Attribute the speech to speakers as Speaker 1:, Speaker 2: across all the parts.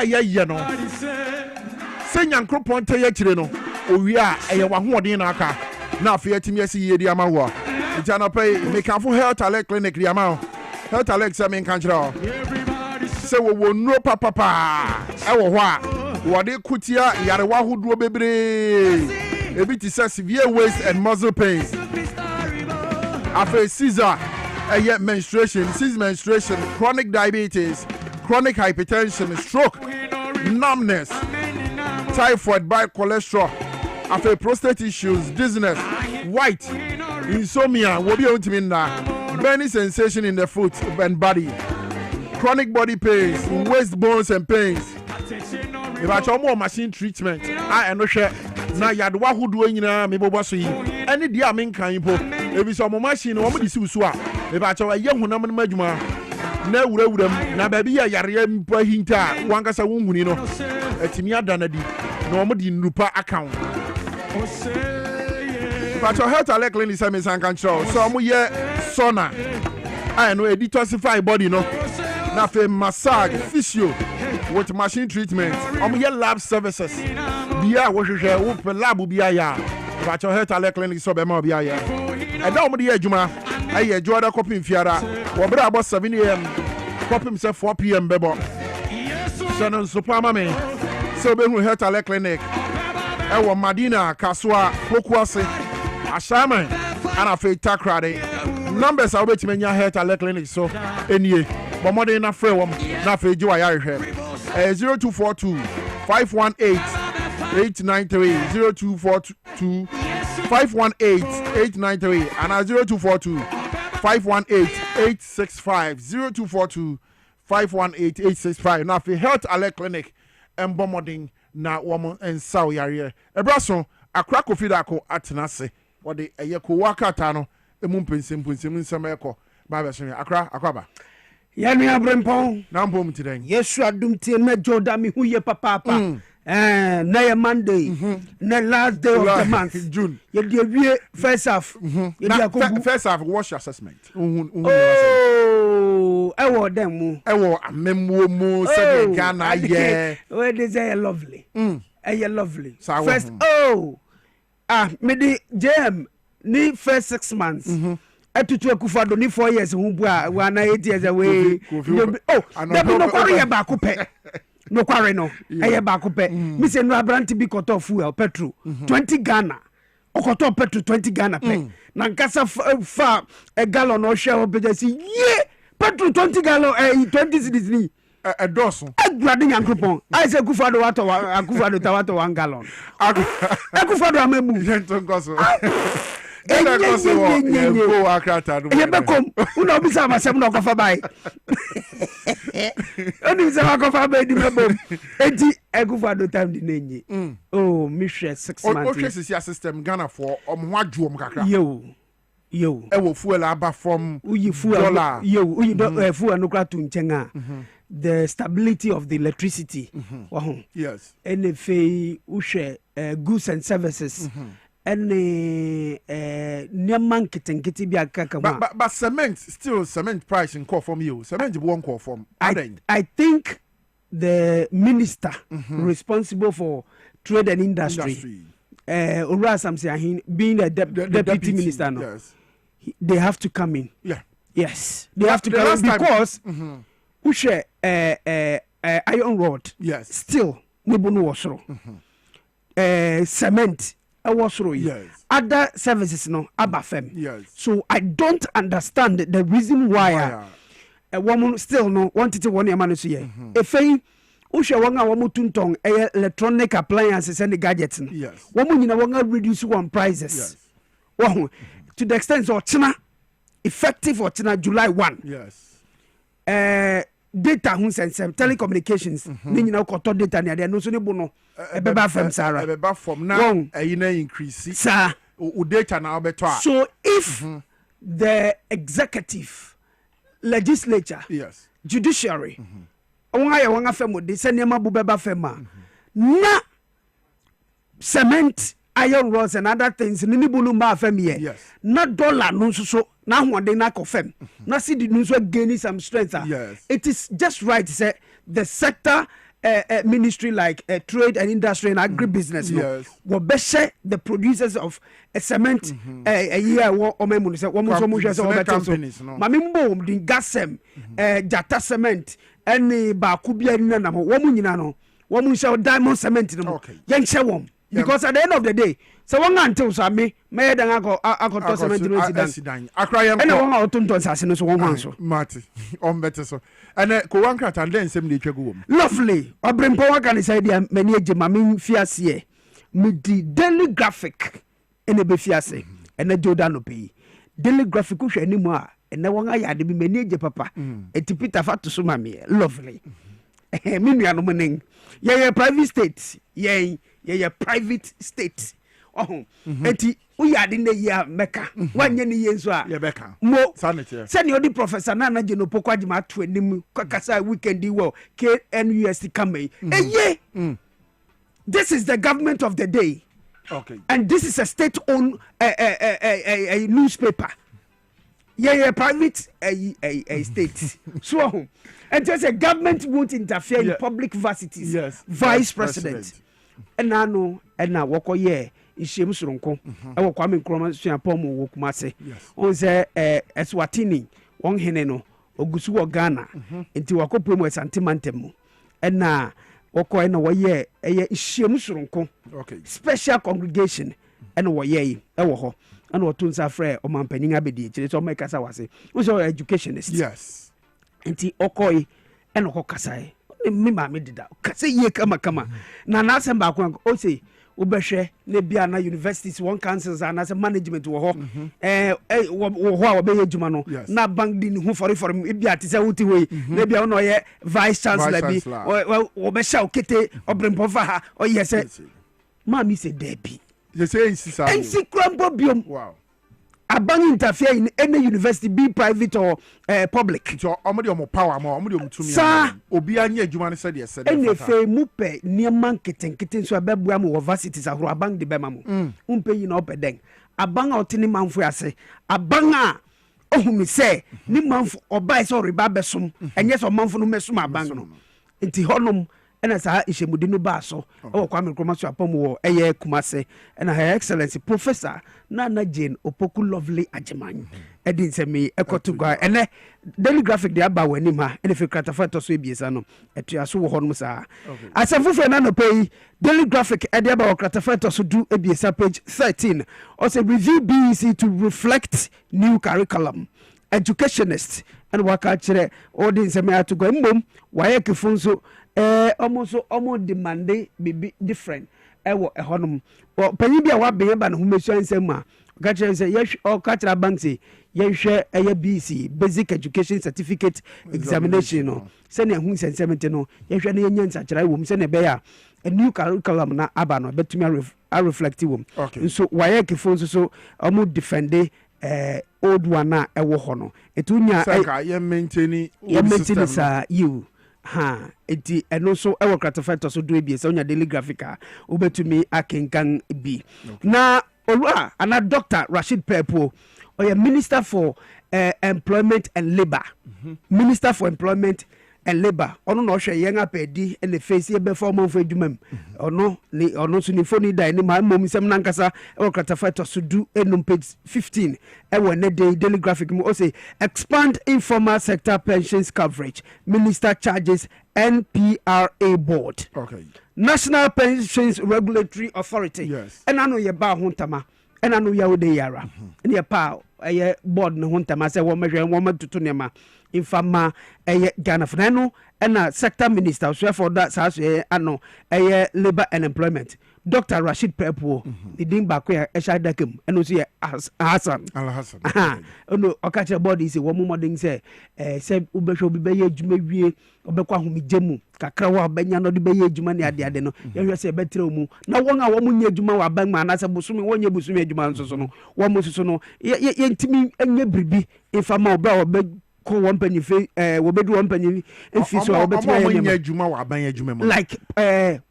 Speaker 1: ye no se nyankropon te ye kire no owi a eye wa hoodin na aka na afi atimi asi ye di ama ho nti anapay make am for health alert clinic di ama health alert say me kan kire o se wo no papa e wo ho a wo de kutia yarewa hodo bebre ebi ti say severe waist and muscle pains after Caesar menstruation, menstruation, chronic diabetes, chronic hypertension, stroke, numbness, typhoid, bad cholesterol, after prostate issues, dizziness, white, insomnia, burning sensation in the foot and body, chronic body pains, waist bones and pains. If I try more machine treatment, I know share. Now you had who doing maybe was any dear men can po. If it's a machine, or somebody suwa. If I try a young woman, Majuma, no would them. Now, baby, I am per hinta, one cassa woman, you know, a Timia Danadi, normally in Rupa account. But your health, I like Lenny Samis and control. So I'm here, Sona. I know a detoxify body, no. Now, for massage, physio, with machine treatment, I'm here lab services. Bia wo hwehwe wo pe lab bia ya ba cho health alert clinic so be ma bia ya e da mo de adwuma aye joda copy fiara wo bra about 7 am copy say 4 pm bebo so no super mama so be hu health alert clinic e wo Madina Kaswa Pokuase Ashama ana fe takrade numbers are betime nya health alert clinic so enie bo mo de na frɛ wo na fe ji wa ya hwɛ 0242 518 893 0242 518 893 and 0242 518 865 0242 518 865 now for health alert clinic and bombarding na woman and saw yare ebraso akra kofi da ko atenase what the ayeko wakata no emu pensim nsem eko ba be so akra akwaba
Speaker 2: yanu abrempon
Speaker 1: na mbom tiden
Speaker 2: yesu adum tie na joda mi hu ye papa na ye Monday na last day of the month
Speaker 1: June
Speaker 2: ye dey first half ye dey
Speaker 1: first half wash assessment
Speaker 2: ewo dem mu
Speaker 1: ewo amemwo mu say Ghana ye
Speaker 2: we dey say lovely lovely
Speaker 1: so
Speaker 2: first me di JM ni first 6 months atutu akufado ni 4 years hu bu a wa na 8 years away dem no kware ye ba ko pe no kware no eye ba ko pe mi se no abranti bi koto fuel petrol 20 Ghana okoto petrol 20 Ghana pe na nkasa fa a gallon o share o be si ye petrol 20 gallon 20 cedis ni
Speaker 1: doso
Speaker 2: agbade nyankopon I say akufado wato akufado tawato 1 gallon akufado amebu
Speaker 1: yento ngoso Ela gosto go akrata do.
Speaker 2: E be kom, una obisa masem na kofa bai. Oni se wa kofa bai di mebom. Enti egufado time di nenye. Oh, me share 6 months.
Speaker 1: O share system Ghana for omho adwom kakra.
Speaker 2: Yo. E
Speaker 1: wo fuel aba from
Speaker 2: uyi fuel
Speaker 1: dollar.
Speaker 2: Yo, uyi fuel no kra tu nchenga. The stability of the electricity.
Speaker 1: Yes.
Speaker 2: NFA ushe goods and services. Any Nyaman kitten be a kaka.
Speaker 1: But cement, still cement price in call from you. Cement won't call from.
Speaker 2: I think the minister responsible for trade and industry. Ura Samsiahin being a deputy minister now.
Speaker 1: Yes.
Speaker 2: They have to come in.
Speaker 1: Yeah.
Speaker 2: Yes. They have to come in because we share iron rod.
Speaker 1: Yes.
Speaker 2: Still Nibono wasro. Cement.
Speaker 1: Yes.
Speaker 2: Other services no abafem.
Speaker 1: Yes.
Speaker 2: So I don't understand the reason why a woman still no wanted to one man so ye. If usha wanga wamu tuntong electronic appliances and gadgets.
Speaker 1: Yes.
Speaker 2: Woman you wanga reduce one prices.
Speaker 1: Yes.
Speaker 2: Well, to the extent or China effective or China July 1.
Speaker 1: Yes.
Speaker 2: Data hun sense telecommunications ni nyina koto data ne ade no so ne bo no ebeba fam sara
Speaker 1: ebeba fam na na increase
Speaker 2: sa
Speaker 1: o data na obeto a
Speaker 2: so if the executive legislature
Speaker 1: yes
Speaker 2: judiciary won fam de se ne ma bo beba fam na cement iron rods and other things ni bulu ma fam here
Speaker 1: yes
Speaker 2: na dollar no so na hoade na kofem na see the news gaining some strength
Speaker 1: yes
Speaker 2: it is just right say the sector ministry like trade and industry and agribusiness.
Speaker 1: Yes.
Speaker 2: Yes. The producers of cement a year or companies. Mamimbo the gasem jata cement any bakubia nana woman no woman shall diamond cement no yen shewom because at the end of the day so one until so me dan ako cement no sidan
Speaker 1: akrayam
Speaker 2: and one autonton sase no so one so
Speaker 1: mate on better so and ko wan krata den sem de twegu wom
Speaker 2: lovely obrempo wa kan say dia mani ejema me fiase me di daily graphic ene be fiase ene joda no pe daily graphic ko hwani mu a ene won ayade bi mani eje papa eti Peter Fatu so ma me lovely me nuano monen ye private state ye private state eti uyade na ye meka wanye ni ye nso a
Speaker 1: ye beka
Speaker 2: mo
Speaker 1: sanity
Speaker 2: send you the professor na jeno poko agima to anim kakasa weekend wo KNUST come this is the government of the day.
Speaker 1: Okay.
Speaker 2: And this is a state-owned a newspaper. Yeah, private a state. So, and just a government won't interfere in public varsities.
Speaker 1: Yes.
Speaker 2: Vice President. And I know, and now walk a year. Ishemu Suronko. I will come in Chromas Pomo Wokumase. On the Eswatini, Wong Heneno, Ogusu Ghana, into Wakopumo Santimantemo. And now. Oko ena woye eye hyiemu soronko special congregation ena woye ewo ho ena otunsa frɛ omanpanyin abedi kire so make kasa wase wo so educationist
Speaker 1: yes
Speaker 2: enti okoi ena ko kasa me ma me dida kasa ye kama na na asem ba ko o say ubehwe ne bia na universities one councils and as management wo ho wo ho a obeye adwuma no na bank din hu for bia te say wuti we ne bia no ye vice chancellor bi wo be sha okete obrempo fa ha o ye say ma mi say debi
Speaker 1: you say insisa
Speaker 2: krambo biom
Speaker 1: wow
Speaker 2: abang interfere in any university, be private or public.
Speaker 1: So, omodi omo power mo, omodi omo tumi. Obi anya adwuma ne said yes.
Speaker 2: Ene fe mu pe niam keten so ababua mo universities ahoro abang de bema mo. Umpe yi na opeden. Abang a otini manfo ase. Abang a ohumi se ni manfo oba ese oriba besom. Enye so manfo no mesum abang no. Nti honom ena sa ishemudi no ba so o kwa me kroma so apom wo eye kumase ena her excellency professor Nana Jane Opoku lovely ajeman edin se me ekoto gwa ene daily graphic de aba wani ma ene fe kratafa to so ebiesa no etua so wo honom sa asafufo na no pay daily graphic e de aba wo kratafa to so du ebiesa page 13 o say review BEC to reflect new curriculum educationist and waka kire audience me atugo mbom waye kefunso almost demanding be different ewo ehonum panyi bia wa be ba na humesu ansem a ga kire say yes o ka kire bank say yehwe BC basic education certificate examination no se na hu sensemete no yehwe na yenya nsakira wo se na be ya a new curriculum na aba no betumi a reflect wo so waye kefonso so almost defend old one na ewo ho no etunya
Speaker 1: ye maintain
Speaker 2: sa you ha eti eno so ewo kratofato so do ebie so nya daily graphica obetumi akenkan bi na olua ana Dr. Rashid Pepo oya minister for employment and labor minister for employment and labor ono no hwe yen apedi e le face e be form of adwumam ono so ni phone da ni ma mom sem nankasa ewo kratofato so do enum page 15 ewo ne daily graphic mo say expand informal sector pensions coverage minister charges NPRA board National Pensions Regulatory Authority and I know ye ba hontama and I know ya wo de yara and ye pa board no hontama say wo mehwe wo matutu nema infama Ghana Fnano and sector minister so for that say ano labor and employment Dr. Rashid Pepo the ding back where Eshadakem and also Hassan no okache body say one more thing say ubesho be adwuma wie obekwa humi jemu kakra wa benya no de be adwuma ne ade no ye say betre mu na won a wo nya adwuma wa ban ma na say busumi wonye busumi adwuma nso so no wo mo so no ye ntimi anya bribi ifama oba call one penny fe we be do one penny if so we be
Speaker 1: adwuma wa ban adwuma mu
Speaker 2: like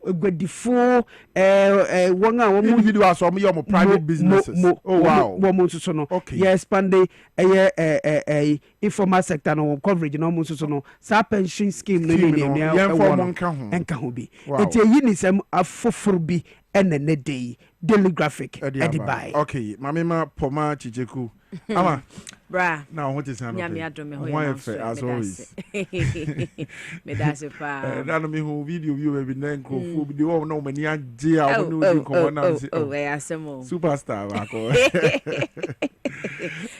Speaker 2: gwedifo won a wo
Speaker 1: individuals so your private businesses oh wow
Speaker 2: wo so no yes pande informal sector no coverage no mo so no sa pension scheme no ni enka ho bi enti yi ni sem afoforo bi ene day daily graphic edibai
Speaker 1: okay mamema poma chicheku ama
Speaker 3: bra
Speaker 1: now what is an
Speaker 3: nyame adome ho
Speaker 1: as always
Speaker 3: me that's pa
Speaker 1: na no me ho video view be na nkrofo bi de wo na mani age a wo no di ko na nsi
Speaker 3: asemo
Speaker 1: superstar ba ko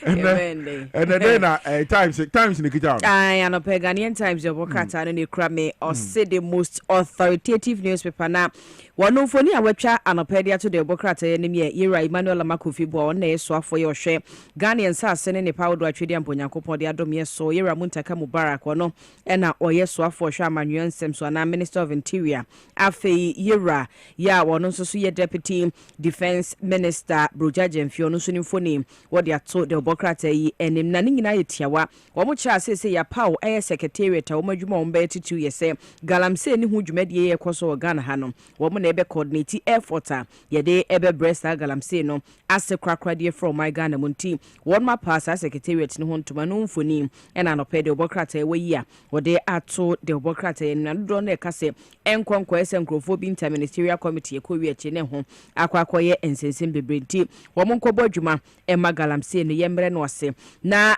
Speaker 1: and then times in the kitchen
Speaker 3: I no Ghanaian Times your bokata no ne kra me or say the most authoritative newspaper na wono foni a wetwa anopedia to the bokata ye ne Yera Emmanuel Makofi bo on na yeso afo ye hwe Ghanaian sase ne power do atwedi amponyankopon de adom ye so Yera Muntaka Mubarak wono e na oyeso afo hwe amanwen nsem so na Minister of Interior afei Yera ya wono so ye Deputy Defense Minister Brojaje Mfio no so ni foni wo de ato de bokata yi enim na nyina yetiawa wo mo kira sese ya paw secretariat wo madwuma wo be titu ye se galamse ni hu dwumade ye koso Ghana hanom wo mo na ebe coordinate effort a ye de ebe bresta galamse no ase krakrade from my Ghana munti won ma pass secretariat ni ho ntoma no mfoni ena no pe de bokrata we yi a wo de ato de bokrata na do na ka se enkonkwo ese nkrofo bi interministerial committee ekowi achi ne ho akwakoye ensensem bebrenti wo mo nkobɔ adwuma ema galamse no yemre no ase na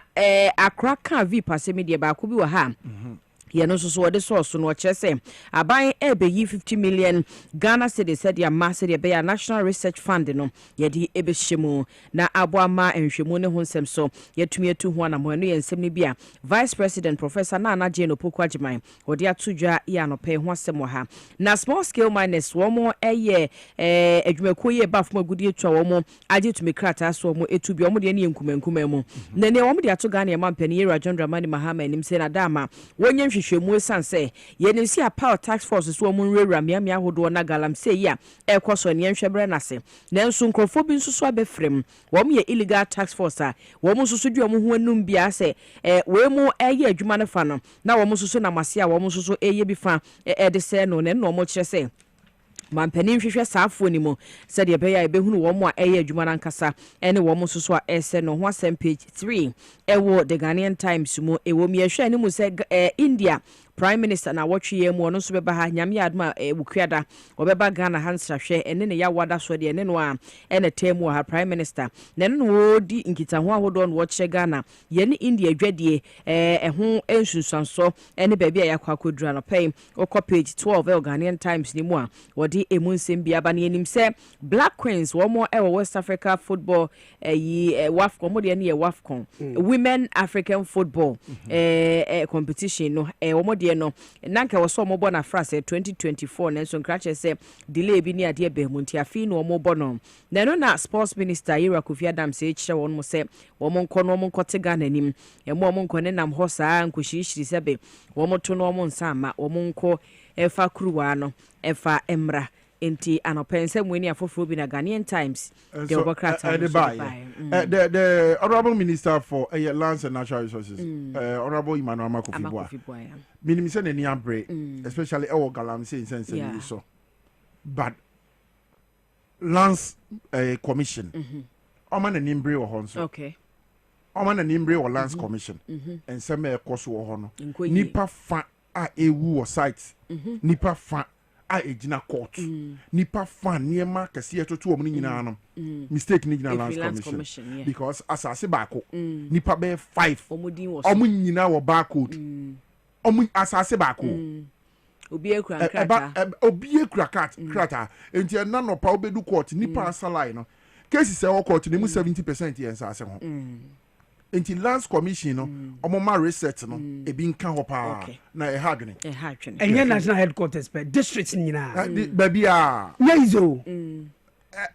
Speaker 3: akraka vi pasemi de ba ko bi wa ha ye no so wode source no kire se aban ebeyi 50 million Ghana cedis said ya massive de be National Research Fund no ye di ebehyimu na aboama enhwemu ne ho nsem so yetumi etu ho na mo no ye nsem ne bia Vice President Professor Nana Jane Opoku-Agyemang wode atudwa ya no pe ho asem ha na small scale miners wo mo eye adwumako ye bafo agudi etwa wo mo age tumi krata so mo etu bi wo mo de ne nkumankuma mu na ne wo mo de ato Ghana ye mampani Yera John Dramani Mahama enim se na dama wonye hwehwemu sanse ye ne si a power tax force so mo nwura miamia hodo na galamse yi a ekoso ne nhwebre nase nanso nkrofo bi nso so abefrem wo mo ye illegal tax force a wo mo nso so di wo ho anum bia se we mo eye adwuma ne fa no na wo mo nso so na mase a wo mo nso so eye bi fa de se no ne no mo kire se mampanin hwehwe saafo ni mo said ye be ya be hunu wo mo a eye adwuma nankasa ene wo mo nso so a ese no ho asem page 3 ewo the Ghanaian Times mu ewo mi ehwe ni mu se India Prime Minister na watchye mu no so beba ha nyame adma bukuada obeba Ghana hansra hwe ene ne ya wada so de ene no a ene temu ha Prime Minister ne no di nkita ho ahodo no watche Ghana ye ne India dwadie ho ensunsanso ene ba bia yakwa kodura no pay okọ page 12 Ghanaian Times ni mu a wodi emu nsem bia ba ne enim se Black Queens wo mo West Africa football WAFCON mo de ne WAFCON Women African Football competition no wo mo no nanka wo so mo bo na frase 2024 nenso nkrache se delay bi ni ade be mu ntia fi no mo bo no na no na sports minister Yera Kofi Adam se kire won mo se wo mo nko no mo nkote Ghana nim e mo nko ne nam ho saa nkohirihiri sebe wo mo to no mo nsa ma wo mo nko efa kruwa no efa emra enti anopense mweni afoforo bi na Ghanaian Times the Obokrata
Speaker 1: the honorable minister for lands and natural resources honorable Emmanuel Makofi minimum say ni abre especially ewo galamse sense so but lands commission oman na nimbre wo ho so
Speaker 3: okay
Speaker 1: oman na nimbre wo lands commission and some ekoso wo ho no nipa fa a ewu wo site nipa fa a ejina court nipa fan niema kase etoto omu nyina no mistake ni nyina lands commission yeah. Because asase baako nipa be 5 omu nyina wo barcode omu asase baako
Speaker 3: obi ekura krata
Speaker 1: obi ekura krata enti na no pa obedu court nipa asalai no case se wo court ni mu 70% yen asase ho enti lands commission no omoma research no ebi nka ho pa na e hagene
Speaker 2: enye national headquarters per districts nyina
Speaker 1: baby a
Speaker 2: yezo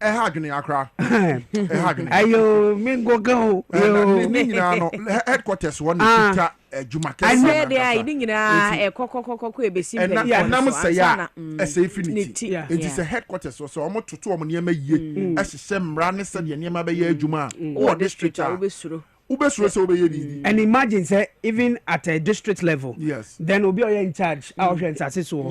Speaker 1: hagene akra hagene
Speaker 2: ayo mingo go
Speaker 1: yo nyina no headquarters one pita juma kesa
Speaker 3: I said there nyina kokokoko ebesi
Speaker 1: mpe ya nam say ya say infinity it is a headquarters so omototo omo niam yie ehye mmra ne se de niam ba ya adwuma o district a
Speaker 2: And imagine say even at a district level,
Speaker 1: yes,
Speaker 2: then we'll be in charge. Our friends are so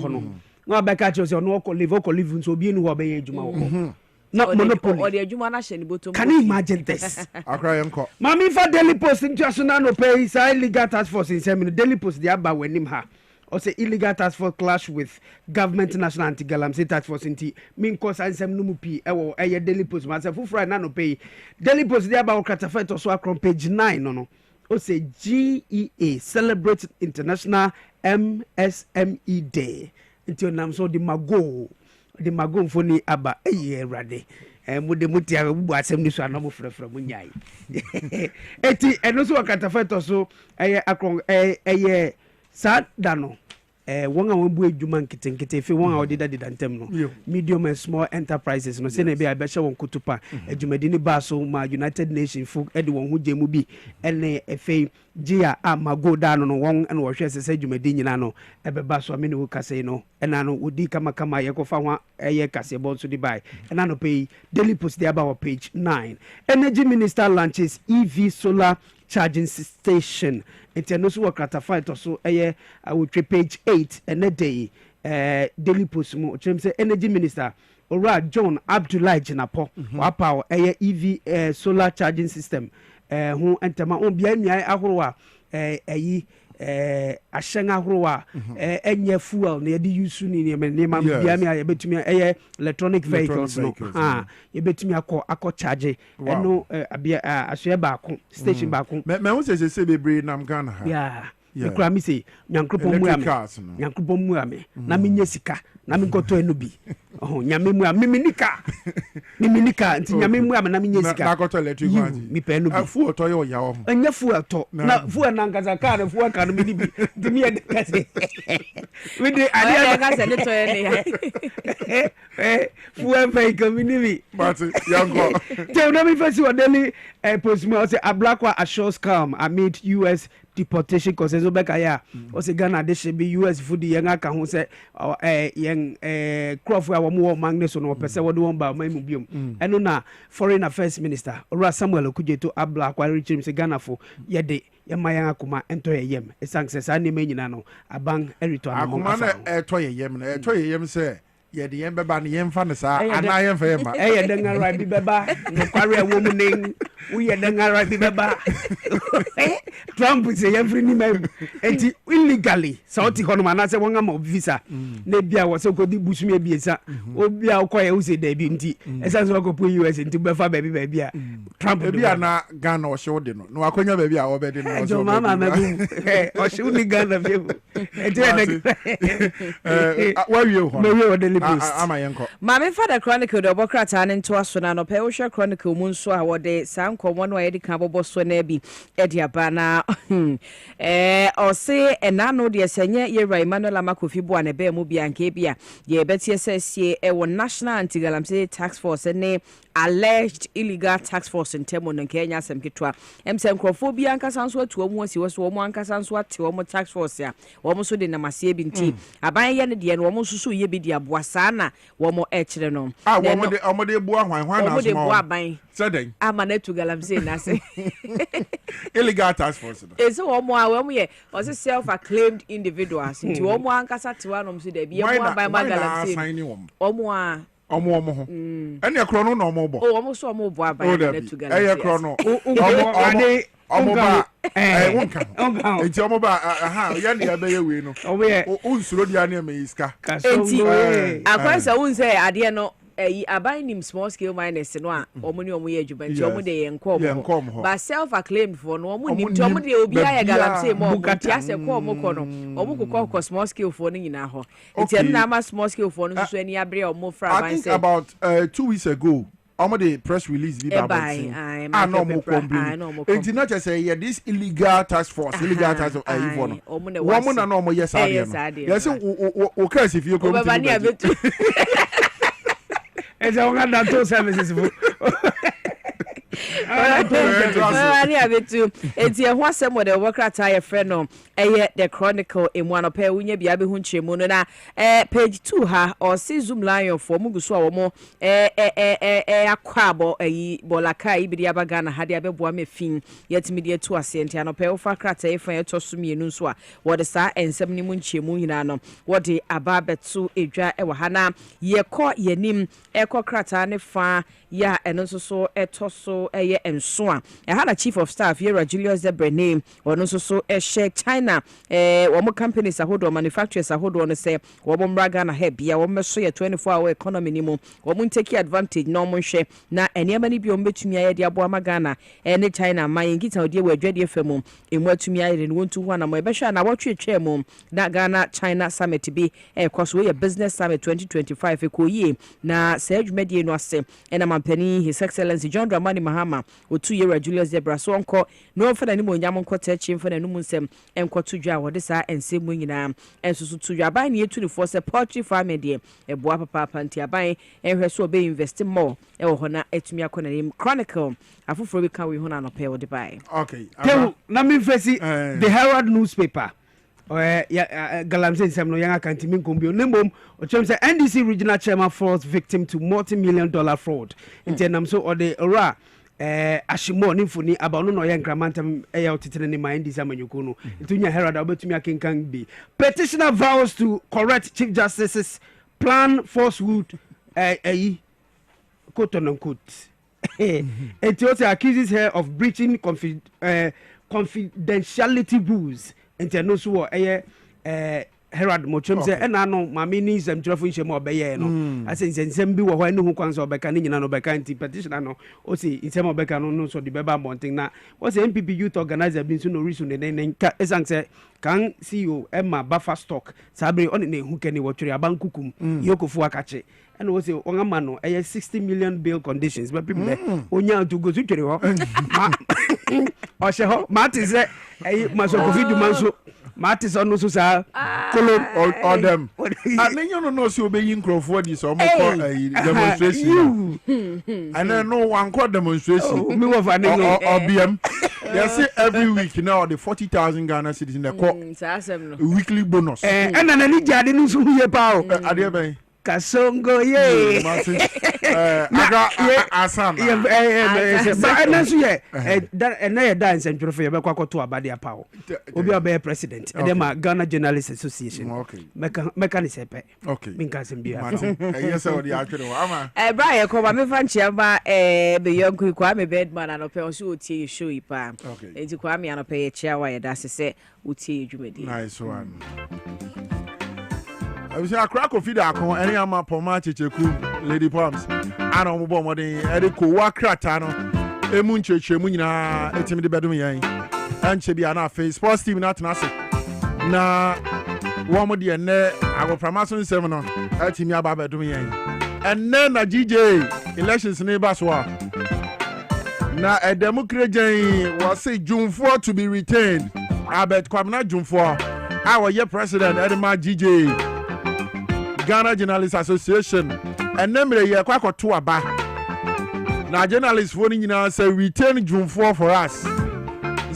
Speaker 2: no back at you no live so be in who be juma. Not monopoly. Can you imagine this? Mami for Daily Post international pay is illegal task force in seminar Daily Post the aba when him ha. Or say illegal task force clash with government national anti-galamsey task force inti mean cause and some numu pi ewo eye Daily Post myself who fry no pay Daily Post the aba okratafet also akron page 9 no. O say GEA celebrate International MSME Day. Inti onam so the mago mfoni aba eye rade mude muti abu asem ni so anamo frefre munyai eti eno so okratafet so eye akron eye sad dano won a won adwuma nkete fe won a odida ntem no medium and small enterprises no se na be abehye won kutupa adwumadi ni ba so ma United Nations fo ede won ho gemu bi ene efe gia amago dano no won ene wo hwe se adwumadi nyina no ebeba so amene wo kase no ena no odi kama ye ko fa ho eye kase bon so di bai ena no pay Daily Post dey about page 9 Energy Minister launches EV solar charging station. It's a no so fight or so I would page 8 and a day Daily Post mo say Energy Minister Ora John Abdullah Jinapo wa power EV solar charging system who entema on bia nya ahorowa ashenga ahorowa enye fuel na yedi use ni ma bia me ya betumi electronic vehicles no ye betumi akọ charge eno asoe ba ko station ba ko
Speaker 1: me won se bebre nam Ghana ha
Speaker 2: yeah me say nyankopom mu ame na menye sika na menkoto eno bi nyame mu ame minika nti nyame mu ame na menye sika
Speaker 1: na koto electric man
Speaker 2: mi pe eno bi
Speaker 1: fuel to yo ya ho
Speaker 2: enya fuel to na fuel na ngaza car fuel car no mi bi di mi e kase we dey
Speaker 3: ade ka se ne to ye
Speaker 2: ne fuel vehicle mi ni bi
Speaker 1: but yango
Speaker 2: tell no me first what Daily Post me say Ablakwa assures calm amid US deportation causes obeka ya o se Ghana de she be US food yen aka ho se yen crofo a wo mo magneso no pese wo de won ba ma mu biom eno na Foreign Affairs Minister Ora Samuel Okudjeto Ablakwa richim se Ghana fo ye de ye mayan akoma ento ye yem esanse sa ne menyina no aban erito anamo
Speaker 1: akoma na eto ye yem na eto ye yem se ye de yem beba ne yem fa ne sa ana yem fa yem ba
Speaker 2: ye de ngara bi beba no kware wo mu nen we ye de ngara bi beba Trump say every ni mem enti illegally sauti hono mana se won ama visa na bia wo se ko di busumi abiesa obi a ukoye wo se da bi nti esanse wo ko po US nti be fa ba bi a Trump
Speaker 1: bia na Ghana o hye de no akonya ba bi a wo be de no
Speaker 2: so mama magu o hye ni Ghana bi enti
Speaker 1: wa wie ho
Speaker 2: me wie Daily Post
Speaker 1: ama yenko
Speaker 3: Mame Father Chronicle do bokrata ne nto aso na no pe wo hwe Chronicle mu nso a wo de sankomo no ye de kan bobo so na bi e de aba na o se enano de senye ye Emmanuel Amakofi bo na be mu bia nke bia ye betie sesie e wo National Anti-Galamsey Tax Force ne alleged illegal tax force in Temo no Kenya semketwa emse nkrofo bia nkasa nso atu omu asi wo so omu ankasa nso ate omu tax force ya wo so de na masie bi nti aban ye ne de no wo susu ye bi de aboasa na wo kire no
Speaker 1: wo de bu ahwan na so
Speaker 3: wo de bu aban
Speaker 1: seden
Speaker 3: ama na tu Galamsey na se
Speaker 1: illegal tax force
Speaker 3: eso wo ye o se self acclaimed individuals nti wo ankasa tewa no so de bi ye mu aban ma Galamsey omo ho ene kro no omo bo omo so omo bo aban na tu Galamsey
Speaker 1: eye kro no omo ba wonka enti omo ba ya ne ya be ye we no unsuro dia na me iska
Speaker 3: enti akwansa unse ade no aban nim small scale miners no a omo ni omo ye adwuma nti omo de ye nkom ba self acclaimed for no omo nim ti omo de obi ya Galamsey mo ti ase ko omo ko no omo ko small scale for no nyina ho nti na ma small scale for no so ani abre omo fra ban say
Speaker 1: about 2 weeks ago omo the press release bi ba no mo kombi enti na say yeah this illegal tax force illegal tax of for no omo na no omo yes ade no yes o case if you come to
Speaker 2: eza wanga to services fu
Speaker 3: Ani abetu enti e ho asem wo de wokrata ye frɛ no the Chronicle in one of her winya bia be hu nkyeremu no na page 2 ha or see Zoom lion for mu guso a wo mo akwabo bolaka ibidi abaga na hade abeboa me fin yetimi de to ase enti anope wo fa krata e fa yeto so mienu nso a wo de sa ensem ni mu nkyeremu nyina no wo de aba betu edwa e wo hana ye kɔ yenim ekɔ krata ne fa ya eno so etoso eye enso a ha na chief of staff Yera Julius Zebre name ono so share China wo mo companies ahodo manufacturers ahodo no say wo mo mraga na hebia wo meso ye 24-hour economy ni mu wo mo take advantage no mo hwe na enema ni bi o metumi aye de abo amagana ne China man ngita odi we adwade efemu emu atumi aye ne wontu ho na mo ebehwa na wo twetwe mu na Ghana China summit bi koso we business summit 2025 ekoyi na say adwumadi no ase ena mampani His Excellency John Dramani Mahama otu Yera Julius Zebra so onko no fa na ni mo nyam nko tachi mfa na numu nsem enko tudwa wo de sa ensem nyina ensusu tudwa aban ne etu ne for say poultry farming de eboa papa panti aban enhwe so be invest more e wo hona etumi akona nim Chronicle afoforo bi ka we hona no pe wo de bai
Speaker 1: okay
Speaker 2: na me fesi the Herald newspaper Galamse nsem no yang akantimi nkombio nembom ochem say NDC regional chairman falls victim to multi-million-dollar fraud intenam so ode ora ashimo ni mfuni aba no no ye nkramantam eya otetene ni ma NDC amanyuko no ntunya Herald obetumi akenkan bi petitioner vows to correct Chief Justice's plan falsehood quote unquote it accuses her of breaching confidentiality rules no so Herald Mochum say ena no mama ni nsem trafo nhye obeye no ase nsem bi wo ho ene hu kwanso obeka ni nyina no obeka anti petition no o say nsem obeka no so the beba mountain na o say MPP youth organizer bi so no reason ne nka esan say kan CEO Emma Buffer stock sabre on ne hu kene wo twere abankukum yokofu akache ena o say ongama no 60 million bail conditions but people onya to go to twere ho o she ho mati say maso covid manso Martis on no sa colon
Speaker 1: all them. And then you know so be crowd this or demonstration. And then no one called demonstration.
Speaker 2: Me of an
Speaker 1: or BM. They say every week now the 40,000 Ghana cedis in the court. Weekly bonus.
Speaker 2: And then any jadi no so ye pa.
Speaker 1: Adebe.
Speaker 2: Kasongo ye.
Speaker 1: Asam.
Speaker 2: But and so ye that and na dance and prefer be kwa to abade apa. Obi obe president. And them Ghana Journalists Association.
Speaker 1: Okay.
Speaker 2: Mechanism pe.
Speaker 1: Okay.
Speaker 2: Minka sembia.
Speaker 1: Yes o di atwe no ama.
Speaker 3: Brian ko ba me fa nchia ba be yonku kwa me bedman anope o so otie show ipa. Enti kwa me anope ye chia wa ye da se otie edwumedi.
Speaker 1: Nice one. I was a crack of feed akon any ama poma checheku Lady Palms ana mo bo modern e de ko wa kratano emu nchechemu nyina etimi de bedum yan anche bia na face sports team na tenase na wo mo de ne agopramaso nsem no etimi aba bedum yan enne na GJ elections ne ba so na a democrat was say Jumfo to be retained abet kwamna Jumfo our year president Edema GJ Ghana Journalists Association and nemre ye kwa to aba na journalists for nyina say retain Jumfo for us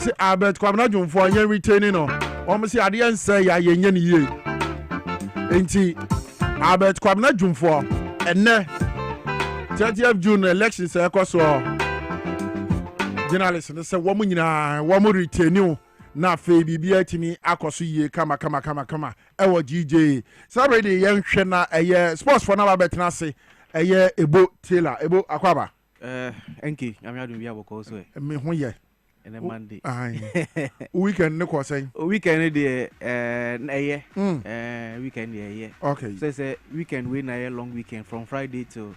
Speaker 1: say abet kwamna Jumfo yen retaining no o say ade en say ya yenye ne ye enti abet kwamna Jumfo enne 30th June elections say kwaso journalists say wo nyina wo retain na fe bibia timi akoso yie kama ewo GJ sabre de yen hwe na eye sports for na ba betena se eye ebo Taylor ebo akwaba
Speaker 4: enki amiadu bia boko so
Speaker 1: me ho ye
Speaker 4: ene Monday
Speaker 1: weekend ne ko sen
Speaker 4: weekend de eye weekend de
Speaker 1: okay
Speaker 4: so say weekend we na long weekend from Friday to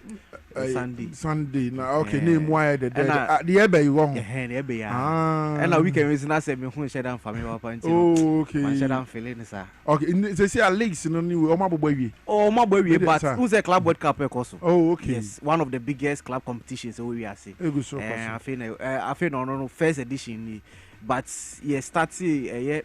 Speaker 4: Sunday
Speaker 1: na okay name why the ebe you won
Speaker 4: ebe ya and na weekend we na say me hu share down family papa nti
Speaker 1: okay
Speaker 4: man share down feeling sir
Speaker 1: okay say say leagues no ni o ma bobo wi
Speaker 4: but who's a club world cup ekoso
Speaker 1: okay
Speaker 4: yes one of the biggest club competitions we are say I feel no first edition ni but yeah started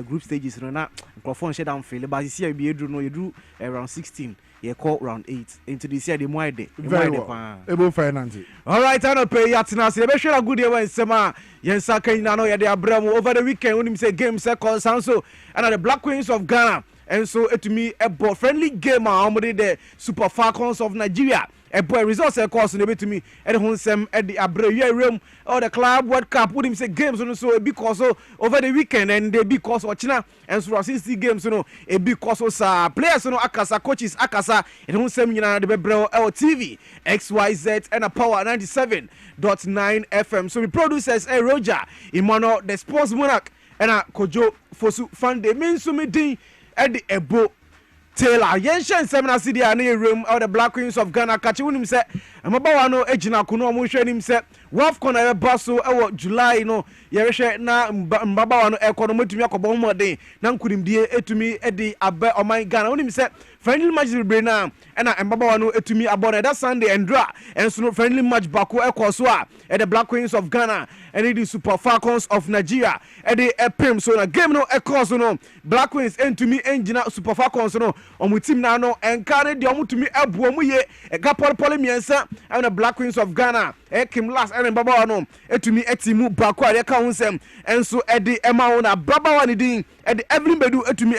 Speaker 4: group stages no na microphone shut down fail but this year you do around 16 you call round 8 into this year the more day
Speaker 1: very well able finance
Speaker 4: all right I don't pay yatina say be sure good year when sema yensa kan na no ye dey abram over the weekend when him say game second so and the Black Queens of Ghana and so to me a friendly game among the Super Falcons of Nigeria. A boy results a course in a bit to me at home at the Abre room or the Club World Cup would him say games on so a big course over the weekend and they big course China and so 60 games a big course players Akasa coaches Akasa and home seminar the Bebro LTV XYZ and a power 97.9 FM. So we producers Roger Imano the sports monarch and a Kojo Fosu Fund they mean so me at the Ebo Taylor Yenshan Seminar City and room or the Black Queens of Ghana catch him say Mabawano Ejina Kuno Musha him say Waf Kona Basso July no Yereshe na Mbabawano economy to me Akoboma day Nan Kudim die etumi Eddie Abe or my Ghana when him say friendly match will be now and Mbabawano etumi abone that Sunday and draw and so friendly match Baku Ekoswa at the Black Queens of Ghana and it is Super Falcons of Nigeria at the Epim so na game no Ekos no Black Queens and to me engine Super Falcons no on team now no and carry the omu to me ebu ye a couple polymiensa and the Black Queens of Ghana Kim last and Baba no to me etimu Bakwa de counsem and so at the Emma Baba one din at the Evelyn Bedu to me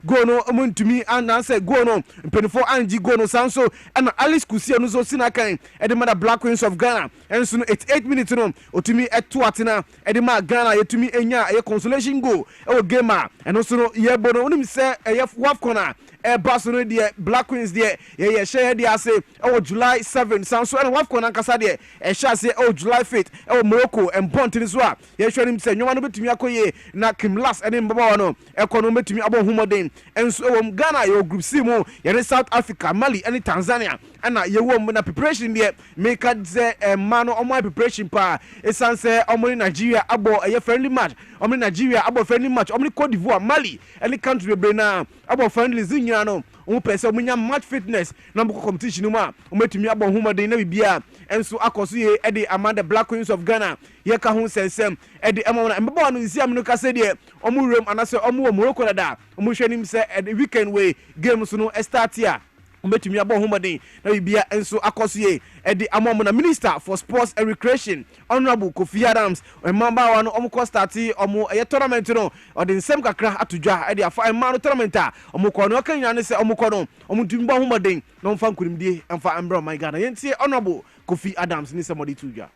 Speaker 4: go no omun to me and answer go no 24 Angie go no sanso and Alice Kusia no so sinakan at the mother Black Queens of Ghana and so it's 8 minutes no to me at 2 atina at the ma Ghana to me enya a consolation go gamer and also no ye bono unim say waf corner Barcelona the Black Queens there share the say July 7 so and waf corner kasa there share say July 5 Morocco and Bontin as well ye show him say no one betimi akoye na Kim last and Baba no economy betimi abo humoden and so Ghana your group C mo ye South Africa Mali and Tanzania and ye wom na preparation there make say mano on my preparation pa esan say omoni Nigeria abo a friendly match omoni Nigeria abo friendly match omoni Cote d'Ivoire Mali any country be na abo friendly zinya no o pese omunya match fitness na mboko competition ma o metumi abo homa den na bibia enso akoso ye e de Amanda Black Queens of Ghana ye ka ho sensem e de emona mbaba no nsiam no kase de omu rem anase omu wo Morocco dada omu hwenim se e de weekend way games no start here umetumi abo homaden na bibia enso akosie e de amom na Minister for Sports and Recreation Honorable Kofi Adams emamba wa no omko start omo e tournament no o de nsem kakra atodwa e de afa emma no tournament a omko no kanya ne se omko no omutumi bo homaden no mfa nkurimdie emfa embro my God yentie Honorable Kofi Adams ni somebody tudwa.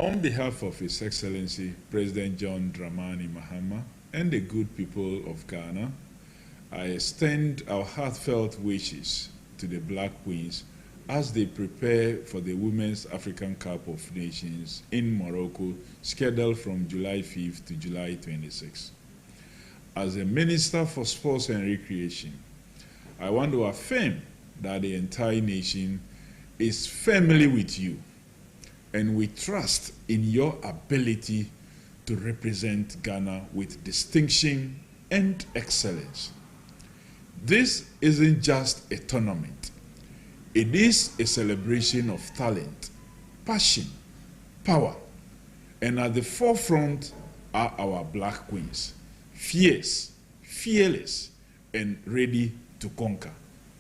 Speaker 5: On behalf of His Excellency President John Dramani Mahama and the good people of Ghana, I extend our heartfelt wishes to the Black Queens as they prepare for the Women's African Cup of Nations in Morocco, scheduled from July 5th to July 26th. As a Minister for Sports and Recreation, I want to affirm that the entire nation is firmly with you, and we trust in your ability to represent Ghana with distinction and excellence. This isn't just a tournament. It is a celebration of talent, passion, power, and at the forefront are our Black Queens, fierce, fearless, and ready to conquer.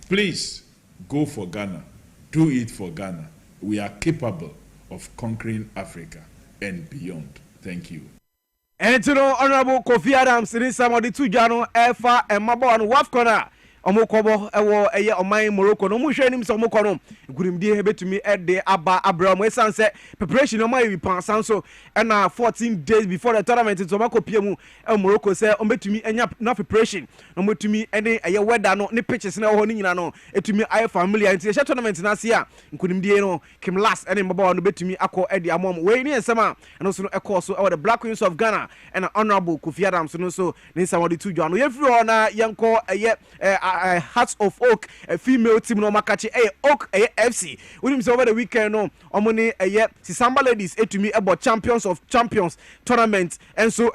Speaker 5: Please go for Ghana. Do it for Ghana. We are capable of conquering Africa and beyond. Thank you.
Speaker 4: And to know Honorable Kofi Adams in somebody to Jano Efa and Mabo and Wafkona. Omokobo ewo eye oman Morocco no mu hwe nim so omokono gurimdie hebetumi ede aba Abraham esanse preparation oman wi pansan so na 14 days before the tournament to makopie mu Morocco say ombetumi enya na preparation no motumi ene eye weather no ne pitches na ho ni nyina no etumi aye familiar nti the tournament na se a nkunimdie no Kim last ene mbaba no betumi akọ ede amom we ni ensema no so no ekọ so the Black Queens of Ghana and Honorable Kofi Adams no so ni somebody to John ye free na yenko eye Hearts of Oak female team no makachi Oak FC we him say over the weekend no omoni Sisamba ladies to me about champions of champions tournament and so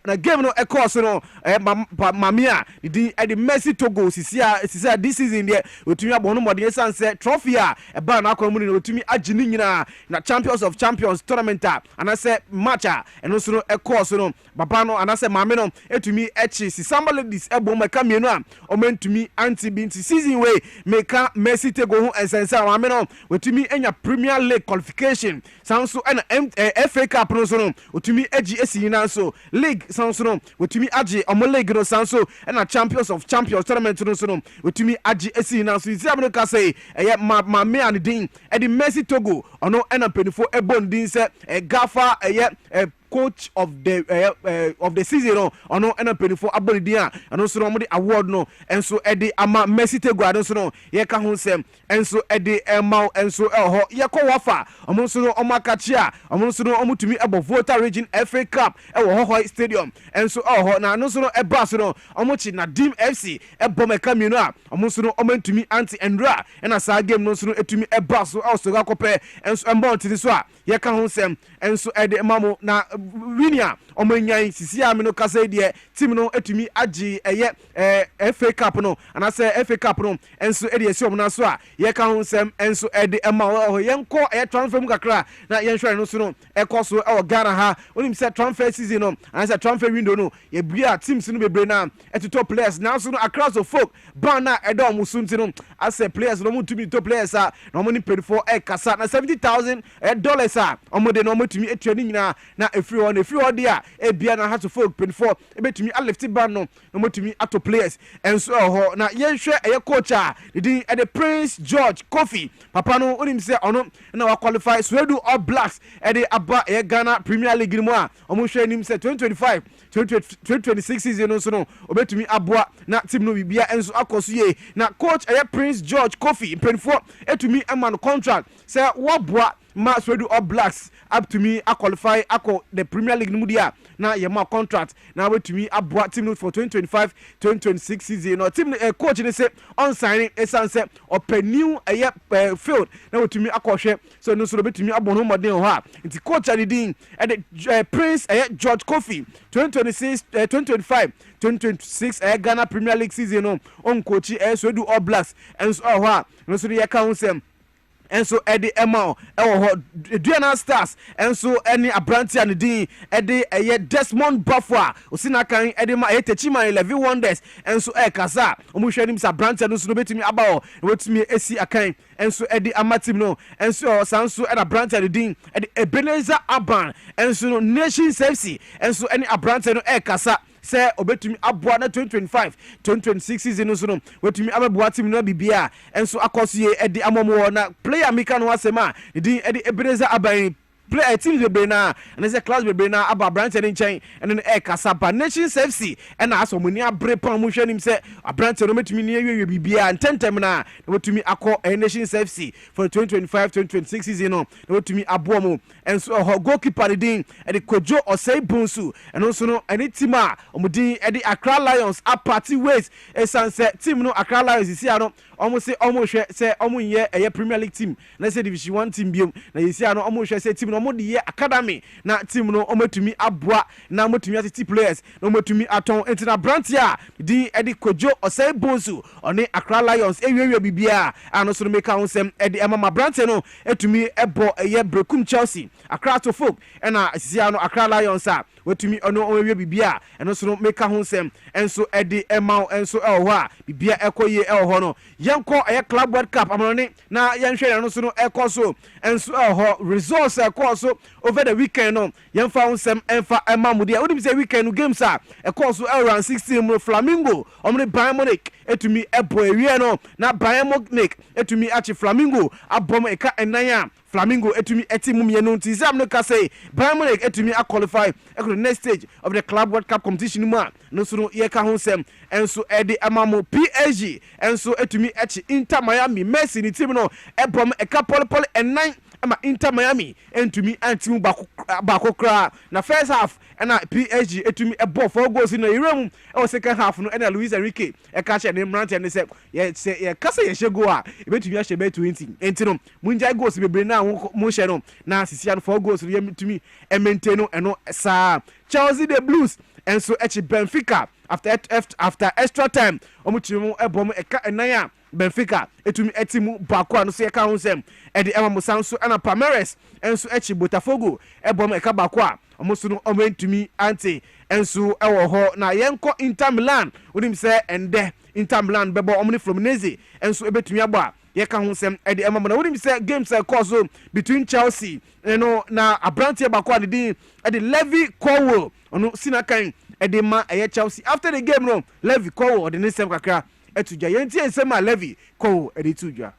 Speaker 4: na game no course no mamia the Mercy Togo sisia this season there we to me about no more the sense trophy e ba na akwamuni no to me agini nyina na champions of champions tournament and I say match and also no course no papa no and I say mame no to me echi Sisamba ladies ebo meka mienu a o men to me anti binti season way meka Mercy Togo ho ensensa mame no we to me enya Premier League qualification sound so and FA Cup no so no we to me agi esi na so league sound so no we to me agi omo league no sound so and a champions of champions tournament no so no we to me agi esi na so isi abno ka say mame and din e di Mercy Togo ono ena penifo ebon din say gafa coach of the season no ena penifo abon din and also no the award no and so the ama Mercy Togo adon so no ye ka ho sem and so the emau and so ho ye ko wafa omo so no omakachia omo so no omo tumi abo Volta Region FA Cup wo ho stadium and so na no so no eba so no omo chi na Dim FC ebo meka mienu a omo so no omo tumi anti endra and asa game no so no etumi eba so also ga kope and so embo tiri so a ye ka ho sem and so the emamo na winia omo nyan sisi a me no kasa de team no etumi agi FA Cup no and I say FA Cup no and so e esi omo na so a ye ka ho sem and so the emma yenko transfer mu kakra na yen hwere no so no ekoso Ghana ha onim say transfer season no and say transfer window no ye bia teams no bebre na top players now so no across of folk bana edo musunti no I say players no mutumi top players na mo ni paid for kasa na $70,000 omo de no mutumi etuani nyina na efri ho dia e bia na ha to folk paid for e betumi a left ban no mutumi ato players and so na yen hwe coach the Prince George Kofi papa no onim say ono na wa qualify Swedu All Blacks the aba Ghana Premier League mu a omo hwe nim say 2025-2026 season no so no obetumi aboa na team no bibia enso akoso ye na coach Prince George Kofi penfo etumi man contract say wo boa ma Swedu All Blacks up to me a qualify ako the Premier League mu dia na ye ma contract na wetumi aboa team no for 2025-2026 season no team coach ni say on signing esanse new field na wetumi akohwe so no so betumi abon ho modern ho a nti coach adidin Prince George Kofi 2025-2026 Ghana Premier League season no on coach Swedu All Blacks and so ho a no so ye ka ho sem and so Eddie Emma Duana Stars and so any Abranti and the Desmond Buffalo Osina kan Eddie ma Techima 11 wonders and so Kasa omuhwe nim sa Abranti and so betimi about wetimi esi akan and so Eddie Amatim no and so Sanso and Abranti and the Ebenezer Aban and so Nations FC and so any Abranti no Kasa say obetumi aboa na 2025-2026 season so no wetumi ababoa team no bibia enso akoso ye edi amomo na player mika no asema edi Ebenezer Aban play teams be na and say class be na aba branch and chain and then Kasaba Nations FC and aso muni abre pan mu hwanim say branch no metumi ne yewe bibia tentem na wetumi akọ Nations FC for 2025-2026 season no wetumi aboa mu and so goalkeeper din and Dwabo Ase Bonsu and also no any team a omudin and Accra Lions a party ways esanse team no Accra Lions isi ano omo say omo hwe say omo ye Premier League team na say Division 1 team biom na isi ano omo hwe say team no omo de ye academy na team no omatumi aboa na omatumi atiti players na omatumi aton entina brantia din edi Dwabo Ase Bonsu oni Accra Lions ewiwe bibia ano so make am edi emama brantia no etumi ebo ye Brekum Chelsea Accra to folk na asisi ano Accra Lions a wetumi ono owe bibia eno so make ho sem enso edi emau enso ho a bibia ekoye ho no yenko club world cup amone na yenhwe eno so no ekoso enso ho results ekoso over the weekend no yenfa ho sem enfa emamude wodim say weekend games a ekoso around 16 mo Flamingo omne Bayern Munich etumi ebo ewie no na Bayern Munich etumi achi Flamingo abom eka enan a Flamingo etumi etimu mienu nti zam no ka say Bayern Munich etumi a qualify the next stage of the Club World Cup competition mu no so no ye ka ho sem enso edi amamo PSG enso etumi echi Inter Miami Messi ni team no ebom eka pole enan ama Inter Miami entumi antimu bako kra na first half na PSG etumi ebo 4 goals no iram e second half no na Luis Enrique e ka che ne mrante ne se ye kasa ye hye go a e betumi ahye be 20 enti no munjai goals bebre na mo hye no na sisia no 4 goals ye betumi e maintain no eno sa Chelsea the Blues enso echi Benfica after extra time omutumi ebom e ka enan a Benfica etumi etimu bako no so ye ka ho sem e de ema musanso ana Palmeiras enso echi Botafogo ebom e ka bako a omuso no omentumi anti enso ewo ho na yenko Inter Milan onim se ende Inter Milan bebo omni Fluminense enso ebetumi abo a ye ka ho sem e de ema na onim se games course between Chelsea na abrantie bako a de Levy Colwill ono sinakan e de ma e Chelsea after the game no Levy Colwill de ne sem kakra etuja yenti ensema Levy Colwill e de tuja.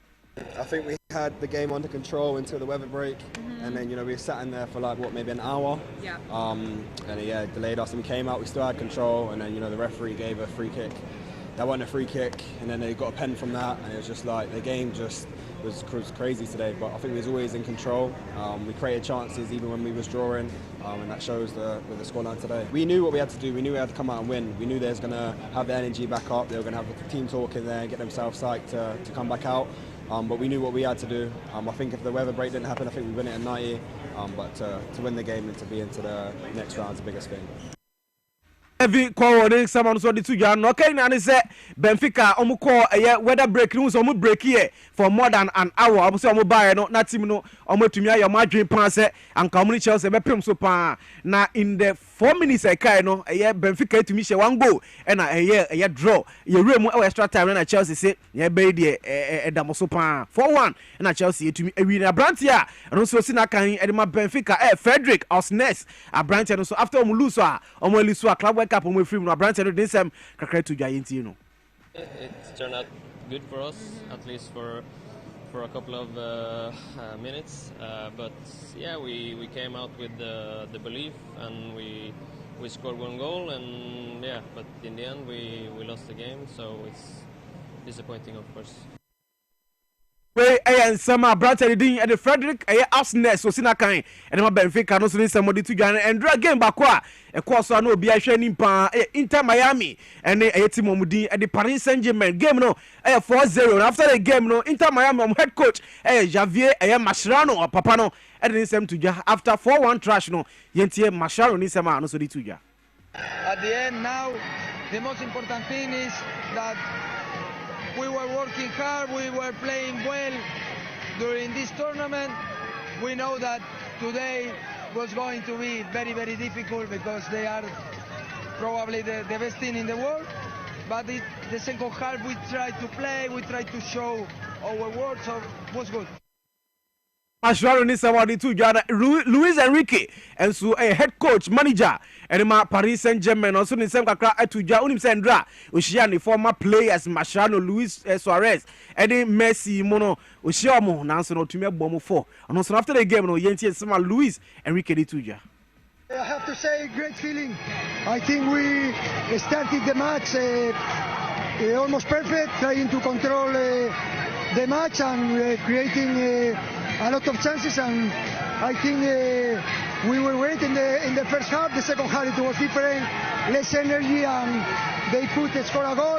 Speaker 6: I think we had the game under control until the weather break, and then we were sat in there for like maybe an hour. Yeah. And it delayed us, and we came out. We still had control, and then the referee gave a free kick. That wasn't a free kick, and then they got a pen from that, and it was just like the game just was crazy today. But I think we was always in control. We created chances even when we was drawing, and that shows with the scoreline today. We knew what we had to do. We knew we had to come out and win. We knew they was gonna have the energy back up. They were gonna have the team talk in there and get themselves psyched to come back out. But we knew what we had to do. I think if the weather break didn't happen, I think we win it at 90. But to win the game and to be into the next round is the biggest thing.
Speaker 4: Every call on someone so the two Jan okay na ne say Benfica omo call weather break no so omo break here for more than an hour omo say omo buy no na team no omo tumi ayo madwen pan say anka omo Chelsea be pem so pan na in the 4 minutes kai no Benfica tumi share one goal and na draw ye rem extra time na Chelsea say ye be dey edam so pan 4-1 na Chelsea tumi wi na Brantia no so sina kan e ma Benfica Frederick Osnes Brantia no so after omo lose omo lose club Cup on free no Brandt this kakra to giant
Speaker 7: It turned out good for us, at least for a couple of minutes, but yeah, we came out with the belief, and we scored 1 goal, and yeah, but in the end we lost the game, so it's disappointing, of course.
Speaker 4: We and sama Brandt din and Frederick Arsenal so sina kan and ma Benfica no so ni somebody to join and draw game back e course no obi ahwe ni pa Inter Miami and team omudin and the Paris Saint-Germain game no 4-0 after the game no Inter Miami head coach Javier Mascherano papa no and then sem to after 4-1 trash no yentie Mascherano ni sama no so di tuja.
Speaker 8: At the end now the most important thing is that we were working hard, we were playing well during this tournament. We know that today was going to be very, very difficult because they are probably the best team in the world. But the second half we tried to play, we tried to show our work, so it was good.
Speaker 4: Ashwaro ni somebody to Jana Luis Enrique and so a head coach manager and ma Paris Saint-Germain also ni sem kakra atuja unim sendra oshia ni former players Mascherano Luis Suarez and Messi mono oshia mo na so no tumi egbo mo 4 and so after the game no yenti sema Luis Enrique di tuja.
Speaker 9: I have to say great feeling. I think we started the match almost perfect, trying to control the match and creating a lot of chances, and I think we were great in the first half. The second half it was different, less energy, and they could score a goal,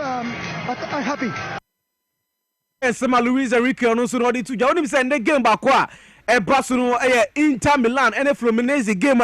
Speaker 9: but I'm happy.
Speaker 4: Yes, Luis Enrique no so no di tuja. Onim say the game back kwa e Barcelona Inter Milan and Fluminense game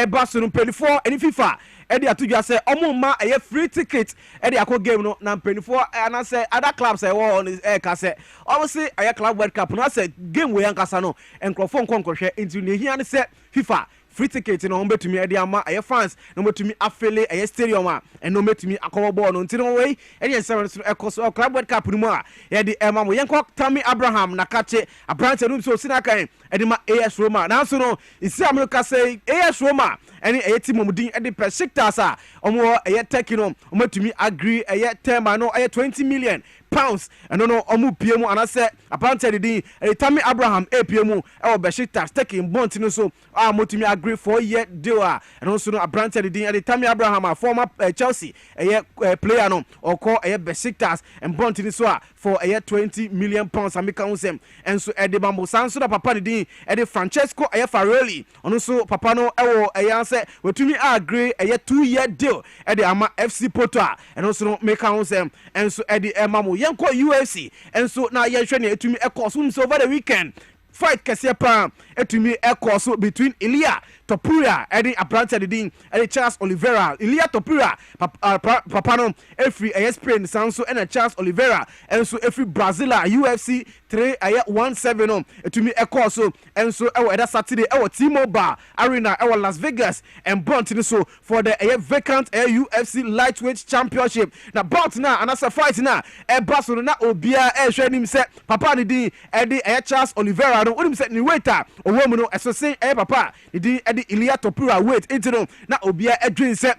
Speaker 4: Barcelona 24 and FIFA Eddie atuja say omo ma free ticket Eddie akọ game no na 24 and I say other clubs on his ka say obviously club World Cup no say game we yankasa no enkrofo nkonkohwe into ne hia ne say FIFA free ticket no betumi Eddie ama fans no betumi afele stadium and no betumi akobo ball no ntino we Eddie seven so club World Cup no mu a Eddie ema mo yenko Tammy Abraham na kache Abrante no so sina kan Eddie ma AS Roma na so no isi America say AS Roma any team omudin Eddie Besiktas omo tekino omatumi agree term no 20 million pounds ɛno no ɔmo pie mu anasɛ apparently the din Tammy Abraham pie mu ɛwɔ Besiktas taking bond no so motumi agree 4-year deal and also no apparently the din Tammy Abraham a former Chelsea player no ɔkɔ Besiktas and bond no so for £20 million ameka ho sɛm ɛnso ɛde bambo sanso da papa the din Francesco Farelli ɔno so papa no ɛwɔ sɛ watumi agree 2-year deal ɛde ama FC Porto and also no meka ho sɛm ɛnso ɛde ɛma mo yɛnkɔ UFC ɛnso na yɛhwɛ ne etumi ɛkɔ so over the weekend fight kɛseɛ pa etumi ɛkɔ so between Ilia Topuria ɛde apprentice the din ɛde Charles Oliveira Ilia Topuria papa no every Spain sanso ɛna Charles Oliveira ɛnso every Brazila UFC 317 no etumi ɛkɔ so ɛnso ɛwɔ ɛda Saturday ɛwɔ T-Mobile Arena ɛwɔ Las Vegas and bout no so for the vacant UFC lightweight championship na bout na anasa fight na ɛba so na obia ɛhwɛ nim sɛ papa ne din ɛde Charles Oliveira no onim sɛ ni waiter ɔwɔ mu no ɛsose papa ne din ɛde Ilia Topuria wait into no na obia ɛdwen sɛ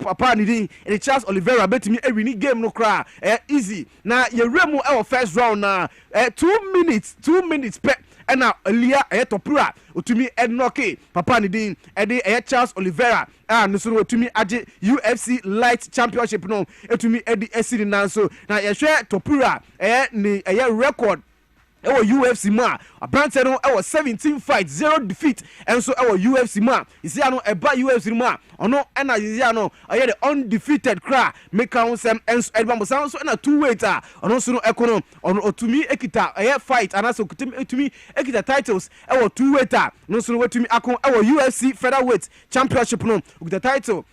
Speaker 4: papa ne din ɛde Charles Oliveira betimi ɛwini game no kra easy na yɛwura mu ɛwɔ first round na 2 minutes pe ɛna Ilia Topuria otumi ɛnoke papa ne din ɛde Charles Oliveira no so otumi age UFC light championship no etumi ɛde asiri nanso na yɛhwɛ Topuria ne record UFC ma apparently no 17 fights 0 defeat and so UFC ma isi ano eba UFC ma ono na isi ano the undefeated cra make am sem and edbambo so na 2 weight ono so no ekono ono otumi ekita fight and so otumi ekita titles 2 weight no so otumi akon UFC featherweight championship no okita title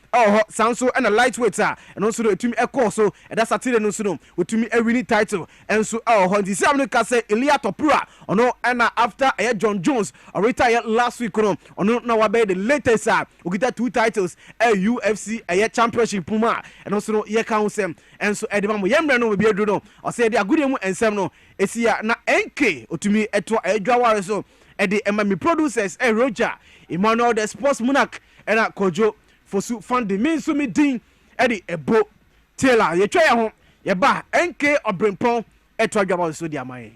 Speaker 4: sanso and a lightweight and also otumi ekọ so that Saturday no so no otumi winning title and so the same ka say Ilia Topuria ono and after John Jones retired last week ono na wabe the latest okita 2 titles UFC championship puma and also no ye kan sem and so edema mo yemre no be edu no o say the agudi mu ensem no esia na NK otumi eto adwaware so the emami producers Roger Emmanuel the sports monarch and Kojo fosu fund me so me din edi ebo Taylor ye twa ye ho ye ba NK Obrempon eto adwaba so di amaye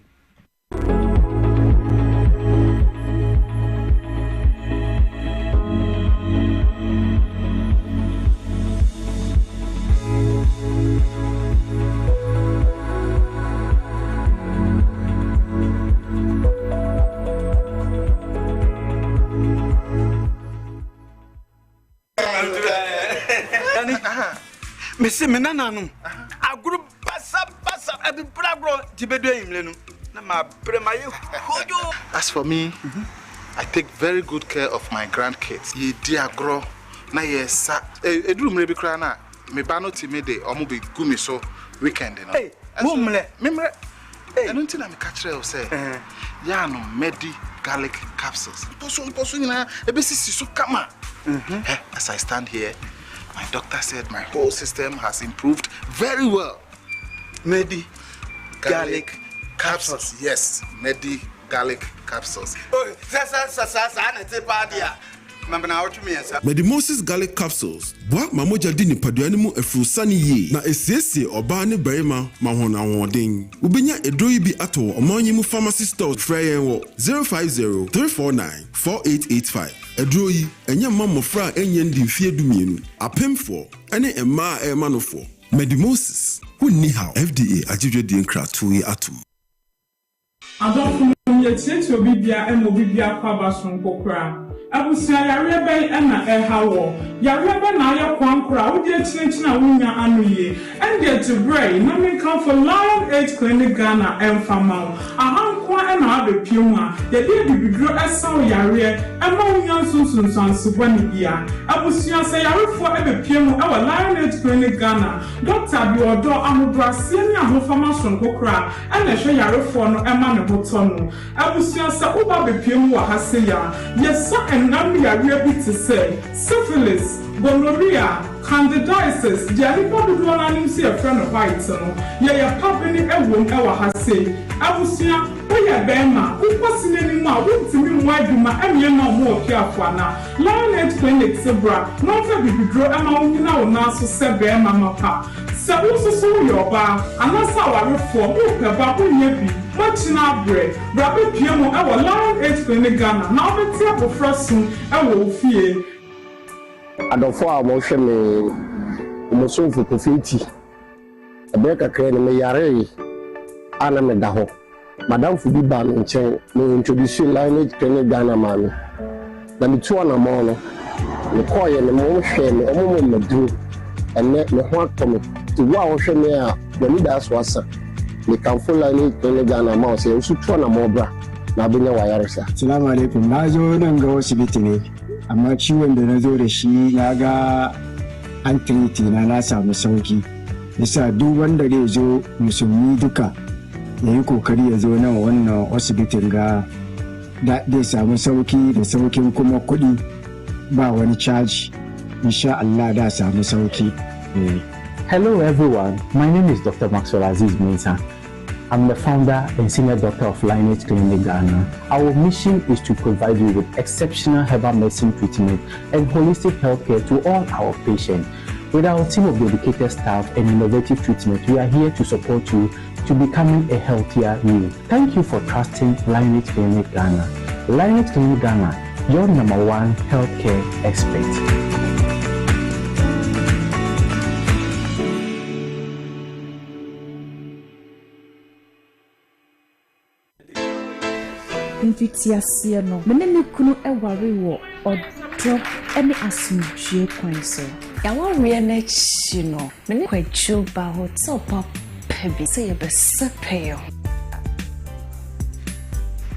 Speaker 2: Mesi menanano aguru basa abi bragro tibedo imle no na ma premaye hojo.
Speaker 10: As for me, I take very good care of my grandkids. Ye di agro na ye sa eduru mre bi kra na me ba no ti me de omo be gumi so weekend no.
Speaker 2: Hey, mumle
Speaker 10: eno nti na me ka kire o say ya no medi garlic capsules. To so nyina ebesisi so kama. As I stand here, my doctor said my whole system has improved very well.
Speaker 2: Medi garlic
Speaker 10: capsules. Yes, Medi garlic capsules.
Speaker 11: Medimosis garlic capsules. Boa mamoja di nipaduane mu efurusani ye na esiesie oba ne barima mahona wodin. Ubenya edro yi bi ato omanyi mu pharmacy stores frey wo 050-349-4885. Edro yi enya mamofra enye ndi mfie dumienu. Apemfo ene emma emanofo. Medimosis wunni how FDA ajidwe di nkra tuyi atum.
Speaker 12: Adolfo ye tieto bibia emo bibia kwa bason kokra. Abusia yare ben na ehawo yare ben na ye kwankora wo de chinchina wunya anuye and to bray na me come for Lion Age Clinic Ghana emfama ahankwa na abepiem a ye de bibidro esaw yare ema wunya sunsunsanso bani bia abusia se yarefo ebepiem e Lion Age Clinic Ghana Dr. Biodo amobrase ni ahofama son kokra na hwe yarefo no ema ne hoto no abusia se uba bepiem wa haseya yesa Nam yare bi to say syphilis, gonorrhea, candidiasis, jaripo do na nim see a friend of white no. Ye ya papa ni ewom ewa ha say. Abusia, wo ye bema, wo kwasine ni ma, wo ntimi mu aduma emye ma mo okiafo na. Lion Age Clinic sebra, no fa bibidro ema wo nyina wo na so se bema mapa. sɛ wo soso yɛ ɔbaa anasa awarefoɔ wopɛ ba wonyɛ bi moakyena abrɛ bra bɛpie mu ɛwɔ Lion Age Clinic Ghana na wobɛte abɔfra so ɛwɔ wo fie
Speaker 13: adɔfo a wɔhwɛ me mosomfo kofinti ɛbɛyɛ kakra ne meyaree ana meda hɔ madamfo bi ba me nkyɛn me introduce Lion Age Clinic Ghana ma me na metu anamɔ no mekɔɔyɛ ne mo hwɛ me ɔmo mo maduro ɛnɛ me ho atɔ me nti wo a wɔhwɛ me a w'ani daa so asa mekamfo Lion Age Clinic Ghana ma wo sɛ woso tu anamɔ bra na abɛnya wayaresa.
Speaker 14: Assalamu alaikum, na zo nan ga asibiti ne amma ciwon da na zo da shi na ga an treat na samu sauki yasa duk wanda zai zo musulmi duka ya yi kokari ya zo nan wannan asibitin ga zai samu sauki da saukin kuma kuɗi ba wani caji insha Allah da samu sauki.
Speaker 15: Hello everyone, my name is Dr. Maxwell Aziz Mensah. I'm the founder and senior doctor of Lion Age Clinic Ghana. Our mission is to provide you with exceptional herbal medicine treatment and holistic healthcare to all our patients. With our team of dedicated staff and innovative treatment, we are here to support you to becoming a healthier you. Thank you for trusting Lion Age Clinic Ghana. Lion Age Clinic Ghana, your #1 healthcare expert.
Speaker 16: Mfitiasie no mene me kunu eware wo odro ene asumdue kwan so yawawe na chi no mene kwachu ba hotel pop pebi say be sepeyo.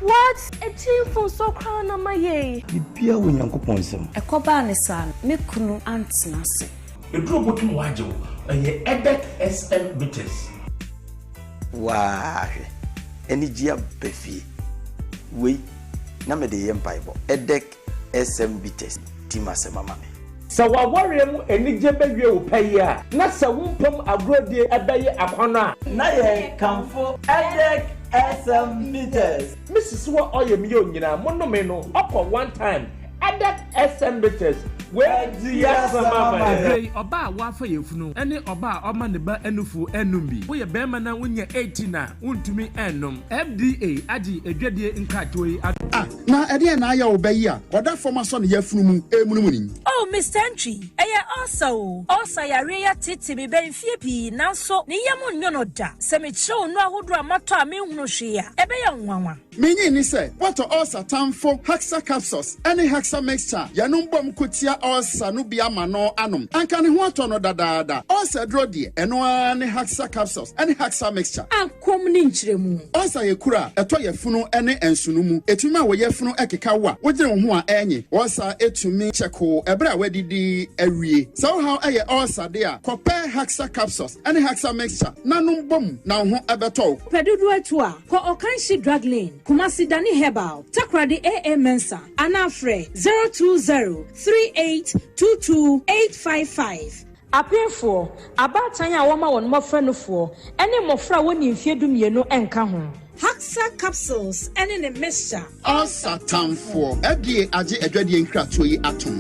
Speaker 16: What a team for so crown na maye
Speaker 17: bibia wonyankopon sem
Speaker 16: ekoba ne san me kunu antena se
Speaker 17: edro botum wajewo eye edek SM bitters
Speaker 18: wa eni gia befi we na me de yem bible edek SM bitters timase mama me
Speaker 17: sa wa worry mu enije bewie wo payi a na sa wumpam agrodie ebeye akwana
Speaker 18: na ye kamfo edek SM bitters
Speaker 17: Mrs. Wa oyemi onyina monome no okọ one time edek SM bitters where do ya mama
Speaker 19: hey oba wa fa yefunu ene oba oma ne ba enufu enumbi wo ye bema na wonya 18 na untumi enum FDA agi edwadie nkatoi
Speaker 1: na ede na aya obayi a oda forma so ne yefunu mu emunum ni
Speaker 20: oh Mr. Entry also yare ya tete be benfie pi nanso ne yam nyono da se me kire no ahodo amato a me hunu hwe a ebe ya nwanwa
Speaker 1: menyi ni se what also tamfo hexa capsules any hexa mixture yanum bom kotia also no bia ma no anom anka ne ho ato no dadaada also drodi eno ani hexa capsules any hexa mixture
Speaker 20: akom ni nkyeremu
Speaker 1: also yekura eto yefunu ene ensunu mu etuma wo yefunu ekeka wa wogire wo ho a enye also etumi cheko ebra wadidi awie so how aye also there compare hexa capsules any hexa mixture nanum bom na ho ebeto
Speaker 20: pedudu atu a ko okanshi drug lane Kumasi Dani Herbal, Takradi AA Mensa, Anafre 020-3822-855. Apefo, abatanya wama won mofra no fo, ene mofra woni mfiedum yeno enka ho. Haxa capsules ene ne mixture.
Speaker 1: Asa tamfo, FDA age edwadie nkrato yi atom.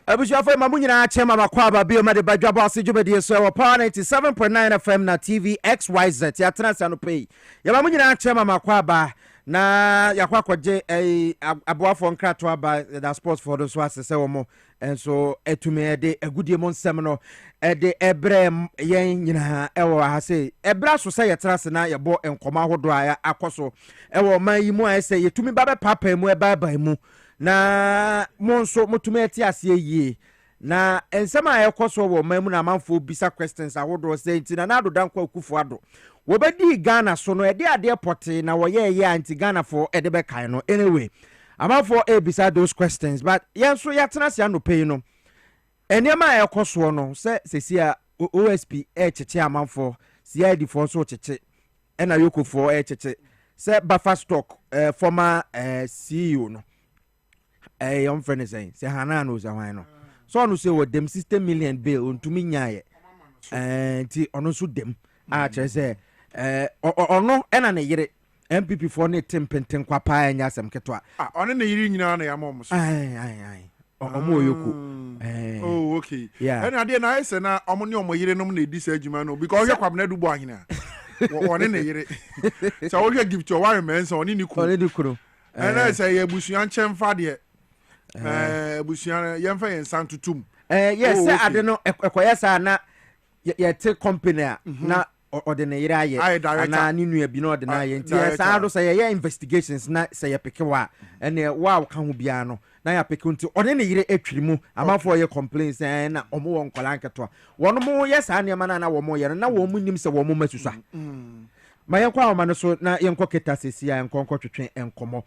Speaker 4: Abuja for Mamunyina Chema Makwaba Bioma de Dwabo Ase Jubedi so wa Power 97.9 FM na TV XYZ Yatena Sanu Pay. Ya Mamunyina Chema Makwaba na yakwa kwaje aboafo nkrato aba da sports for those was se wo and so etume de agudie mon sem no de ebre yen nyina ewo ha se ebra so se yetena se na yebo enkoma hodo aya akoso ewo man yi mu a se yetumi babe papa mu eba ba mu na mo nso motumi ati ase yie na ensema ayekọ so wo mamu na manfo bisa questions ahodo say nti na ado dankwa akufo ado wo bedi Ghana so no ede ade pote na wo ye anti Ghana for ede be kan no anyway amanfo bisa those questions but yenso yatena se anope no enema ayekọ so no se sesia OSP cheche amanfo CID for so cheche ena yokofo cheche se buffer stock former CEO no your friend is saying say Hana knows why no so no say what them 60 million bill on to me nyaye ti ono so dem a che say ono ena na yire MPP for ne tempenten kwa pa anya asem keto a
Speaker 1: ono na yire nyina na ya mom so
Speaker 4: ai omo yoku
Speaker 1: oh okay
Speaker 4: yeah
Speaker 1: ena de na ise na omo ne omo yire nom na edi sa adwuma no because you kwam na dubo ahina one na yire so we give to one man so oni ni kuro ena say ya busuan chemfa de busuan yemfa yen santutum
Speaker 4: yes ade no ekoya sa na ye te company na ordinary aye na ni nua bi na ordinary nti sa do say ye investigations na say ye peke wa ene wa ka ho bia no na ya peke nti ordinary atwiri mu amafo ye complaints na omo won kwala nketo wono mo ye sa ne ma na wo mo ye na wo mu nim se wo mo masusa ma ye kwa ma no so na ye nkọ keta sesia nkọ twetwe enkomo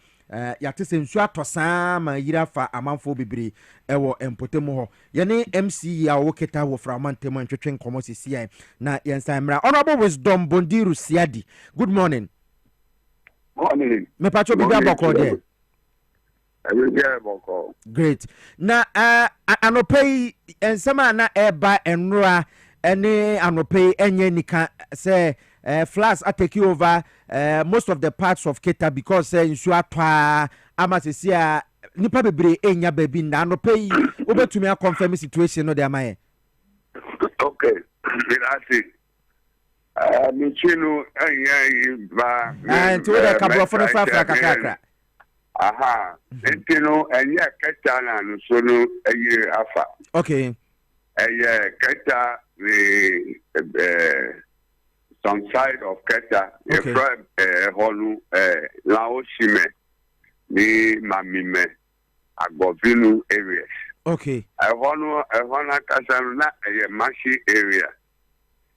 Speaker 4: yate se nsu atosa ma yira fa amanfo bebre ewo empotemu ho ye ne MC ya wo keta wo fra amantemu twetwe enkomo sesia na ye nsan mra honorable wisdom bondiru siadi good morning me pacho bibi aboko de great na anopei ensema na eba enroa ene anopei enye nika say floods are taking over most of the parts of Keta because nsu atwa amasesia nipa bebre enya baby na no pay obetumi a confirm situation no dey amaye
Speaker 21: okay that's me chino enya ba
Speaker 4: nti we dey kabro for fa kakakra
Speaker 21: aha entino enya Keta na no so no eye afa
Speaker 4: okay
Speaker 21: Keta the some side of Keta,
Speaker 4: okay.
Speaker 21: From Honu, Laoshime, the Mamime, Agovinu areas.
Speaker 4: Okay.
Speaker 21: Honu Kasana, a Mashi area.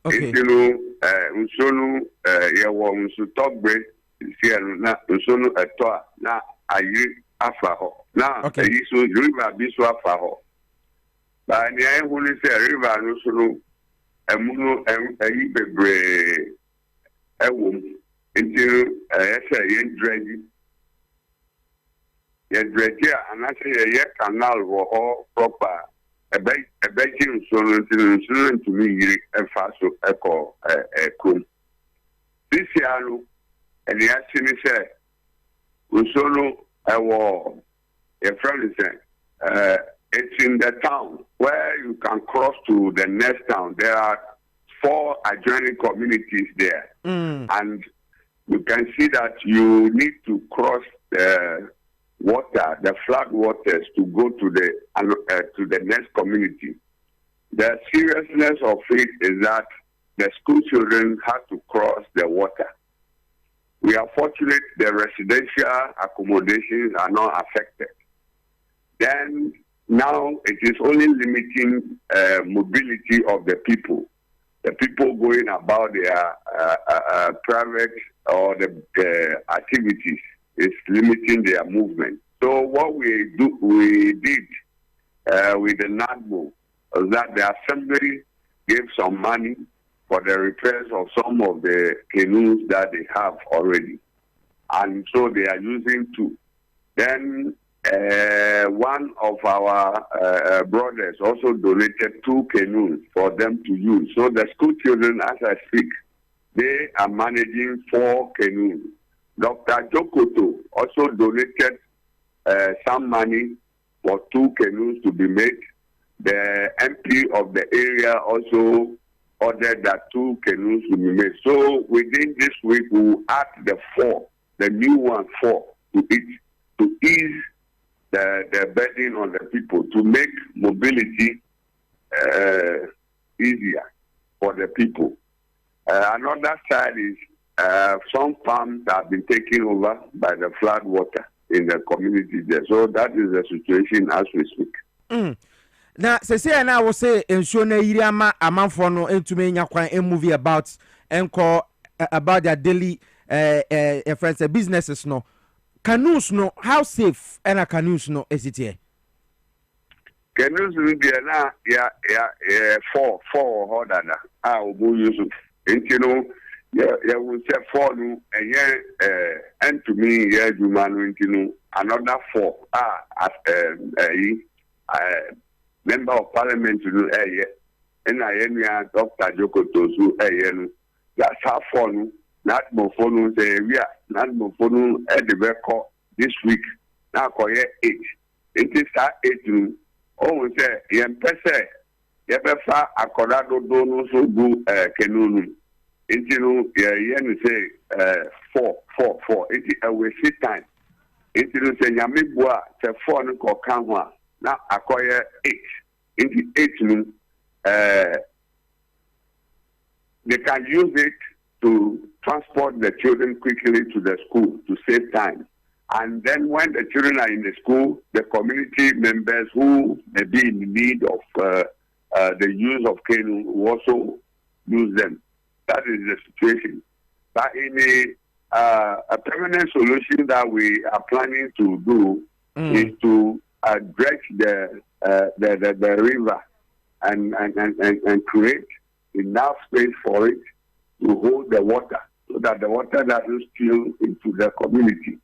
Speaker 4: Okay.
Speaker 21: Unsonu, Yawa Unsutogbe, Siena, Unsonu Etoa, na Ayi Afaho. Now, okay. So River Biswa Faho. But the Ayahuni say River Nusunu. Emuno ayi bebre ewom nti yen dredge anase ye canal wo proper ebeji nsoro nti mi yiri efa so eko krom this year eni asini se usoro ewo e friend say it's in the town where you can cross to the next town. There are 4 adjoining communities there. And you can see that you need to cross the water, the flood waters, to go to the next community. The seriousness of it is that the school children have to cross the water. We are fortunate the residential accommodations are not affected. Then now it is only limiting mobility of the people. The people going about their private or the activities is limiting their movement. So what we did with the NADMO was that the assembly gave some money for the repairs of some of the canoes that they have already. And so they are using 2. Then one of our brothers also donated 2 canoes for them to use. So the school children, as I speak, they are managing 4 canoes. Dr. Jokoto also donated some money for 2 canoes to be made. The MP of the area also ordered that 2 canoes to be made. So within this week, we will add the new one 4 to it, to ease the burden on the people, to make mobility easier for the people. Another side is some farms have been taken over by the flood water. in the community there. So that is the situation as we speak.
Speaker 4: Now, say now will say ensure na yiriama amanfo no entumi nya kwan movie about their daily friends businesses no. Canoes no, how safe and canoes no is it here?
Speaker 21: Canoes no be na ya four hodana. Obo use it. Ya will say 4 no and to me juma another 4 member of parliament no and I Dr. Joko Tosu no that's how 4 no not phone say we are not phone at the record this week now call 8 it is 8 no oh say yem pese ye befa akodado do no so go kenunu intinu ye say 4 it is a waste time intinu say nyame boa say 4 no ko kan ho a na akoye 8 into 8 no they can use it to transport the children quickly to the school to save time. And then when the children are in the school, the community members who may be in need of the use of canoe will also use them. That is the situation. But in a permanent solution that we are planning to do is to dredge the river and create enough space for it to hold the water so that the water doesn't spill into the community.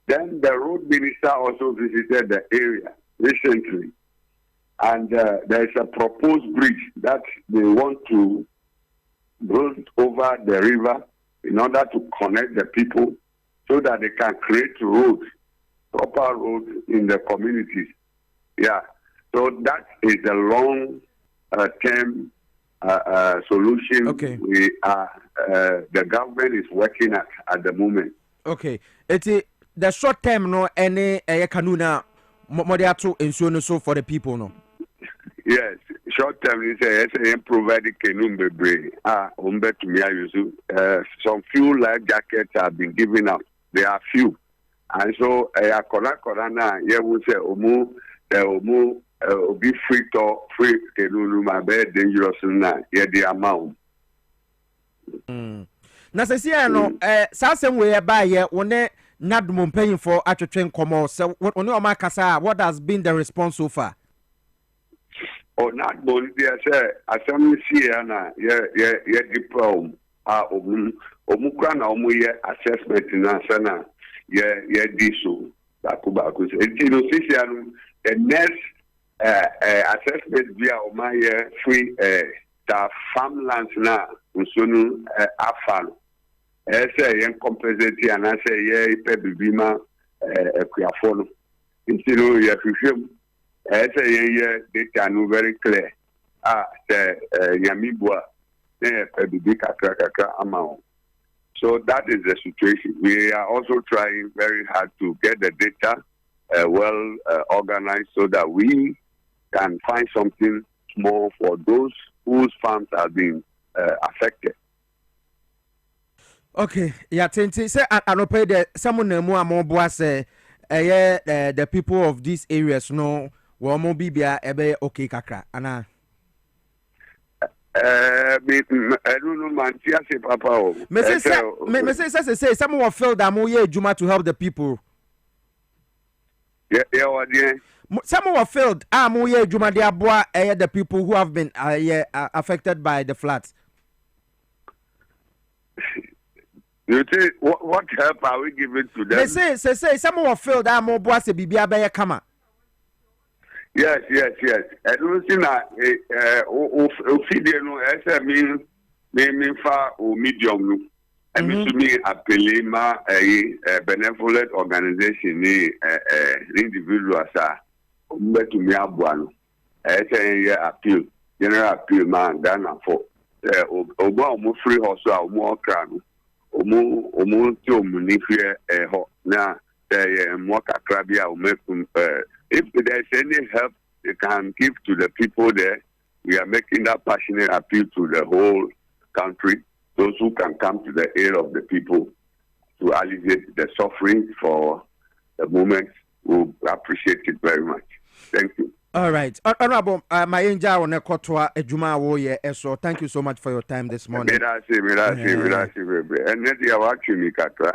Speaker 21: Then the road minister also visited the area recently, and there is a proposed bridge that they want to build over the river in order to connect the people so that they can create roads, proper roads in the communities. Yeah, so that is a long-term solution.
Speaker 4: Okay.
Speaker 21: We are the government is working at the moment.
Speaker 4: Okay, it's the short term no any kanuna modiato insurance so for the people no.
Speaker 21: Yes, short term is a provided canoe bebre. Umbe to me use some few life jackets have been given out. There are few, and so corona yeah we say omu be free to free canoe my bed dangerous na yeah the amount.
Speaker 4: Na se sia no sasem we ba ye wone nadum paying for atwetwen komo so one o makasa what has been the response so far?
Speaker 21: Oh, not body there say asem see na ye diplom omukra na omuye assessment na sana ye diso bakubaku say no see the next assessment via omaye free the farmlands na usunu afalo say yen compensate and I say ye pe bibima ekuafo no ntino ye hwehwem say ye data no very clear say yamibua pe bibi kakra amount. So that is the situation. We are also trying very hard to get the data well organized so that we can find something small for those whose farms have been affected.
Speaker 4: Okay, yeah, Tenti say anope the someone mu amoboa say the people of these areas no wo mo bibia ebe okay kakra ana
Speaker 21: I don't know man say papa
Speaker 4: me say someone feel that mo ye juma to help the people.
Speaker 21: Yeah, what yeah.
Speaker 4: Someone failed mo ye juma de aboa the people who have been affected by the floods.
Speaker 21: You say what help are we giving to them?
Speaker 4: They say someone failed mo boa se bibia be kama.
Speaker 21: Yes. I don't see na no mean far or medium no. I mean to me appelé ma benevolent organization ni individual sa to me abuano. I say appeal general appeal man Ghana for omo free also omo okra no. Omo ti omunifie ho na mo kakra bia omekum if there is any help they can give to the people there, we are making that passionate appeal to the whole country, those who can come to the aid of the people to alleviate the suffering for the moment, we'll appreciate it very much. Thank you.
Speaker 3: All right. Honorable, my angel on a kotwa ejuma woye eso. Thank you so much for your time this morning.
Speaker 21: Mirasi, baby. And then you are watching me, Katra.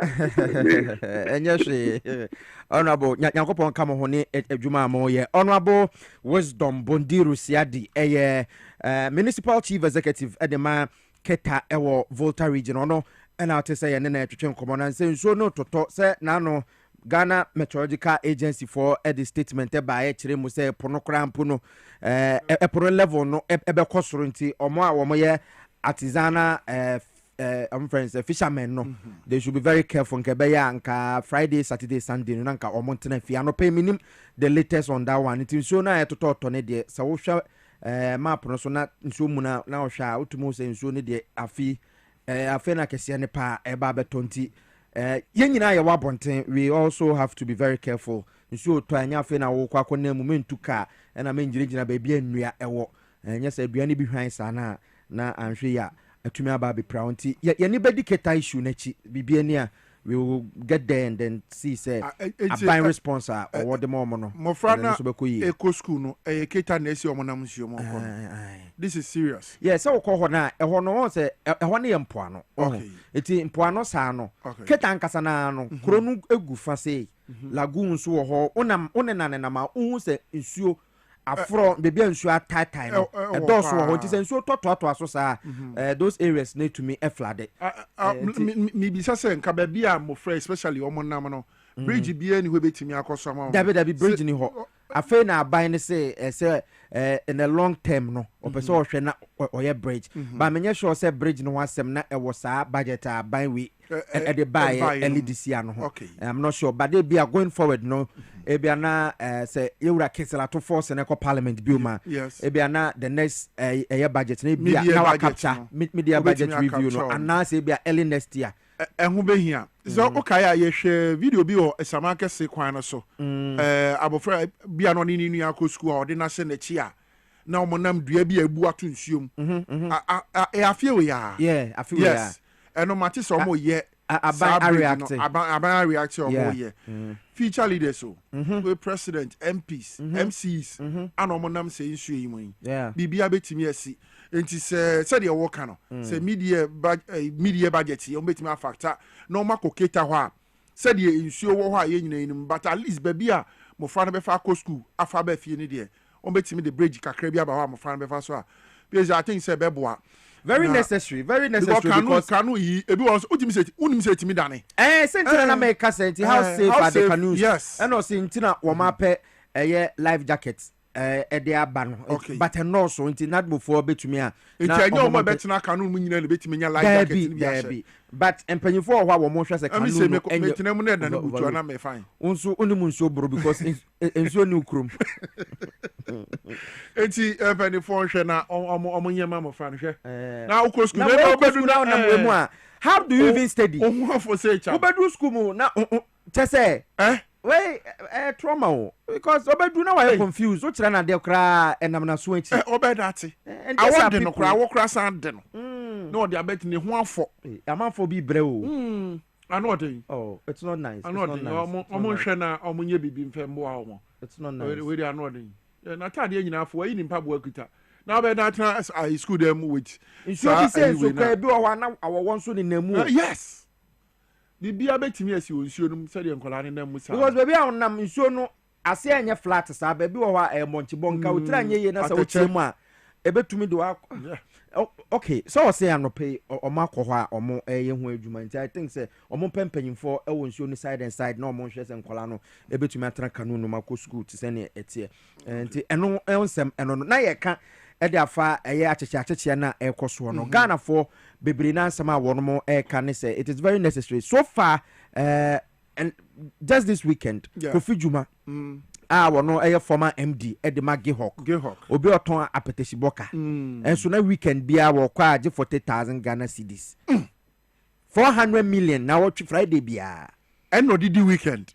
Speaker 3: And yes, Honorable, Yankopon Kamohoni ejuma moye. Honorable Wisdom Bondiru Siadi, Municipal Chief Executive Edema Keta Ewo Volta Region. Ono, and I'll say, and then I to come and say, so no to talk, say, nano. Ghana Meteorological Agency for the statement by Chiremu say Ponokram Puno Eporo level no ebe kosurunti omo ye artisanal friends fishermen no they should be very careful nkebeya nka Friday Saturday Sunday no nka omontena fi ano pay minim the latest on that one it so na etoto ne de sa wo hwa map no so na nso mu na ohwa otumo se nso ne de afi na kese ne pa eba betonti we also have to be very careful. So to anya fe na wo kwa kona mu mentu ka na menjirejina ba bia nnua ewo nya se aduane bi hwan sa na anhwe ya atumi aba be prounty ye ni bedicate issue na chi bibia ni a we will get there and then see say a buying response or what the more no
Speaker 1: mo frana eco school no keta na esi omo na msio mo ko this is serious.
Speaker 3: Yes, so ko ho na ho no say ho na ye mpoano eti mpoano sa no keta nkasa na no kro no egu fa sei lagoon so ho onenane ma hu say nsuo afro baby nsuo atatai no doso ho ti say nsuo toto aso sa those areas need to me flooded
Speaker 1: me bi say nka ba bia mo frɛ especially omo nam no bridge bia ni ho betimi akoso ma
Speaker 3: dabi bridge ni ho afa na aban ne say in a long term no opese o hwe na oye bridge but menye sure say bridge no wasem na e wo sa budget aban we e de buy LDC ano ho I'm not sure but they be going forward no e bia na say yewura kesela to force na parliament bill ma e bia na the next budget na bia na wa capture media budget review no and now say bia early next year
Speaker 1: ehun behia so okay ye hwe video bi o esamaka se kwan no so abofra bia no ni nu akọ school o de na se na chi a na omonam dua bi abu ato nsuom afie we ya
Speaker 3: afie we ya
Speaker 1: eno mate so mo ye
Speaker 3: aban
Speaker 1: react o mo ye future leaders so we president MPs MCs and omonam se nsuo yi mo bibia betimi asi enti se de wo kan no se media budget ye betimi afactor no makoketa ho a se de nsuo wo ho a ye nyina nim but at least baby a mo fra no be fa school afa ba fie ni de betimi the bridge kakra bi aba ho mo fra no be fa so a because I think se beboa
Speaker 3: very necessary because
Speaker 1: canoe yi ebi won so utimi se timi dane
Speaker 3: sentina na make senti how safe are the canoes
Speaker 1: yes
Speaker 3: and no sentina wo ma pe life jackets de aba no but no so nti not before betumi a
Speaker 1: na enyo mo betina canoe mu nyina le betimi nya life jacket ni bi a
Speaker 3: but empanyifo ho wa mo hwese canoe
Speaker 1: no betina mu na da na butu na me fine
Speaker 3: unso onimu nso bro because enso ni ukrom
Speaker 1: enti empanyifo hwe na omo nyema mo fa no hwe na ukro school
Speaker 3: na obedu na mu a how do you even study
Speaker 1: omo for say cha
Speaker 3: obedu school mu na tese wey trauma because obedu na why confused o kira na de kra enam na so anti
Speaker 1: obedati awon no kra wo kra san de no no de abet ni ho afọ
Speaker 3: amafo bi bre o
Speaker 1: ano dey
Speaker 3: it's not nice
Speaker 1: omo hwe na omo nye bibi mfembo a omo
Speaker 3: it's not nice
Speaker 1: we dey ano dey na tade nyina afọ ayi ni mpabo akuta na be that I school them with
Speaker 3: so be say so ka bi o wa na awon so ni namu
Speaker 1: yes bibia betimi asi onsuo num se de nkola ne nam musa
Speaker 3: because baby a nam nsuo no ase anya flat sa baby wo ha monchi bonka utira nye ye na sa ochiremu a ebetumi do okay so say anope omakọ ho a omo ye ho adwuma nti I think say omo pempanyimfo e wo nsuo no side and side na omo hwe se nkola no ebetumi atara kanu no makọ school ti se ne etie nti eno ensem eno no na ye ka ede afa eye acheche na ekoso no Ghana for bebre na nsama wono mo eka ne say it is very necessary so far and just this weekend Kofi Juma wono eye former MD Edema Gihok obi oton apetesi boka enso na weekend bia wo kwa age 40,000 Ghana cedis 400 million na what Friday bia
Speaker 1: eno didi weekend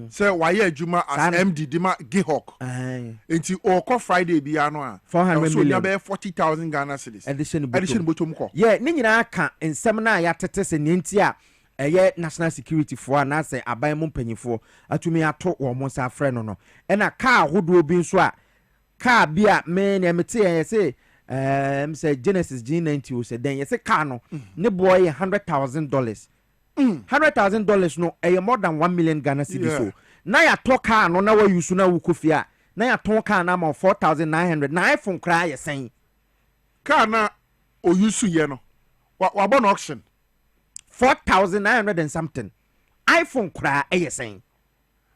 Speaker 1: say why adwuma as MD Dima Gihok enti okọ Friday bia no a
Speaker 3: 400 million
Speaker 1: so ya be 40,000 Ghana cedis
Speaker 3: addition
Speaker 1: bottom ko
Speaker 3: yeah ni nyina aka ensem na ya tete se ne nti a ɛyɛ national security for and say aban mu mpanyinfoɔ atumi ato wɔn mo nsa afrɛ no ɛna car ahodoɔ bi nso a car bi a me na mete yɛ say say Genesis G90 o say den yɛ say car no ne boy $100,000 $100,000 no ɛyɛ more than 1 million Ghana cedis so na ya to car no na wa use na wo kofia na ya to car na ma 4,900 na iPhone kra yɛ sɛn
Speaker 1: car na o use ye no wa bon auction
Speaker 3: 4,900 and something iPhone kra ɛyɛ sɛn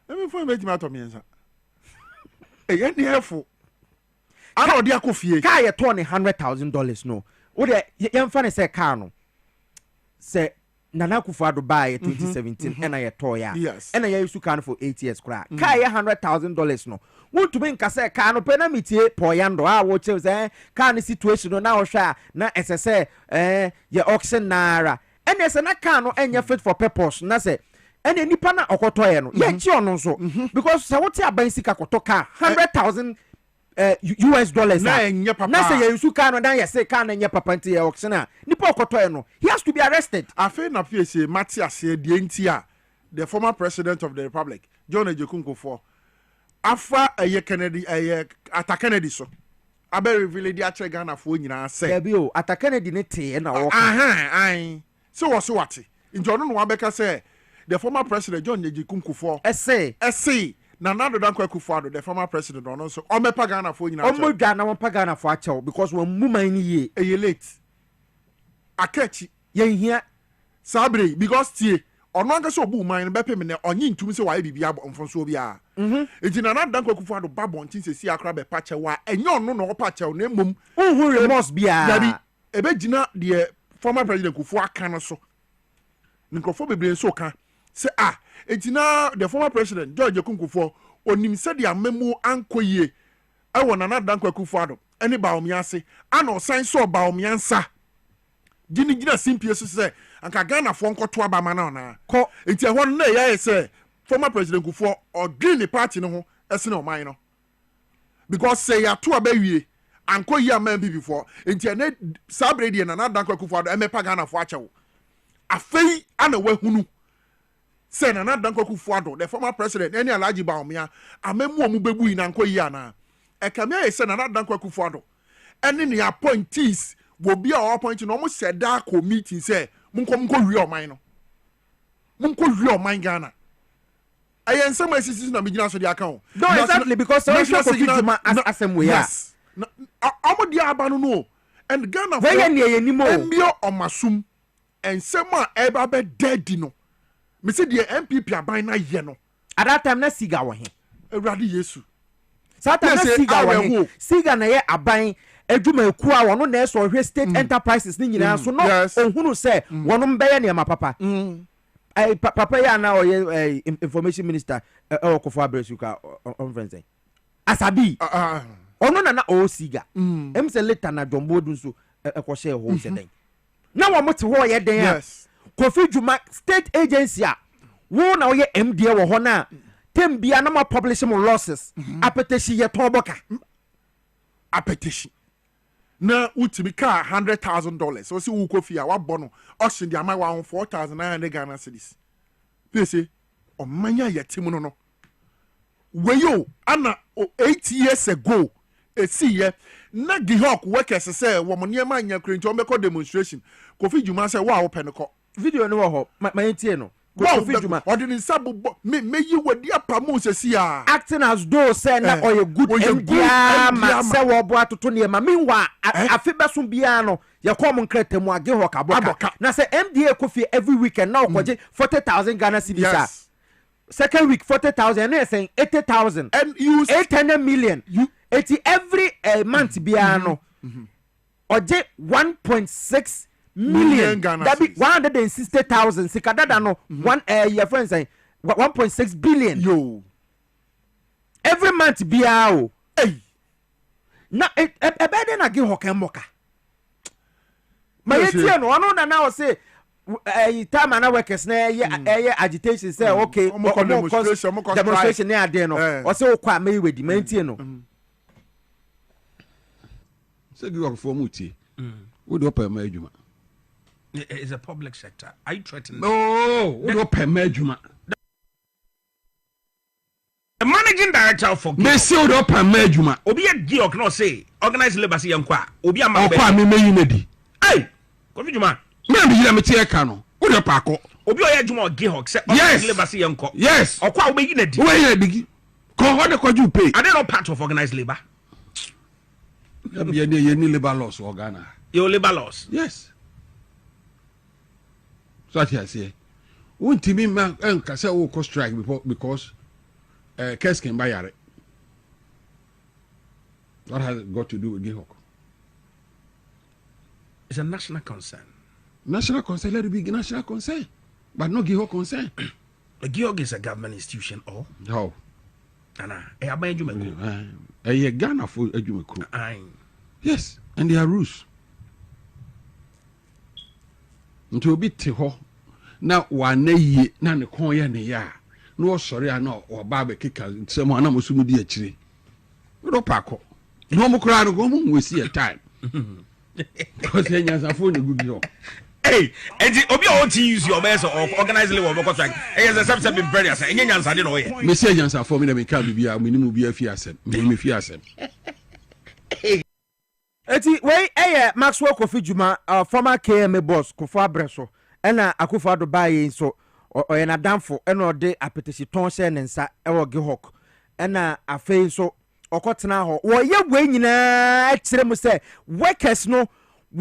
Speaker 1: me phone be jima to me nsa ɛyɛ ni hefo ana odi akofie
Speaker 3: car yɛ to ne $100,000 no wo de yɛmfa ne sɛ car no sɛ Nana Akufo-Addo buy 2017 ɛna yɛ to ya ɛna yɛ use car no for 8 years kra car yɛ $100,000 no wontumi nka sɛ car no pɛ na metie pɔyando a wo kyerɛ sɛ car no situation no na wo hwɛ na ɛsɛ sɛ yɛ auction naira ɛna ɛsɛ na car no ɛnyɛ fit for purpose na sɛ ɛna nipa na ɔkɔtɔɛ no yɛ kyi ɔno nso because sɛ wote aban sika kɔtɔ car $100,000 US dollars na
Speaker 1: enye papa
Speaker 3: na say you car no dan say car na enye papa nti auction a nipa okoto no he has to be arrested
Speaker 1: afi na pese Matias de enti a the former president of the republic John Ejekunkofo afa Kennedy ata Kennedy so abe reveal di a Ghana fo nyina say
Speaker 3: bi o ata Kennedy ne te na wo
Speaker 1: so was what njo no abeka say the former president John Ejekunkofo essay Nana Akufo-Addo the former president on so omepa Ghana fo nyina
Speaker 3: omodwa na wonpa Ghana fo achew because won muman ni ye
Speaker 1: late akachi
Speaker 3: ye hia
Speaker 1: sabre because tie ono anga so obu man be pem ne onyi ntum se wa bibia mfonso bia enti Nana Akufo-Addo babon tin se si akra be pache wa enye ono no pa chew na mum
Speaker 3: unhu remorse bia
Speaker 1: dabi ebe gina the former president Akufo aka no so nkrofo bebre so ka say etina the former president George Ekunkofo onim said the memo ankoye e wona na Nana Akufo-Addo ene baomiase ana osan so baomiansa gina simpie so say anka Ghana fo nkoto abama na ona ko enti ehwo na ya say former president Akufo odwin the party no ho ese na oman no because say ya to abawie ankoye amam bi before enti ene sabre die na Nana Akufo-Addo emepa Ghana fo achewo afei ana wahunu say Nana Akufo-Addo the former president any Alhaji Baumia amemu omu bebu ina nkoyi ana ekamia say Nana Akufo-Addo any ne appointees wo bia o appoint no mo seda committee say munko wi oman no munko wi oman Ghana ayen some assistance na bigina so dey account
Speaker 3: no exactly because so sure for Juma asem we ya
Speaker 1: amo dia abanu no and Ghana
Speaker 3: for we ye ni mo
Speaker 1: mbio omasum ensema eba be dead no me say the MPP aban na ye no
Speaker 3: at that time na siga wo he
Speaker 1: Ewurade Yesu
Speaker 3: Satan na siga wo he siga na ye aban adwuma eku a wono na eso hwe state enterprises ni nyina so no ohunu say wono mbeye ne ma papa papa ya na oye information minister Okofo Abresuka on friends asabi ono na o siga em say later na dombodu so ekwohye ho se den na wo mote ho ye den a Kofi Juma state agency a wo na wo ye MDA wo ho na tembia na ma publish mo losses apetition ye toboka
Speaker 1: apetition na utimi ka $100,000 so si wo Kofi a wa bono auction dia ma wa 4,900 Ghana cedis pese o manya ye timu no weyo ana 8 years ago esi ye na Gihawk workers say wo mo niam anya krenti o meko demonstration Kofi Juma say wa wo penko
Speaker 3: video no ho ma entie no Kofi Juma
Speaker 1: ordinary sabu me yi wadi apamu sesi a
Speaker 3: acting as though say na oye good MDA ma say wo bo atoto ne ma meanwa afi beso bia no ye kom nkretamu age ho kaboka na say MDA Kofi every weekend na okoje 40,000 Ghana cedis second week 40,000 and saying 80,000
Speaker 1: and use
Speaker 3: 800 million every month bia no oje 1.6 million that be 160,000 sikadada no one your friends say 1.6 billion
Speaker 1: yo
Speaker 3: every month bia o na ebede na give hokan moka ma yetie no ono na o say time na workers na agitation say okay demonstration na ade no o say o kwa me wedi ma yetie no
Speaker 5: say give up for mutie wo do pa ma adwuma It's a public sector. Are you threatening?
Speaker 1: No, we don't pay majuma.
Speaker 5: The managing director of Georg.
Speaker 1: Me say we don't pay majuma.
Speaker 5: Obi a Georg no say organized labor say yankwa. Obi a man.
Speaker 1: Okwa me yinedi.
Speaker 5: Hey, Kofi Juma.
Speaker 1: Me am yira me tie ka no. We don't pay ko.
Speaker 5: Obi oya Juma Georg say organized labor say yanko.
Speaker 1: Yes.
Speaker 5: Okwa obi yinedi.
Speaker 1: We yinedi. Ko ho de kwaju pay.
Speaker 5: Are they not part of organized labor?
Speaker 1: You need labor laws for Ghana.
Speaker 5: Your labor laws?
Speaker 1: Yes. So what I say. Won't me man say we go strike because case can buy it. What has it got to do with Georg?
Speaker 5: It's a national concern.
Speaker 1: National concern, let it be national concern. But not Georg concern.
Speaker 5: Georg is a government institution or?
Speaker 1: No.
Speaker 5: Ghana.
Speaker 1: Ghana for yes, and there are rules. Until be te now one ye na ne kon ye ne ya no sorry ano or barbe kika someone na musumu di achire no pako no mo kra no go mo we see a time because enyansa phone good yo.
Speaker 5: Hey, and obi o ti use your best or organize le wo ko strike e yes the been very as enyansa de no ye
Speaker 1: me say enyansa for me na me ka bibia me ni mu bia fi asem me fi asem.
Speaker 3: Eti wey Maxwell Kofi Juma former KMA boss Kofi Abreso ena Akufo Addo baye so oye na danfo ena ode apetesi ton se ne nsa ewo Georg ena afei so okotena ho wo ye we nyina akire mu se workers no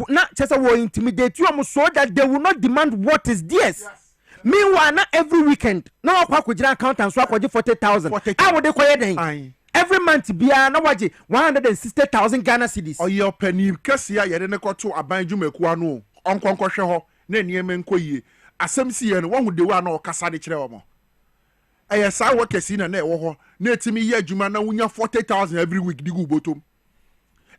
Speaker 3: na chese wo intimidate you am so that they will not demand what is theirs. Yes. Meanwhile na every weekend na akwa kujira accountant so akwaje 40,000 how would they koye den every month bia na waje 160,000 Ghana cedis.
Speaker 1: Oyo penny kese ya yede ne kwoto aban dwumaku anu onkonkohwe ho na nieme nkoyie asem si ye no wo de wa na okasa de kire wo mo sa wo kesi na e wo ho na etimi ye adwuma na wunya 40,000 every week digu botom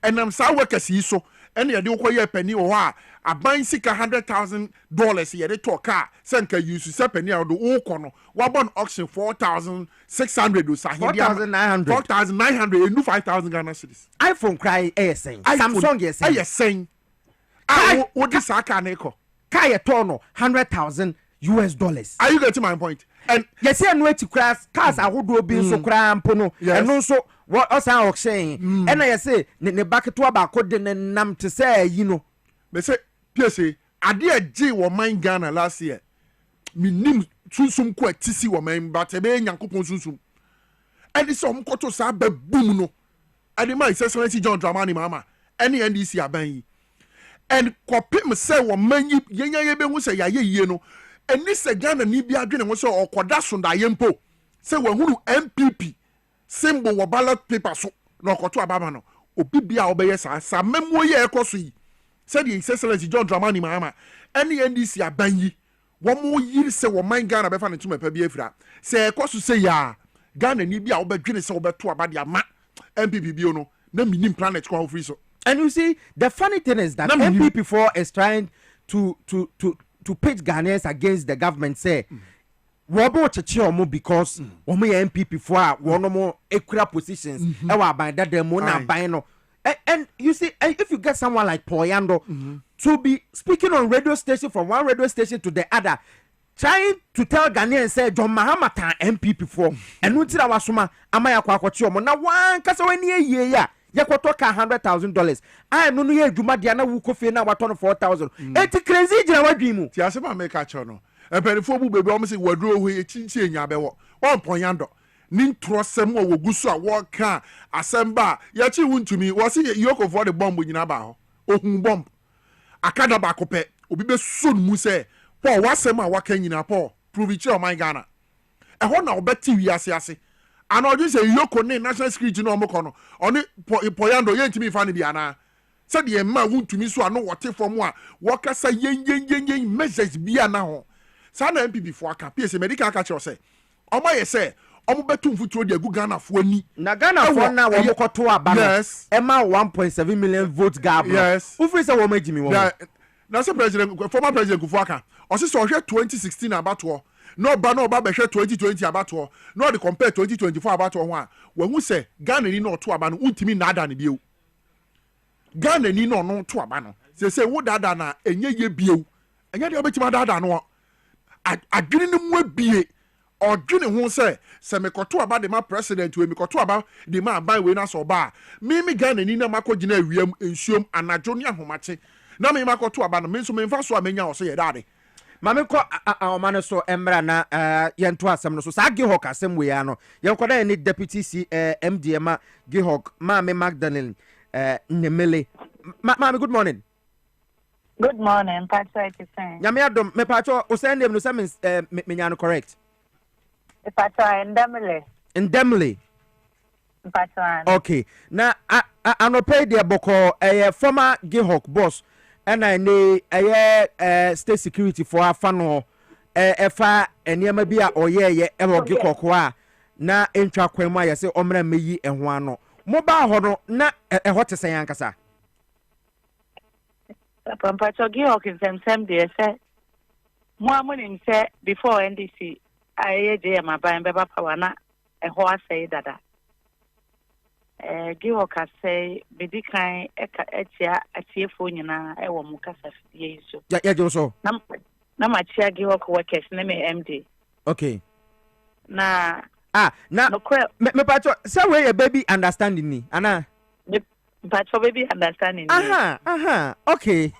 Speaker 1: enam sa wo kesi so ene yede wo ye penny wo ho a aban sika $100,000 yede to car senka use se penny a do wo kono wa bon auction 4,600 o sa 4,900 enu 5,000 Ghana cedis.
Speaker 3: iPhone cry saying Samsung yes
Speaker 1: saying what this car na eko
Speaker 3: car ye turn $100,000 US. Are
Speaker 1: you getting my point?
Speaker 3: And yes here no to crash cars ahodo bi so kra mpo no eno so what osan auction and I say ne back to abako de nam to say you know
Speaker 1: me say PSA ade age wo man Ghana last year minim sunsum ko atisi wo man but e be nyankopon sunsum and this some koto sa ba boom no and my Excellency John Dramani Mama any NDC aban and kopim say wo man yenya ye be hu say ya ye no and this Ghana ni bi adwene ho say okoda so da yempo say wo hunu MPP symbol wo ballot paper so no okoto ababa no obi bia obeye sa memo ye ekoso yi said the Excellency John Dramani Mahama any NDC aban yi wo mo yiri say wo man Ghana be fa ne tuma pa bi afira say ekoso say ya Ghana ni bia obedwene say obeto abade ama MPP bio no na minim planet kwa free so.
Speaker 3: And you see the funny thing is that MPP4 is trying to pitch Ghanaians against the government say Robo Chechiomo because woman MPP4 one more equal positions e wa ban that dem na ban no. And you see, if you get someone like Poyando to be speaking on radio station from one radio station to the other, trying to tell Ghanaians say John Mahama tan MPP4 and untira wasuma amaya kwa kwachiomo na wan kasa weni ye ya yakwotoka $100,000 I no no ye adwuma dia na wukofe na wato no 4,000 eti crazy gina wadwimu
Speaker 1: ti asema make a cho no eperifo bu bebi o say waduro ho ye chinchi enya bewo won Poyando nin trosem wo gusu a wo ka asemba ya chi wuntumi wo se yoko for the bomb nyina ba ho ohun bomb akada ba ko pe obi be so mu say Paul wasem a waka nyina Paul prove it o man Ghana e ho na obeti wi ase and oju say yoko ne national security no omoko no oni Poyando ye ntimi fa ne bia na said ye ma wuntumi so ano wote from a wo kasa yen message bia na ho sa na MPP fo aka PS medical aka che say omo ye say omo betum futuro de agu Ghana fo ani
Speaker 3: na Ghana fo na wo mokoto aba no ema 1.7 million vote gap
Speaker 1: yes
Speaker 3: ufiri say wo magimi wo
Speaker 1: na say former president Kufuor aka o say so hwe 2016 abato no ba be hwe 2020 abato no dey compare 2024 abato ho a wo hu say Ghana ni no to aba no untimi na ada ne bieu Ghana ni no to aba no say wo dada na enye ye bieu ɛnyɛ deɛ ɔbɛtumi adaadaa no adwene no mu abie ɔdwene ho sɛ mekɔto aba de ma president wei mekɔto aba de ma aban wei na sɛ ɔba a me Ghana ni na makɔgyina awiam nsuom anadwo ne ahomakye na me makɔto aba no me nso memfa so a menya wɔ so yɛ daade
Speaker 3: mame kɔ ɔma no so mmra na yɛnto asɛm no so saa Gihok asɛm wei ano yɛnkɔda ne deputy MD ma Gihok maame Magdalene Nemele maame good morning.
Speaker 6: Good morning, Pastor Etienne.
Speaker 3: Nyame adom me pacho o send them no say me nya no correct.
Speaker 6: Pastor Ndemle. Pastor.
Speaker 3: Okay. Na anopay de boko former Gihok boss and I ne state security for afa no efa enema bi a oyeye e wo Gihok a na entwa kwan mu aye se omra meyi eho ano. Moba ho no na eho tesen yankasa.
Speaker 6: Pampacho Gihok in some day say Muamunim say before NDC I my by Beba Pawana a horse say dada. Gihok say Bidikai Etia a Tiafunina I will Mukasa Yesu.
Speaker 3: Yeah, so.
Speaker 6: Namachia Gihok workers name MD.
Speaker 3: Okay.
Speaker 6: Na
Speaker 3: na me pacho say where your baby understanding me Anna.
Speaker 6: But for baby understanding.
Speaker 3: Okay.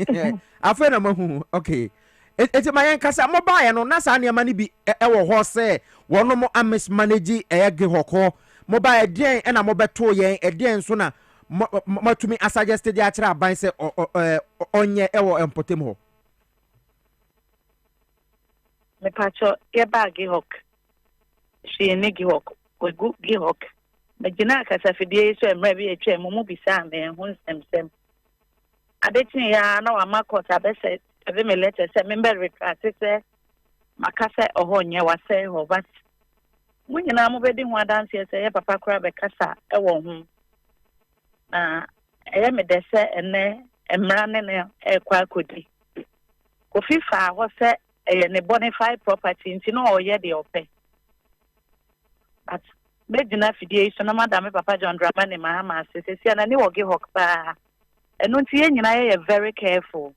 Speaker 3: Afena mahu. Okay. It's my kasa mobile no na sa ne ma ne bi e wo ho se wono mo amis manage Gihok mobile den e na mobeto yen e den so na matumi suggest dia kira ban se onye e wo empotem ho.
Speaker 6: Me pacho e ba Gihok. She ne Gihok. We go Gihok. Magina kasa fidie so emra bi etwa mu bisa me ho nsem adetin ya na wa makota be se ebe me letter se me be retract se makasa ohonye wa se ho but munyina mo be di ho adanse se ye papa kura be kasa e wo ho na eye me de se ene emra ne e kwa kodi ko fifa ho se eye ne bonify property nti no oye de ope but Medina fidie so na madam Papa John Dramani Mahama say na ni wo Gihok pa eno nti yenyina ye very careful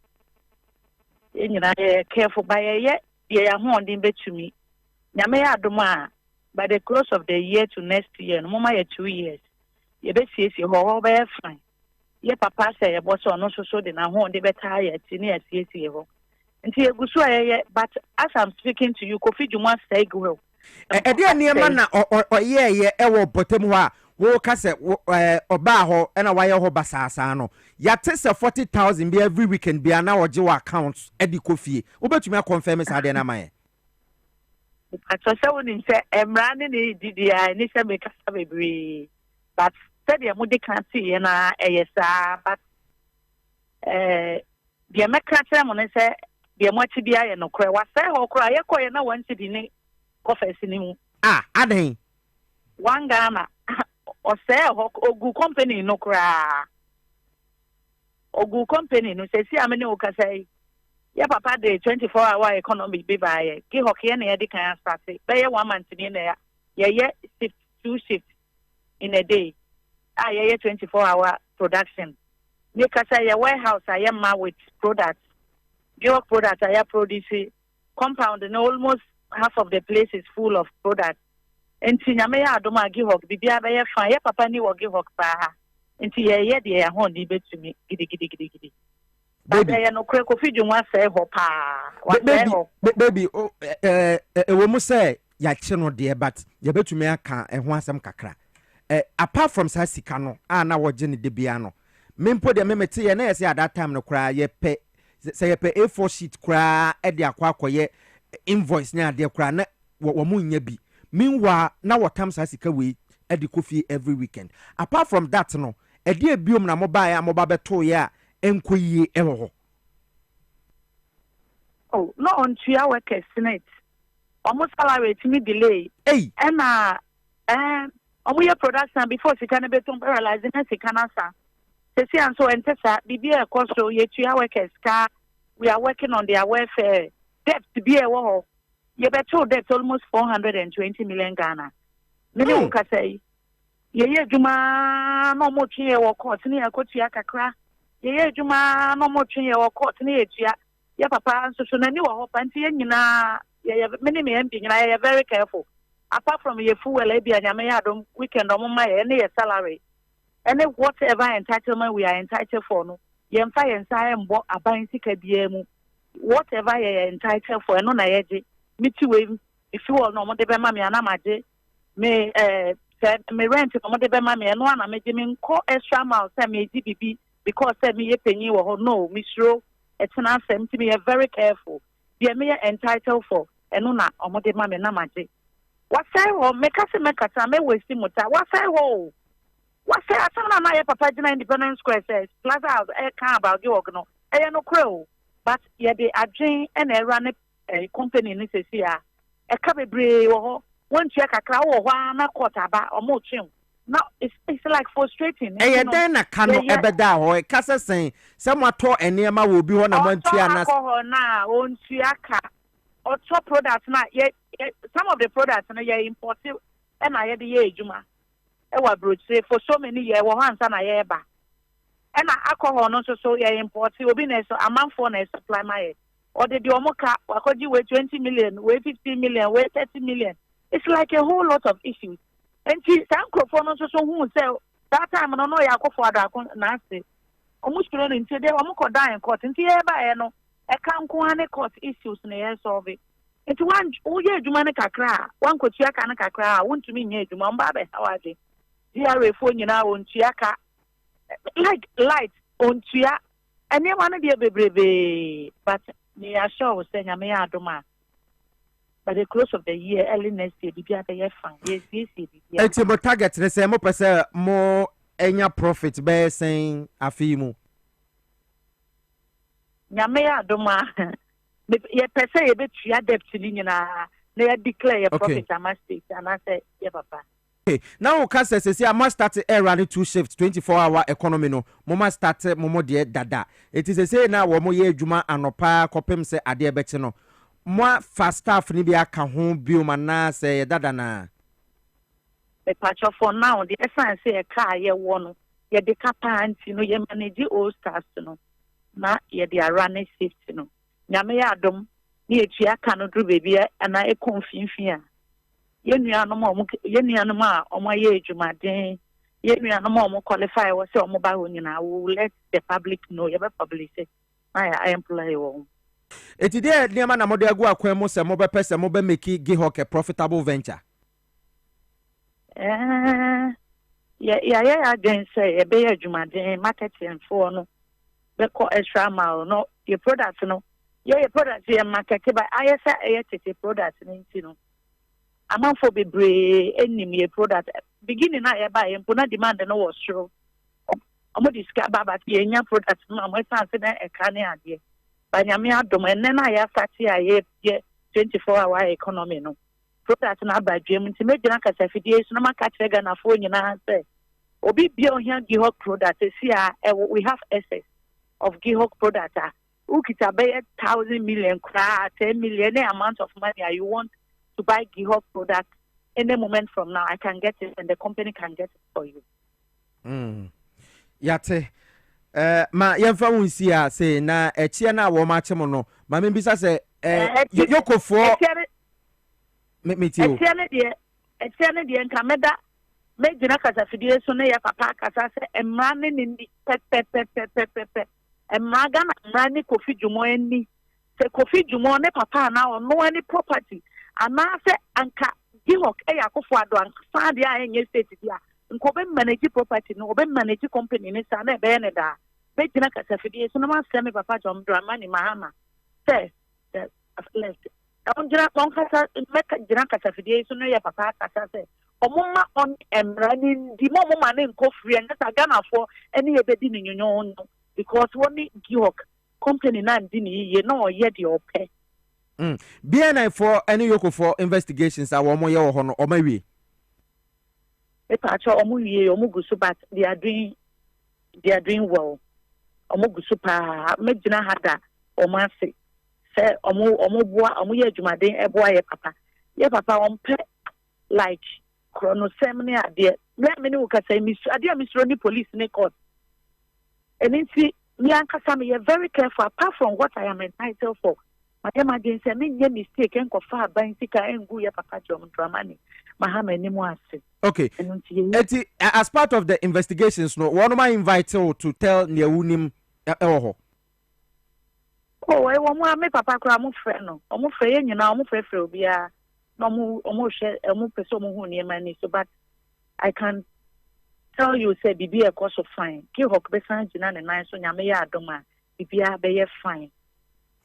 Speaker 6: yenyina ye careful by ye ya ho ondin betumi nyame ya adom a by the close of the year to next year no mama ye 2 years ye be siesie ho be fine ye papa say ye boso no so de na ho ondin beta ye ti ne siesie ho nti egusu ye but as I'm speaking to you Kofi Juma say goodwill
Speaker 3: Ede niema na oyeye ewo botem ho a wo ka se oba ho na waye ho basasa no yate se 40,000 bi every weekend bi na oje wa account edi Kofi obetumi confirm sa de na maye
Speaker 6: atose woni se emra ne ni didia ni se me kasa bebre but said ye mudi kan see na eyesa but de me kasa mo ne se de mo ti bia ye no kra wa se ho kra ye koye na wanti di ni office ni mu
Speaker 3: aden
Speaker 6: Wangana o say ogu company no kra ogu company no say si amene o ka say ya papa de 24-hour economy be by Gihok ye na ye di kan start be ye 1 month ni na ye 2 shifts in a day ye 24-hour production ni ka say ye warehouse aye ma with products Gihok products aye produce compound and almost half of the place is full of products. Enti nyame ya adoma Gihok bibia be ye fan ye papa ni wo Gihok pa enti ye de ya ho ni betumi gidi baby ye no kre Kofi Juma say ho pa
Speaker 3: baby wo mu say ya che no de but ye betumi aka ho asem kakra apart from sa sika no na wo je ne de bia no mempo de memete ye na ye say at that time no kra ye pe say ye pe A4 sheet kra e de akwakoye invoice na ade kra na wo mu nya bi meanwhile na what time sika we e de Kofi every weekend apart from that no e de biom na mobile amoba beto ya enkoyie e ho
Speaker 6: oh no on tua workers senate almost salary to me delay and omo production before sika na beton realizing na sika na sa say and so entesa bibia cost so ye tua workers ka we are working on their welfare debt be a war. You better debt almost 420 million Ghana. Many will say, Ye Juma no more chin or court near Kotia Kakra. Ye Juma no more chin or court near Tia. ya papa nso so na ni wo ho pa nti ye nyina ye mene me mbi nyina ye very careful apart from ye fuel e bia nyame ya dom weekend omma ye ne ye salary any whatever entitlement we are entitled for no ye mfa ye nsa ye mbo aban sika bia mu whatever ye entitled for no na ye gi miti we if you all no mo de be ma me ana maje me me rent no mo de be ma me no ana me gi me nko extra mile say me gi bibi because say me ye penyi wo ho no misro etena asem ti me ye very careful be me ye entitled for eno na omo de ma me na maje what say ho me ka se me kata me waste muta what say ho what say atana na ye papa gina Independence Square says plaza house e kan about gi work no e no kro but ye de adwen e na run company ni sesi a e ka bebre wo ho won tua kakra wo ho na quarter ba omo twem. No, it's like frustrating.
Speaker 3: Eh, then na kano ebeda ho kasa sen se mo ato enema wo bi ho na man tua na
Speaker 6: alcohol na on tua ka auto products na some of the products na ye import e na ye de ye ejuma e wa broche for so many years wo hansa na ye ba e na alcohol no so ye import obi na so amanfo na supply my or the omoka wakoji we 20 million we 15 million we 30 million. It's like a whole lot of issues. And Sankrofo no so hu say that time no ya akofo adako na ase almost no nti dey omko die in court nti e ba e no e kan ko ane court issues na ye solve nti wan wo ye adwuma ne kakra wan ko tua ka ne kakra wontumi nya adwuma mba be hawaje DRA fo nyina won tua ka like light on tua ene wan de bebrebe but me assure say nyame ya adoma. By the close of the year, early next year, be fine. Yes.
Speaker 3: It's your target. They say more percent more enya profit by saying afimu.
Speaker 6: Nyamea doma. Ye percent ye bet ya debt na declare your profit a must state and I say yeah papa.
Speaker 3: Okay. Now Kasa says I must start air running 2 shifts 24-hour economy no. Mama start momo de dada. It is a say now wo mo ye juma anopa kopem se ade beti no. Moi fast staff ni bi aka ho bioma na say dada na
Speaker 6: the patch for now the essence say a car ye wono ye de kapanti no ye manage all stars no na ye de run safety no nyame ya adom ni etu aka no dru baby ana e konfinfin a ye nuanom a omo ye adwumaden ye nuanom a omo qualify wo say omo ba ho nyina wo let the public know ye be publish na ya employ wo.
Speaker 3: Eti dey niam na mode agu akwan mu se mo be pese mo be make Gihok a profitable venture.
Speaker 6: Yeah again say e be adwumaden marketing for no be ko extra mile no your products no your products your market by ISA tete products nti no amanfo bebre enim your product beginning na e buy na demand no was true omo discover but ye nya products no mo sense na e ka ne ade Banyame adom enne na ya stati a ye 24-hour economy no product na badwem nti medina kasafidie so na maka trega na fo nyina say obi bia ohia Gihok product see we have excess of Gihok product ukita be 1,000 million 10 million any amount of money you want to buy Gihok product any moment from now I can get it and the company can get it for you.
Speaker 3: Yate ma yemfa wonsi a say na echie na wo ma chemo no ma me bisa say yokofo me tio
Speaker 6: echie ne de nka meda me gina kasa fidie so na ya papa kasa say emra ne ni pe emra ga na emra ne Kofi Dwumo ani say Kofi Dwumo ne papa na ono ani property ana say anka Gihok yakofo ado anka de a enye state dia nko be manage property no be manage company ni sa na be ne da be gina kasa fidie so na ma say me papa John Dramani Mahama say left on gina on kasa make gina kasa fidie so na ya papa kasa say omuma on emrani di mo ma ne nko free and that Ghana for any e be di ni nyonyo no because one Gihok company na di ni ye no ye de ope
Speaker 3: BNI for any yoko for investigations a wo mo ye wo ho no o ma wi
Speaker 6: e pa cho omu wie omu gusu but they are doing well omu gusu pa megina hada omu ase say omu boa omu ye adwumaden e boa ye papa on pe like chronosem ade me ni wo ka say ade misro ni police ni court eni si me and Kasami are very careful apart from what I am entitled for. My emergency, I mean, mistake and go far by Sika and go Papa John Dramani. Mahama anymore.
Speaker 3: Okay. As part of the investigations, no, one of my invited to tell Nyawunim.
Speaker 6: Oh, I want my papa cram friend. Almost fair, you know, almost fair for be a no almost share almost person who near money. So, but I can tell you, say, be a course of fine. Give Hawk Bessan, Jinan and Nine, so Yamea Doma, be a fine.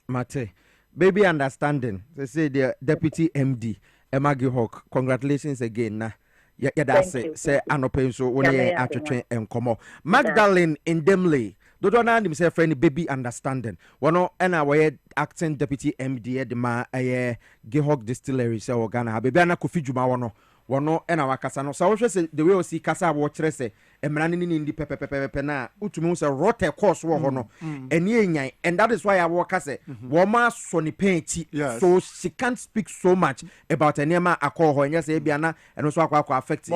Speaker 3: Mate, baby understanding. They say the deputy MD, Emma Gihawk. Congratulations again. Nah. Yeah, that's it. Say, Anopen, so when you are train and come on. Magdalene in Demley. Don't know himself any baby understanding. One and our acting deputy MD at the ma Gihawk distillery, so Ghana, baby, and a coffee juma one and our Casano. So I say the way we see Casa watch say, a man in the pepena, Utumus a rotte course war and that is why I work as a woman Sonny Painty, so she can't speak so much about a name I call her and yes, Abiana, and also affect
Speaker 1: the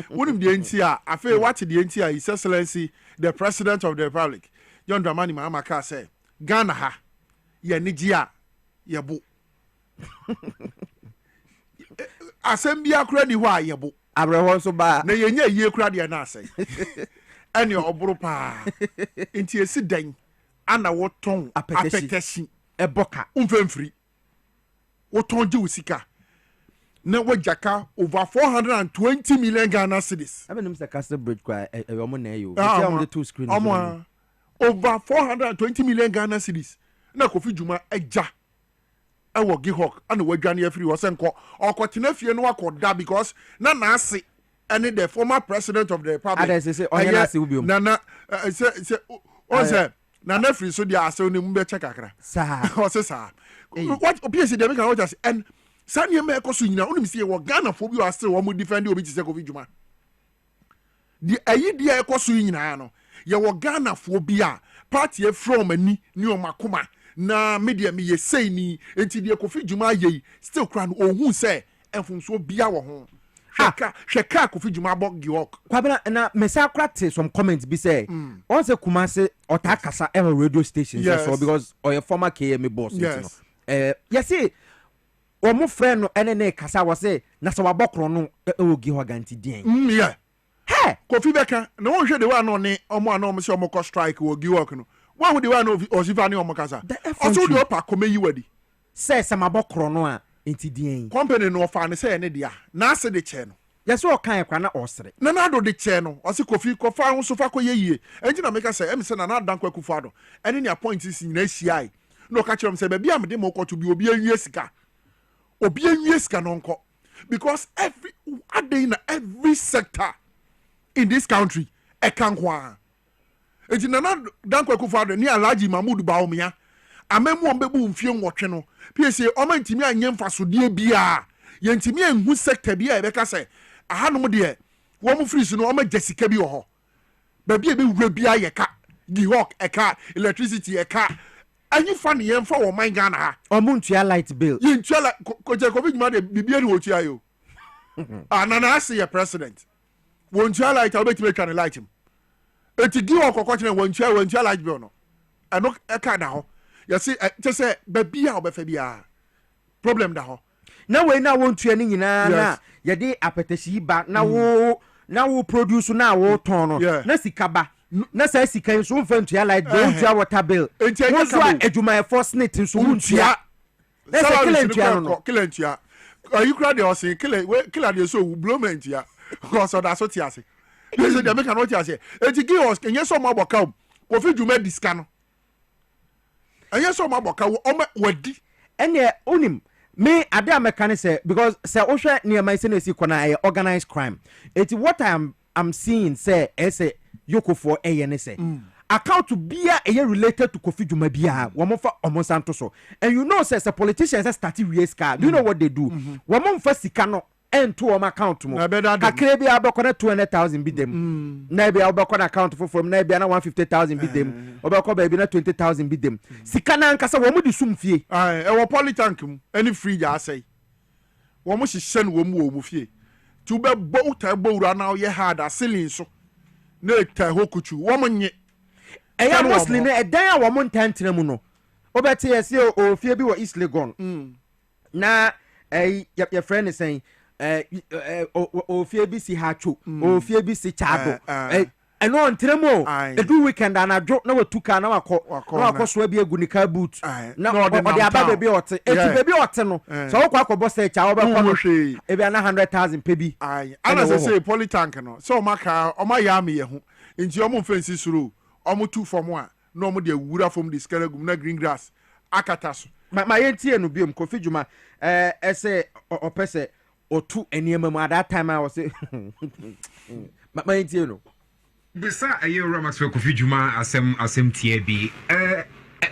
Speaker 1: Wouldn't the NTR, I feel what the NTR, His Excellency, the President of the Republic, John Dramani Mahama say, Ghana ha, ya Nigia, ya bu. Asembia credi wa ya bu.
Speaker 3: Abraham so ba.
Speaker 1: Na ye credi ya na say. And your obrupa. Inti esi den, ana woton apetesi,
Speaker 3: eboka,
Speaker 1: free. Woton ji usika. Na wajaka over 420 million Ghana cedis.
Speaker 3: I mean, Mr. Castle Bridge cry you. On the two screens.
Speaker 1: Over 420 million Ghana cedis. Na Kofi Juma eja. Ewo Gihawk and we Ghana free was enko. Or continue fie no akoda because na ase any the former president of the republic. Nana say Nana free so dia ase oni mbe check akra.
Speaker 3: Sa.
Speaker 1: O se sa. What OPC dem can watch and Sanya me ekoso nyina onim se wo Ghana fo bi o ase wo mo defend obi tise Kofi Juma. Di ayi dia ekoso nyina no ye wo Ghana fo bi a party e from ani ni o makoma na media me ye sei ni enti dia Kofi Juma ye still kra no ohun se enfumso bia wo ho. Hweka Kofi Juma bog Gihawk.
Speaker 3: Kwabena na mesa krate some comments be say on se Kumase otakasa e radio station so because or your former KM boss you know. You see omo friend no ene kasa was say na so wabokro no e Gihawk ganti den.
Speaker 1: Yeah. Hey, Kofi Beka, no one hwe the one on ne omo ana omo se omo ko strike wo Gihawk no. One with the one of Osifani omo kasa. Also the opa come yi wadi.
Speaker 3: Say some abokro no a enti den.
Speaker 1: Company no fa ne say ene dia. Na se de che no.
Speaker 3: Yes o kan kwa na osre.
Speaker 1: Na na do de che no. O se Kofi ko fa ho so fa ko yeye. Enti na make say em se na dan kwa kufu ado. Ene ne appoint is nyina hia. No ka kire say ba bia me de mo ko to bi obi anwie sika. Obi anwie sika no nko. Because every sector in this country e kan kwa. Enti na dan kwa kufu ado ni Alhaji Mahmoud Baumia. Amemu ombebu mfie nwotwe no. PSA o ma ntimi anye mfasodie bia. Ye ntimi enhu sector bia e beka say ahanom de wo mu free no o ma jasika bi wo ho. Ba bia be wura bia ye ka. Gihawk e ka, electricity e ka. Anyi fa ne yemfa wo man Ghana ha.
Speaker 3: Omuntua light bill.
Speaker 1: Ye ntua ko je Kofi Juma de bibia ni otua yo. Anana ase ye president. Wo ntua light obeti be twa ne light him. Eti Gihawk kokko kire wo ntua light bill no. Ano e ka da ho. You see just say ba bia obefa bia. Problem da ho.
Speaker 3: Na we na won tua ni nyina na ye de apetesi ba na wo produce na wo ton no na sika ba na sa sika so mfa ntua light bill ntua water bill wo so adwuma e force net so ntua na sa kila ntua you crowd dey say kila dey so blow man ntua because of that so tiase they say they make an tiase eti Gihawk enye so ma boka Kofi Juma diska no enye so ma boka wo wadi ene onim me ade amekane say because say ohwe niamai say na si kona organized crime eti what I'm seeing say say yokofo ne say account to bia related to Kofi Juma bia wo mo fa omo santo so and you know say politicians start raise card do you know what they do wo mo fa sika no ento o account mo kakre bia abekona 200,000 bi dem na bia obekona account for na bia na 150,000 bi dem obekọ ba bi na 20,000 bi dem sika na nkasa wo mo di sumfie e wo polytank mu any free ja say wo mo hihye no wo mu fie tu be bo ta bo ura na ye hard ceiling so
Speaker 1: ne ta hokuchu wɔn nye
Speaker 3: ɛyɛ muslim ne ɛdan a wɔn ntɛntɛn mu no obɛte yɛsɛ ofie bi wɔ East Legon na your friend is saying ofie bi si hacho ofie bi si chado ɛno ntremo edu weekend anadwo na watuka na wakɔ so bi egu nika boot na ɔde aba bebi ɔte eti bebi ɔte no so wokɔ akɔbɔ search a wobɛkɔ no ebi ana 100,000 pebi
Speaker 1: ana say polytank no so ɔmaka ɔmayame ye ho nti ɔmo fensi suro ɔmo tu fom a na ɔmo de wura fom de skaragum na green grass akata so
Speaker 3: ma yentie no biom Kofi Dwuma ɛsɛ ɔpɛsɛ otu eniema mu at that time I was say ma yentie no
Speaker 7: bisa aye Ramax Kofi Dwuma asem tie bi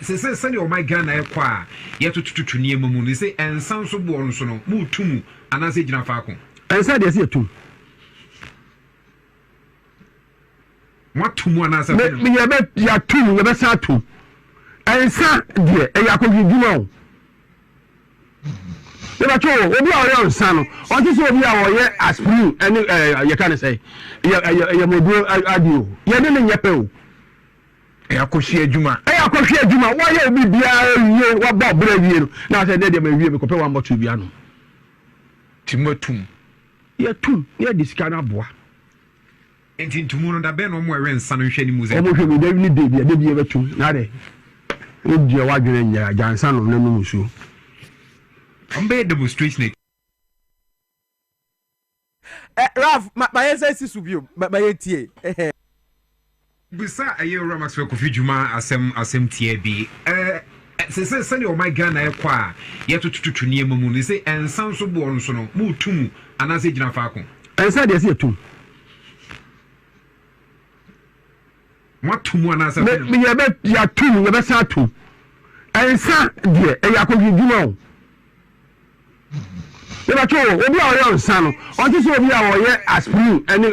Speaker 7: se o my Ghana e kwa ye tututu niema mu ni se ensan so bo no so no mu tumu anase gina fa ko
Speaker 22: ensan de se tum
Speaker 7: watumu anase
Speaker 22: me ye be ya tum ye be sa tum ensan de e ya Kofi Dwuma o eba cho obi a oye ensan no o ti so obi a oye aspirin ene ye kan say ye modu adio ye ne nyepe o
Speaker 7: akohwe adwuma
Speaker 22: wa ye obi bia wie wa ba bra wie no na say de ma wie me kope wa mboto bia no
Speaker 7: timatum
Speaker 22: ye tum ye disika na boa
Speaker 7: enti ntumu no da be no mo ewe nsa no hwe ni muze
Speaker 22: o mo hwe me da ni de bia de bia betum na de o die wa dwene nya jansa no na no musu
Speaker 7: ambe demonstration
Speaker 3: Raf ma yesa si subio ma yetie
Speaker 7: bisa aye Ramax Kofi Dwuma asem tie bi se o my Ghana e kwa ye tututu niema mu ni se ensan so bo no so no mu tumu anase gina fa ko
Speaker 22: ensan de se tum
Speaker 7: watumu anase
Speaker 22: me ye be ya tum ye be sa tum ensan de e ya Kofi Dwuma o eba cho obi a oye nsan no o ti so obi a oye aspirin ene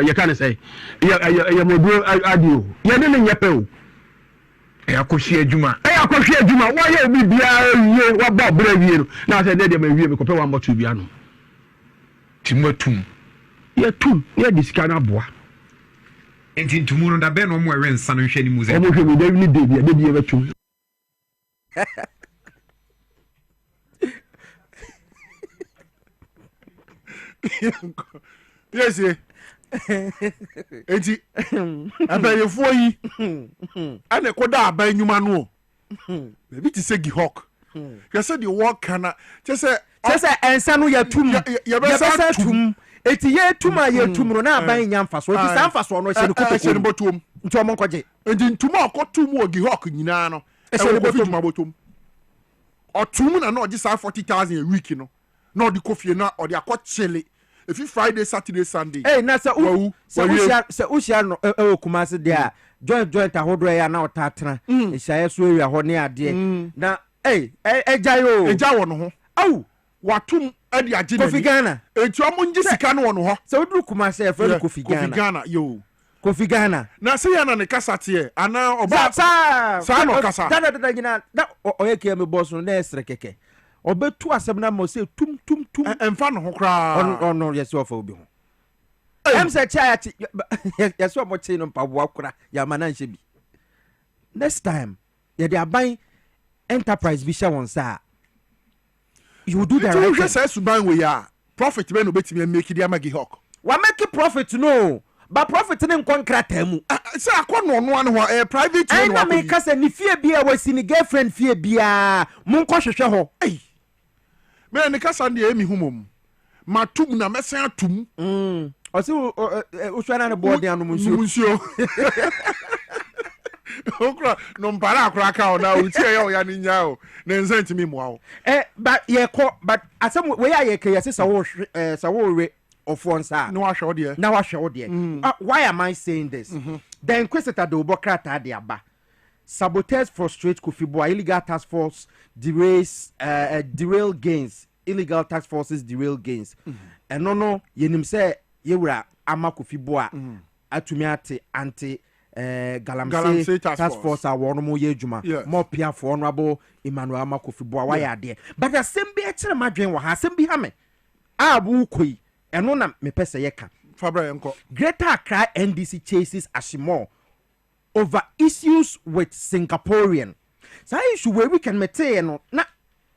Speaker 22: ye kan say ye modu adio ye ne nyepe o
Speaker 7: akohwe adwuma
Speaker 22: wa ye obi bia wie wa ba bra wie no na say de ma wie me kope wa mboto bia no
Speaker 7: timatum
Speaker 22: ye tum ye disika na boa
Speaker 7: enti ntumu no da be no mo ewe nsa no hwe ni muze
Speaker 22: o mo hwe me da ni de bia betum
Speaker 1: yes enti abayefo yi ane koda aban nyuma no maybe ti se gihok yese the work kana chese
Speaker 3: ensa no ya tum ya besa tum eti ye tum a ye tum no na aban nya mfaso eti sa mfaso no hye ne
Speaker 1: koto botum
Speaker 3: nti o monkoje
Speaker 1: enti ntuma akotum o gihok nyina no e se Kofi Dwuma botum otum na no oje sa 40,000 a week no na odi Kofi na odi akochele if you Friday Saturday Sunday
Speaker 3: na se ushia no Kumasi de a joint ahodo ya na otatena ehia so area ho ne ade na eja wo no ho
Speaker 1: awu watum ade age na
Speaker 3: Kofi Ghana
Speaker 1: enti omo ngi sika no wo no ho
Speaker 3: se oduru Kumasi e friend Kofi Ghana Kofi Ghana
Speaker 1: na se ya na ne kasa te ana oba sa no kasa
Speaker 3: da nyina da oyeke me boss no na esre keke obetu asem na mo say tum
Speaker 1: enfa no ho kra
Speaker 3: on yes ofa obi ho em say cha yes o mo chi no mpaboa kra ya mananhye bi next time ya de aban enterprise bi sha won sa you do that right
Speaker 1: say suban we ya profit be no betimi make dia magi hawk
Speaker 3: wa make profit no ba profit ne nkonkrata mu
Speaker 1: say akono no an ho private
Speaker 3: one wa me kasa ni fie bia wasi ni girlfriend fie bia mun ko hwehwe ho
Speaker 1: me ne kasa de emi humom matum na mesen atum
Speaker 3: o se o hwana ne board anu munsuo
Speaker 1: okra no mpara akra ka ona o tie ya ni nya o ne nsan timi mo awo
Speaker 3: but ye ko but asem we ya ye ke yesi sa wo we of one side
Speaker 1: no wa hwe ode
Speaker 3: na wa hwe ode why am I saying this the inquisitor do bokrata de aba sabotage frustrate Kofi Boy illegal task force derail gains illegal task forces derail gains and no yenim say yewura ama Kofi Boy atumi ate anti galamsey task force a wono mo ye adwuma mo pia for honorable Emmanuel ama Kofi Boy why ade but asem bi e kire madwen wo ha asem bi ha me abu koi eno na me pese ye ka
Speaker 1: Fabra Yanko.
Speaker 3: Greater Accra NDC chases Ashimore over issues with Singaporean. So issue where we can maintain no na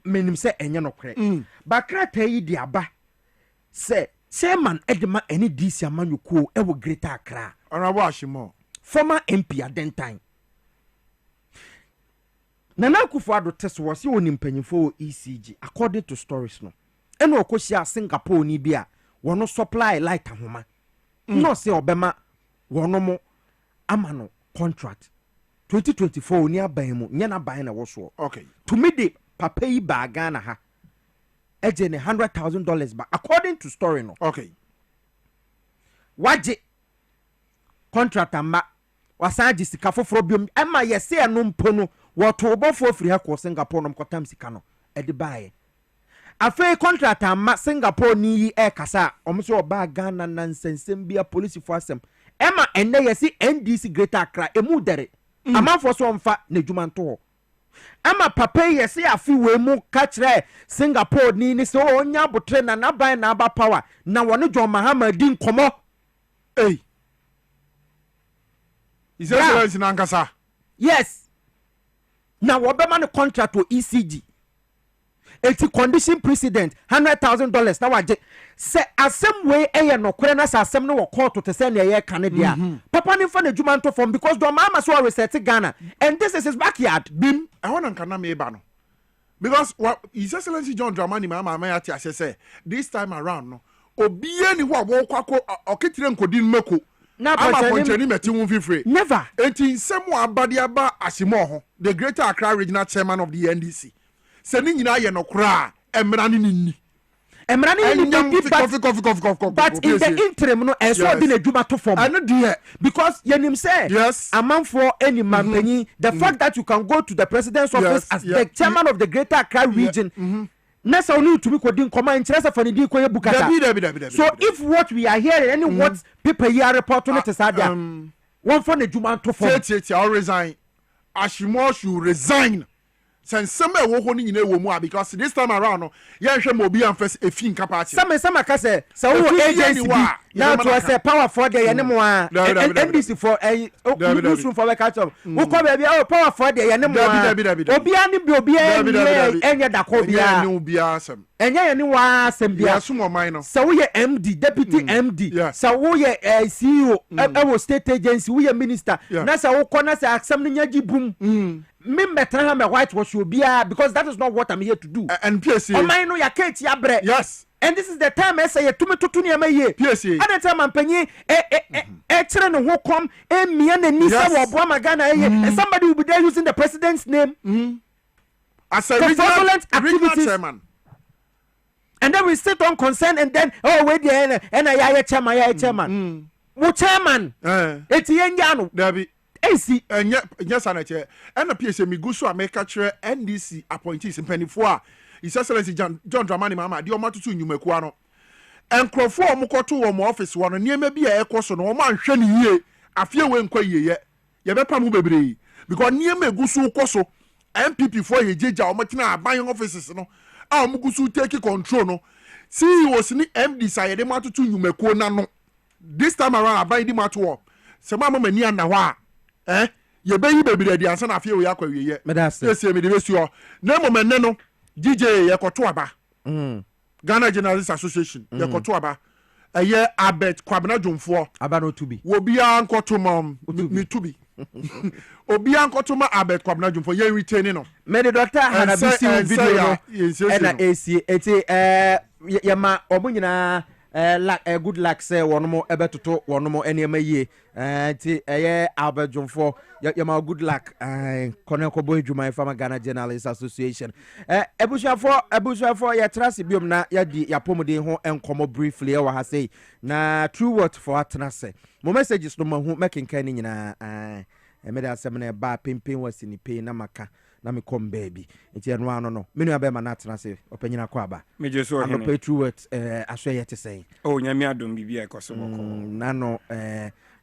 Speaker 3: menim say enye no kre. But krata yi di aba say chairman Edema any DC amanyuko e wo Greater Accra.
Speaker 1: Honorable Ashimore.
Speaker 3: Former MP at den time. Nana Akufo-Addo test was you on mpanyimfo ECG according to stories no. Eno okosia Singapore ni bia wono supply light ahoma. No say obema wono mo amano contract 2024 ni aban mu nya na ban na wo so.
Speaker 1: Okay.
Speaker 3: To me the papa yi ba Ghana ha. Eje ne $100,000 ba according to story no.
Speaker 1: Okay.
Speaker 3: Waje contract ama wasaji sika foforo biom ema yese eno mpo no woto obofo free ha ko Singapore no mkotam sika no edi bae afi contract ama Singapore ni yi e kasa omso oba Ghana nansensem bia police for asem ema enne yesi NDC Greater Accra emu dere amafo so mfa na dwuma nto ema papa yesi afi we mu ka kire Singapore ni so onya botre na naban na aba power na woni John Mahama di nkomo
Speaker 1: His Excellency Nankasa.
Speaker 3: Yes. Now what be man contract to ECG? Eti condition precedent $100,000 now waje say asem way e no kwere na asem no court to say na ye Canada. Papa ni fa na dwuma nto form because do mama so reset Ghana and this is his backyard.
Speaker 1: Bim I want nkana me ba no. Because what His Excellency John Dramani mama ya ti say this time around no obiye ni wo kwako oketire nkodin meko.
Speaker 3: Na
Speaker 1: Poncheni meti won fifre.
Speaker 3: Never.
Speaker 1: Enti nsemu abade aba Ashimore ho, the Greater Accra Regional Chairman of the NDC. Se ni nyina ye no kra emra ni ni. Emra ni
Speaker 3: but in the interim no eso be na dwuma to form.
Speaker 1: Ano die
Speaker 3: because yenim say
Speaker 1: yes
Speaker 3: amanfo any mampanyi the fact that you can go to the president's office as the chairman of the Greater Accra region. Nessa only to be coding command interest for the Dikoye Bukata. So if what we are hearing, any what people here report on it is that one for the Juman to form.
Speaker 1: I'll resign. Ashimore should resign. Since some wohoni in a woman because this time around, Yansha Mobi and first a fin capacity.
Speaker 3: Some case so agency now to us a power for the anymore NDC for a for the catch up. Who come power for the anymore. Obiani Bobia and
Speaker 1: Yadakobia.
Speaker 3: And ya Sembia
Speaker 1: sumo minor.
Speaker 3: So we MD, deputy MD. So we CEO our state agency, we minister. Nasa Okona say accepting yaji boom. Me better me whitewash will be because that is not what I'm here to do.
Speaker 1: And PSA.
Speaker 3: Oh my no ya Kate ya bre.
Speaker 1: Yes.
Speaker 3: And this is the time I say to me to tunia me ye.
Speaker 1: PSA.
Speaker 3: And the time I'm penny no who come me and Nisa or Brahma Ghana and somebody will be there using the president's name.
Speaker 1: As a regional chairman.
Speaker 3: And then we sit on concern and then wait there and I chairman. What chairman? It's Yano.
Speaker 1: Debbie.
Speaker 3: AC
Speaker 1: and yes, and a PSA Migusu America chair NDC appointees in Penny 4. His Excellency John Dramani Mama, the Omatu Numequano. And Crawford Mokoto or office one near maybe a question or man shiny ye. A few when quay ye. Yabepa Mubebre. Because near me Gusu Koso MPP for ye Jaja or Matina buying offices no. Our Mugusu take control no. See was in the MD side the Matu Numequana no. This time around I buy the Matu. Some mamma mania na. Ye be baby the answer na fie we akwa wie ye. Yes me de besuo. Na moment no DJ ye koto aba. Ghana Journalists Association ye koto aba. Eye Abet Kwabena Jomfo
Speaker 3: aba no to be.
Speaker 1: Wo bia nkoto mam me to be. Obi ankoto ma Abet Kwabena Jomfo ye retain no.
Speaker 3: Me the doctor had a busy video no. And AC eti ye ma omo nyina good luck say one more ebetoto one more enema ye ti Albert Jomfo yama good luck Koneko boy Juma Farmer Ghana Journalists Association ebusha ya trust biom na ya di ya pomode ho enkomo briefly e wa ha say na true word for atnase mo messages no mahu mekenkan ni nyina emeda asem na ba pimpin wasini pe na maka na me come baby enti eno ano no menu abema na atnase opanyina kwa aba
Speaker 8: meje so
Speaker 3: hene no true word ahwe yete say
Speaker 8: oh nyame adom bibia ekoso boko
Speaker 3: na no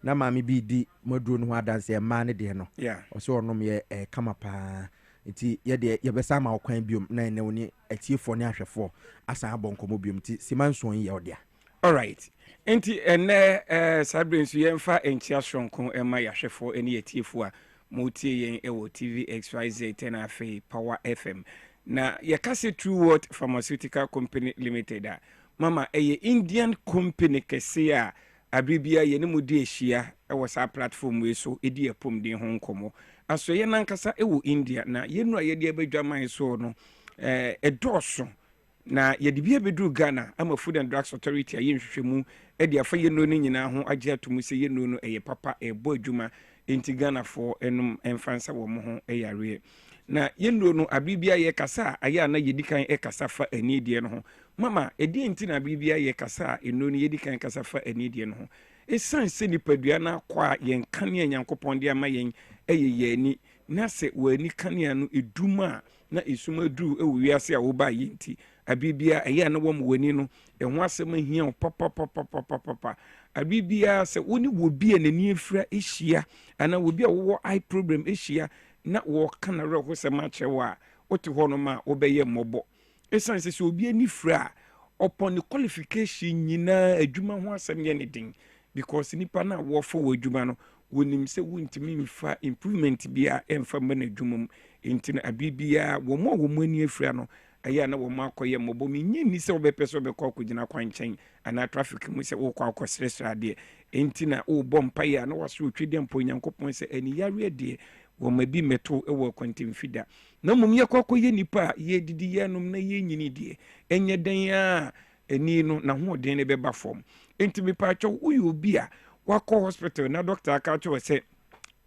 Speaker 3: na maami bi di moduro no ho adanse ma ne de no oso onom ye kama pa enti ye de ye besa ma okwan biom na ene woni atiefo ne ahwefo asa abonkomo biom ti simanson ye odia
Speaker 8: All right. Enti ene sabre nso yemfa entia sonko ema yahwefo ene yetiefo a motie yen ewo TV XYZ 10 afi Power FM. Na yakase True World Pharmaceutical Company Limited a mama eye Indian company kese a abribia ye ne mudi ehia ewo sa platform we so edi epom den ho nkomo. Aso ye nankasa ewo India na yenu a ye de abadwaman so no edoso na yɛde bia bɛduru Ghana ama Food and Drugs Authority a yɛnhwehwɛ mu ɛde afa yɛno no nyinaa ho agye ato mu sɛ yɛno no ɛyɛ papa ɛbɔ adwuma enti Ghanafoɔ ɛnom ɛmfansa wɔ mo ho ɛyareɛ na yɛno no abiribia yɛ kasa a ayɛ a na yɛdi kan ɛkasa fa anideɛ no ho mama ɛdeɛ nti na abiribia yɛ kasa a ɛno no yɛdi kan kasa fa anideɛ no ho ɛsiane sɛ nipadua no akɔ a yɛn kanea Nyankopɔn de ama yɛn ɛyɛ yɛni na sɛ wɔani kanea no ɛdum a na ɛsum aduru ɛwɔ wiase a woba yɛ nti abibia ɛyɛ na wɔm wani no ɛho asɛm ahia wo papa abibia sɛ woni wo bi a n'ani afira ehia ana wo bi a wo eye problem ehia na wo kana re ho sɛm akyerɛw a wote hɔ no ma wobɛyɛ mmɔbɔ esan sɛ obi ani fira upon the qualification nyinaa adwuma ho asɛm yɛ ne din because nipa na wo fo wo adwuma no wonim sɛ wontimi mfa improvement bi a ɛmfa mma na adwuma mu enti na abibia wo mo ani afira no aya na wo makoye mobo mi nyini se obepɛ so obekɔ akogina kwankyɛn ana traffic mu se wo kɔ akɔsresra de enti na wo bɔ mpaye na waso otwede mpo Nyankopɔn se ani yare de wo mabi meto ɛwɔ kwantemfida na mum yɛ kɔkɔyɛ nipa yɛ didi yɛ nom na yɛ nyini de enye dan a ani no na ho den ne bɛba fam enti mi pa atwa wo yɛ obi a wakɔ hospital na doctor aka atwa se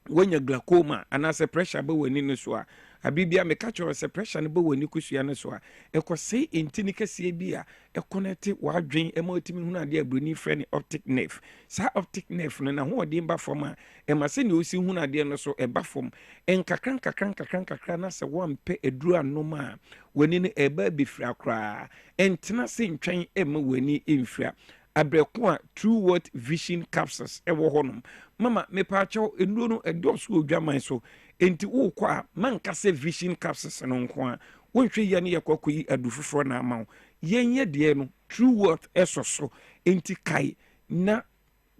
Speaker 8: wonya glaucoma anase pressure ba wani no so a abibia me catch your pressure no ba wani kusua no so a ekose entini kase bi a ekonete wadwen emotimi hu na de abroni frɛ optic nerve sa optic nerve no na ho ode ba fom a emase ne osi hu na de no so eba fom enkakran na se wampe eduru anoma a wani no eba bifra kra entena se ntwen ema wani emfira abreko a True World Vision Capsules ewo honom mama me paacho enuro no edoso odwaman so enti wo kwa a mankase Vision Capsules no nko a wonhwe ya ne yakokoyi adufufro na amaw yenye de no True World esoso enti kai na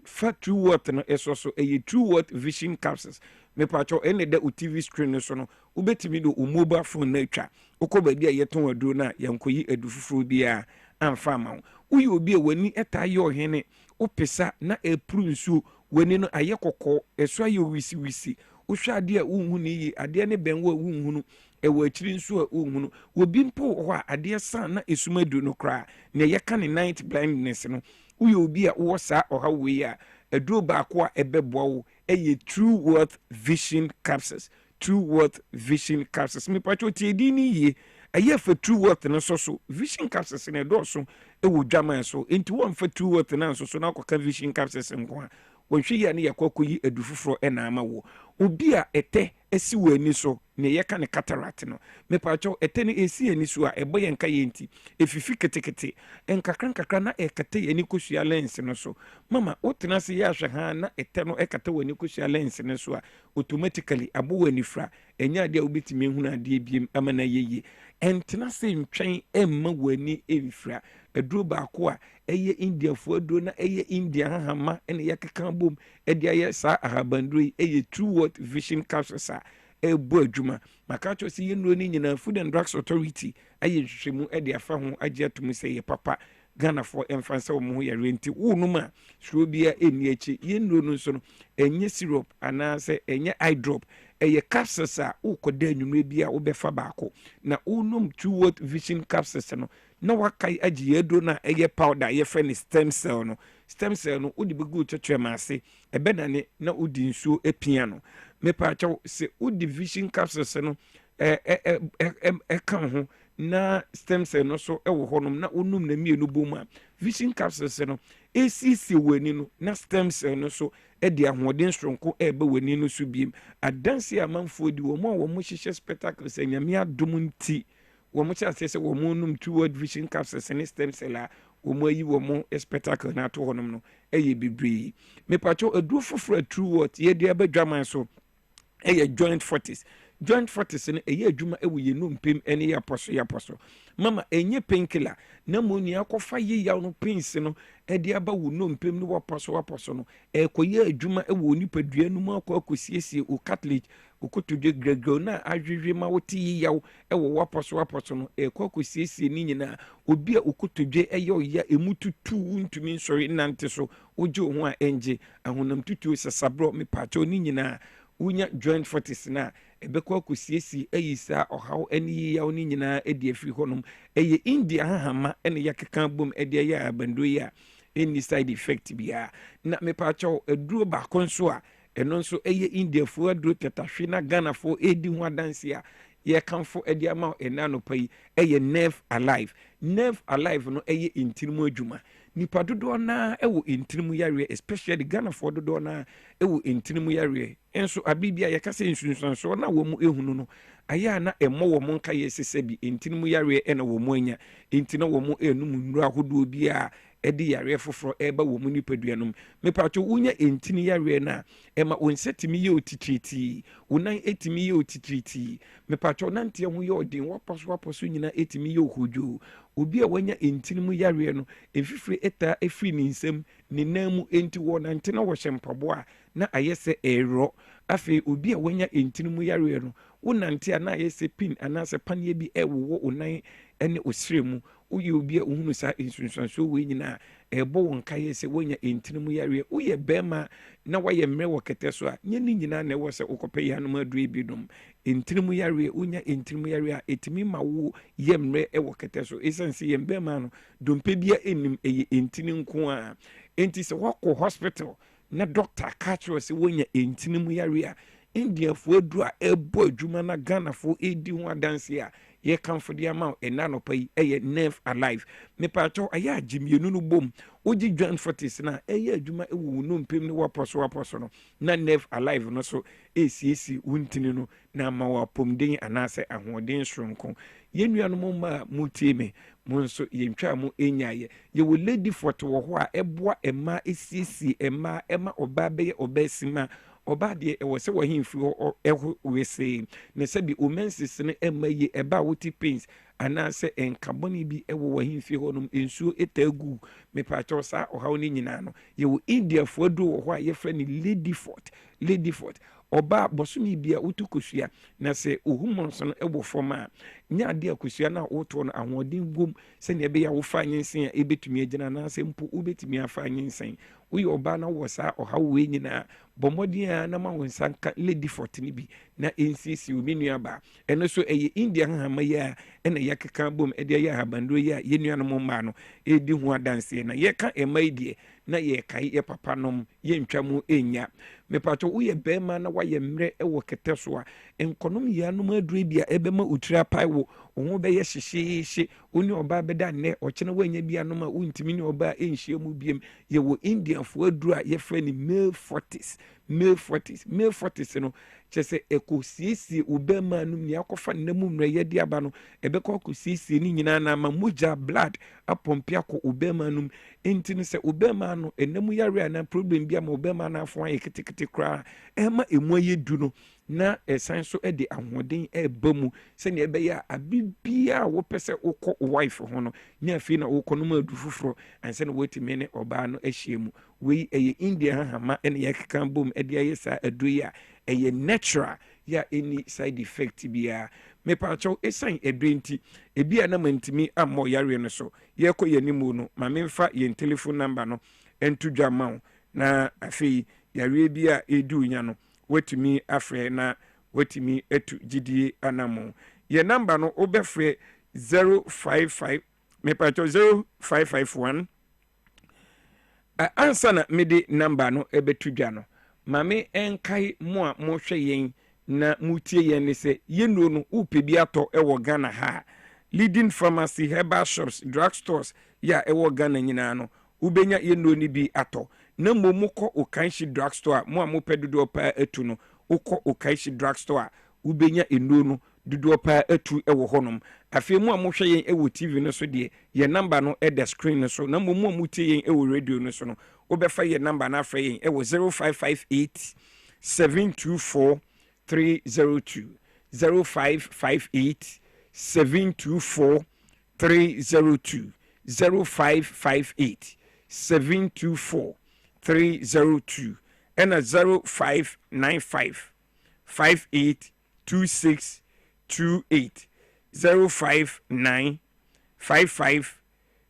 Speaker 8: fa True World no esoso eye True World Vision Capsules me paacho ene de o TV screen no so no ubetimi do o mobile phone na atwa ukoba bia yeton aduro na yankoyi adufufro bia amfa amaw uyi obi a wani eta ye ohene opesa na epru nsu wani no aye kokko eso aye wisi wohwa ade a wunhu ne yi ade ne benwo a wunhu no ewa akiri nsu a wunhu no obi mpo ho a ade san na esumadu no kra ne ye ka ne night blindness no uyi obi a wo sa oha we a aduro ba ko a ebebo wo eye True World Vision Capsules True World Vision Capsules me pacho tie di ni yi aye fa True World no so Vision Capsules ne do so ewo dwaman so enti won fa True World na so na akoka Vision Capsules nko a wonhwe ya ne yakokoyi adufufro na ama wo obi a ete esi wani so ne yeka ne cataract no me pacho ete ne esi ani so a ebo ye nka ye nti efifi ketekete enkakran na ekate ye ni kosua lens no so mama otena se ya hwe ha na ete no ekate wani kosua lens no so a automatically abo wani fra enya de obetimi hu na de biem ama na yeye entena se ntwen emma wani emfra aduro ba ko a eye India fo aduro na eye India hahama ene yakeka bom ede aye sa ahabandro eye True World Vision Capsules a ebo adwuma makacho si yenro ni nyina Food and Drugs Authority aye hwehwemu ede afa ho agye atum se ye papa Ghana for emfansa wo ho ye renti wonuma suro bia eni achi yenro no so no enye syrup ana se enye eye drop eye capsules a ukoda anwumre bia wo befa baako na unum True World Vision Capsules no na wakai agi edo na eye powder ye fe ne stem cell no odi begu twetwe maase ebenane na odi nsuo epia no me paacho se odi Vision Capsules no kan ho na stem cell no so ewo honom na onum na mienu bom a Vision Capsules no esisi wani no na stem cell no so edi ahoden stronko ebe wani no so biem adanse amanfo di wo mo hyehyɛ spectacles anyame adom nti wo mo cha se wo mo num True World Vision Capsules ne stem cell a wo mo ayi wo mo spectacle na to honom no eye bibri me pacho aduro foforo True World ye de abadwaman so eye joint fortis joint fortis no ɛyɛ adwuma ɛwɔ yɛ no mpem ɛne yɛ apɔso mama ɛnyɛ painkiller na mo nua akɔfa yɛ yaw no pains no ɛde aba wo no mpem no wapɔso no ɛkɔyɛ adwuma ɛwɔ nipadua no mu akɔsiesie o cartilage okotodwe grego na adwehwe ma wote yaw ɛwɔ wapɔso no ɛkɔsiesie ni nyina obi a okotodwe ɛyɛ ɔya emututu ntumi nsɔre nante so ogye ho a ɛngye ahonam tutu sasabro me pato ni nyina unya joint fortis na ebekɔ akɔsiesie ayi saa ɔhaw ɛne yaw ni nyina ɛde afiri hɔnom ɛyɛ India hahama ɛne yakeka bom ɛde ɛyɛ abando yi a any side effect bia na me pato aduro baako nso a ɛno nso ɛyɛ India fo aduro tetahwe na Ghana fo edi ho adanse a yɛ kanfo ɛde ama ɛna no pai ɛyɛ nerve alive no ɛyɛ intirimu adwuma nipa dodoɔ na ɛwɔ intirimu yare especially Ghana fo dodoɔ na ɛwɔ intirimu yare enso abibia yɛ kasa nsunsunso na wɔ mu ehunu no aya na ɛmɔ wɔ mo nka yɛ sese bi intirimu yare ɛna wɔ mo anya intina wɔ mo enum nnura ahodoɔ bi a ɛde yare foforɔ ɛba wɔ mu nipaduanom mepato unya intini yare na ɛma onsetimi yɛ otitriti unan etimi yɛ otitriti mepato nantia ho yɛ odin wapaso nyina etimi yɛ ohodwo obi a wanya intini mu yare no efifire eta efiri ne nsam ne namu enti wɔ nantena wɔ hyempabo a na ayɛsɛ ɛro afi obi a wanya intini mu yare no wonante a na ayɛsɛ pin anase panie bi ɛwɔ onan ɛne osire mu uye obi a uhunu sa insunsanso we nyina ɛbɔ won kaye sɛ wonya intinimu yare uye bema na waye mmerɛ wɔ kɛtɛ so a nye ni nyina na ɛwɔ sɛ ukɔpɛ ya no maduru bi dum intinimu yare unya intinimu yare a etimi ma wo ye mmerɛ ɛwɔ kɛtɛ so esanse ye bema no dompe bia enim ɛyɛ intini nko a enti sɛ wakɔ hospital na doctor ka kyerɛ sɛ wonya intinimu yare a India fo aduru a ɛbɔ adwuma na Ghana fo edi ho adanse a ye kamfo de ama ɛna no pai ɛyɛ nerve alive me pato aya agimienu no bom ogi joint fortis na ɛyɛ adwuma ɛwɔ no mpem ne waposo no na nerve alive no so esiesi wuntini no na ma wa pomden anase ahoden soronko yenua no ma mutie me mo nso yentwa mo enyaye ye wo lady fort wo ho a ɛboa ɛma esiesi ɛma oba bɛyɛ obasima oba de ɛwɔ sɛ wɔhemfi ɛho wese ne sɛ bi omensis ne ɛma yi ɛba woti pains anase enkaboni bi ɛwɔ wɔhemfi hɔ nom ensuo etagu me paatɔ saa ɔhaw ne nyinaa no ye wo India fo do wɔ hɔ a yɛfrɛ ne lady fort oba bosumi bia utukosua na se ohumonso no ebo foma nya ade akosua na woto no ahoden bom se ne be ya wo fa nyensen a ebetumi agina na se mpo ubetumi afa nyensen uyi oba na wo sa ohawe nyina bomodin na ma wonsa ka lady fortini bi na nsisi omenua ba eno so eye India hama ya ena yakeka bom ede ya habando ya yenua no mma no edi ho adanse na yeka emaidie na ye kai ye papa nom ye ntwamu enya mepato uye bema na waye mre ewo kete so a enkonom ya no madure bia ebema utira pai wo ho be ye hyehye oni oba beda ne okene wanya bia no ma untimi ne oba enhie mu biem ye wo Indian fo aduru a ye frɛ ni male 40s no chese ekosiesie ubema no ni akofa namu mre ye dia ba no ebekɔ akosiesie ni nyina na ma moja blood apompia ko ubema no enti ne sɛ ubema no enamu yare na problem bia ma ubema na afo aye ketekete kra ema emu aye du no na esan so de ahoden eba mu sɛ ne ebe ya abibia wo pese ukɔ wife ho no nya afi na ukɔ no ma du fufuro anse na wotime ne oba no ahie mu we eye India hama ene yakeka bom de aye sa adoyi a eye natural ya any side effect bia me pacho esan edwenti ebia na mantimi ammo yare no so ye kɔ yanimu no ma memfa ye telephone number no entudwa ma na afi yare bia edu nya no watumi afre na watumi etu gidie anamo ye number no obefre 055 me pacho 0551 answer na mede number no ebetudwa no mame enkai mo a mo hwe yen na mutie yen ne se yenu no upebi ato ewo Ghana ha leading pharmacy herbal shops drugstores ya ewo Ghana nyina no ubenya yenu ni bi ato na momukɔ okanshi drugstore mo a mo pedodo pa atu no ukɔ okanshi drugstore ubenya enu no dodo pa atu ewo honom afei mo a mo hwe yen ewo TV no so de ye number no e the screen no so na mo a mutie yen ewo radio no so no obefa ye number na afre yen ewo 0558 724 302 0558 724 302 0558 724 302 and a 0595 582628 059 55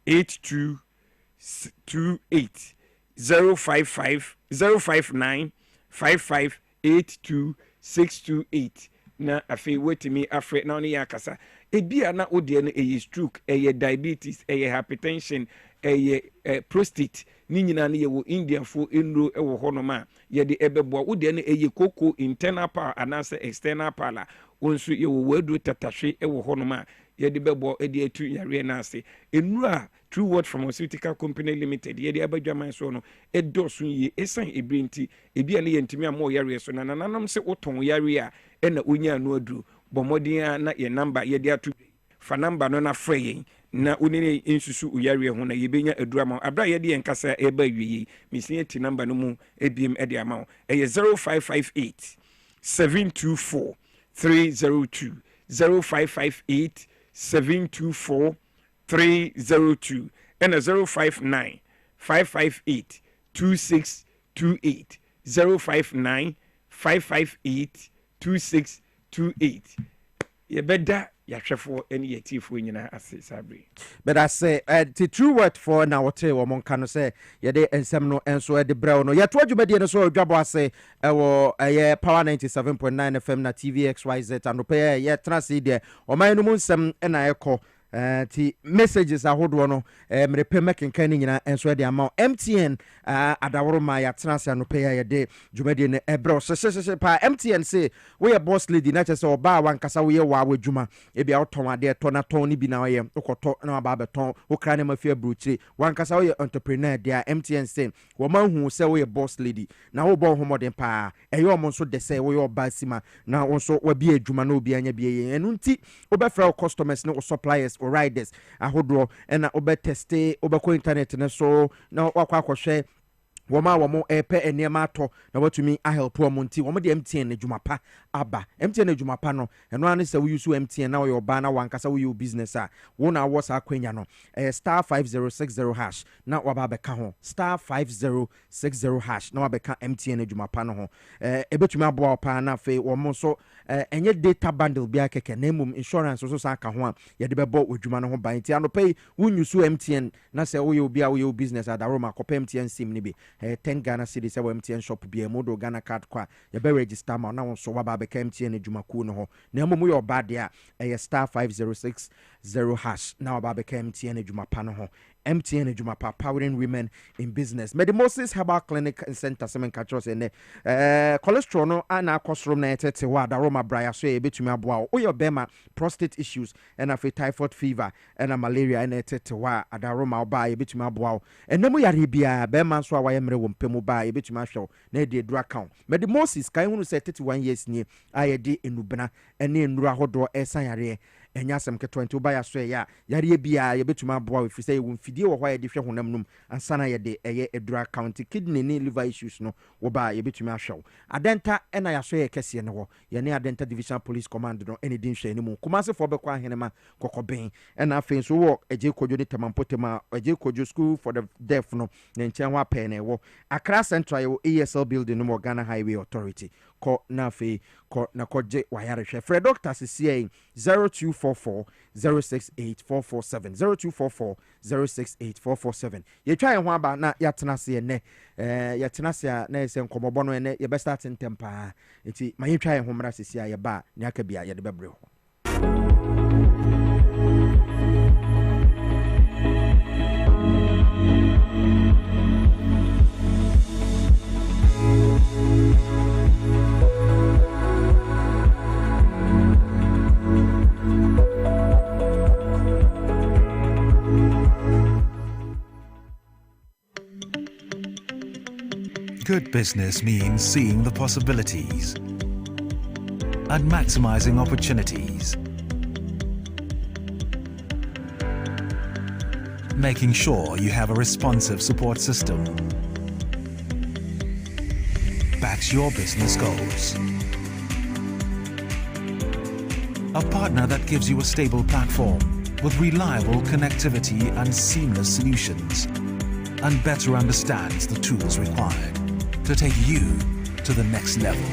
Speaker 8: 8228 055 059 55 82628 na afei wetimi afre na oni yakasa ebia na odie no eye stroke eye diabetes eye hypertension eye prostate ni nyina na ye wo indian fo enro e wo hono ma ye de ebeboa odie no eye koko internal power anase external power onso ye wo wadu tatahwe e wo hono ma ye de bebo e de atu yare na ase enru a True Word Pharmaceutical Company Limited ye de abadwaman so no e dosun ye esan ebrenti ebia ne ye ntimi amo yare so na nanom se woton yare a e na onya no aduru bomodin na ye number ye de atu fa number no na frɛ yen na unene insusu uyare ho na yebenya adurama abra ye de enkasa e ba wiye misin eti number no mu ebiem e de ama e ye 0558 724 302 0558 724 302 and a 059 558 2628 059 558 2628 ye beda ya hwefo ene ye tifo nyina ase sabre
Speaker 3: but I say the True Word for na wote wo monka no say ye de ensem no enso de brew no ye to adwumade no so Dwabo Ase wo ye Power 97.9 FM na TV XYZ anope ye trase de o man no mu nsem na ekọ ti messages ahodo no mrepe mekenkan ni nyina enso de ama MTN adaworo ma ya transa no pay ya de dwumade ne ebro se pa MTN say we a boss lady na chese oba wankasa we wa wadwuma e bia oton ade to na ton ni bi na we okoto na ba beton wo kra ne mafia bruchi wankasa we entrepreneur dia MTN say wo man hu say we boss lady na wo bo homodin pa eyo omo so de say we oba sima na wo so wa bi adwuma na obi anya bi enu nti obefra customers ne suppliers riders ahodo na obeteste obeko internet ne so na wakwa akohwe woma womo epe enema ato na watumi a help wo monti womo de MTN adwumapa aba MTN adwumapa no eno ane se we use MTN na wo ba na wankasa wo business a wo na wo sa kwanya no star 5060 hash na waba beka ho star 5060 hash na wabeka MTN adwumapa no ho ebetumi abo apa na fe womo so enye data bundle bia keke na mum insurance so sa ka ho a ye de bebo adwuma no ho ban ti anope wo use MTN na se wo bia wo business adaro ma kopa MTN sim ni bi 10 Ghana cedis wa MTN shop bia modo Ghana card kwa ya be register ma na won so waba be MTN adwumaku no ho na mum yo bad ya star 5060 hash na waba be MTN adwumapa no ho MTN adwumapa powering women in business Medimosis Herbal Clinic and Center semen catchers ene cholesterol no ana akosrom na etete wa da Roma bra so e betumi aboa o your bema prostate issues and afi typhoid fever and malaria and etete wa da Roma oba e betumi aboa enemu yare bia bema so awaye mre wo mpemu ba e betumi ahwe na de dru account Medimosis kan hunu say 31 years ni ayede enubena ene enura hodo esan yare enya asem ke 20 ba ya so ya yare bia ye betuma boa we fise wo mfidie wo hwa ye de hwe honam num ansana ye de eye edura county kidney ni liver issues no wo ba ye betuma ahwe adenta ena ya so ye kese ne wo ye ne adenta division police command no eni din hwe ni mu kuma se fo be kwa henema kokoben ena afen so wo eje kojo de temampotema eje kojo school for the deaf no ne nchen wa pe ne wo Accra Central ye ESL building no Ghana Highway Authority ko na fe ko na koje wayare hwe Fred Doctor CCA 0244 068447 0244 068447 ye twa ho aba na yatena se ne yatena se na ese nkomobo no ne ye be start ntempa enti ma ye twa ho mra CCA ye ba ne aka bia ye de bebre ho
Speaker 2: Good business means seeing the possibilities and maximizing opportunities, making sure you have a responsive support system, backs your business goals. a partner that gives you a stable platform with reliable connectivity and seamless solutions, and better understands the tools required to take you to the next level.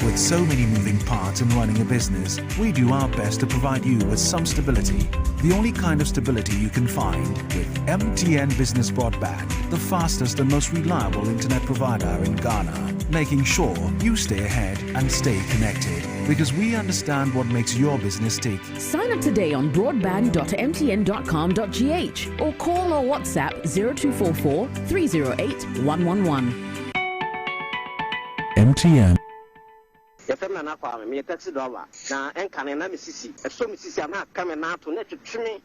Speaker 2: With so many moving parts in running a business, we do our best to provide you with some stability, the only kind of stability you can find with MTN Business Broadband, the fastest and most reliable internet provider in Ghana, making sure you stay ahead and stay connected, because we understand what makes your business tick.
Speaker 9: Sign up today on broadband.mtn.com.gh or call or WhatsApp 0244 308 111.
Speaker 2: MTN.
Speaker 10: yɛfɛm na fa me taxi driver na enka na misisi so misisi ama ka me na to na twetwe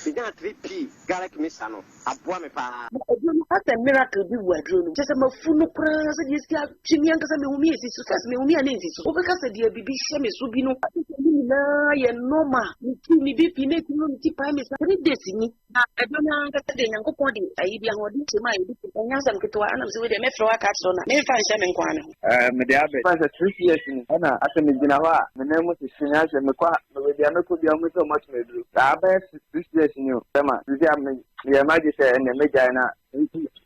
Speaker 10: binya 3p garlic misa no aboa me pa
Speaker 23: aduro asa miracle bi wa aduro no sese mafu no kra se die sia twimi anka se me humi esisi so se me humi ana esisi so obeka se die bibi hye me so bi no ni na ye normal ni bi na tino ni tipa me sa 3 days ni na aduro na anka se de nyankopon de ayi bi ahodi se ma yi bi nya sam ketwa ana se we de me fro aka so na me fa hye me nkwa no
Speaker 24: me de abe fa 3 years ni ana asemi gina hɔ a mene mu sisinya sɛ mekɔ mebia mekɔ bia mu sɛ ɔmɔtwe meduru saa bɛyɛ 6 years ni o sɛma sisi a yɛ magye sɛ ɛnɛ megyae na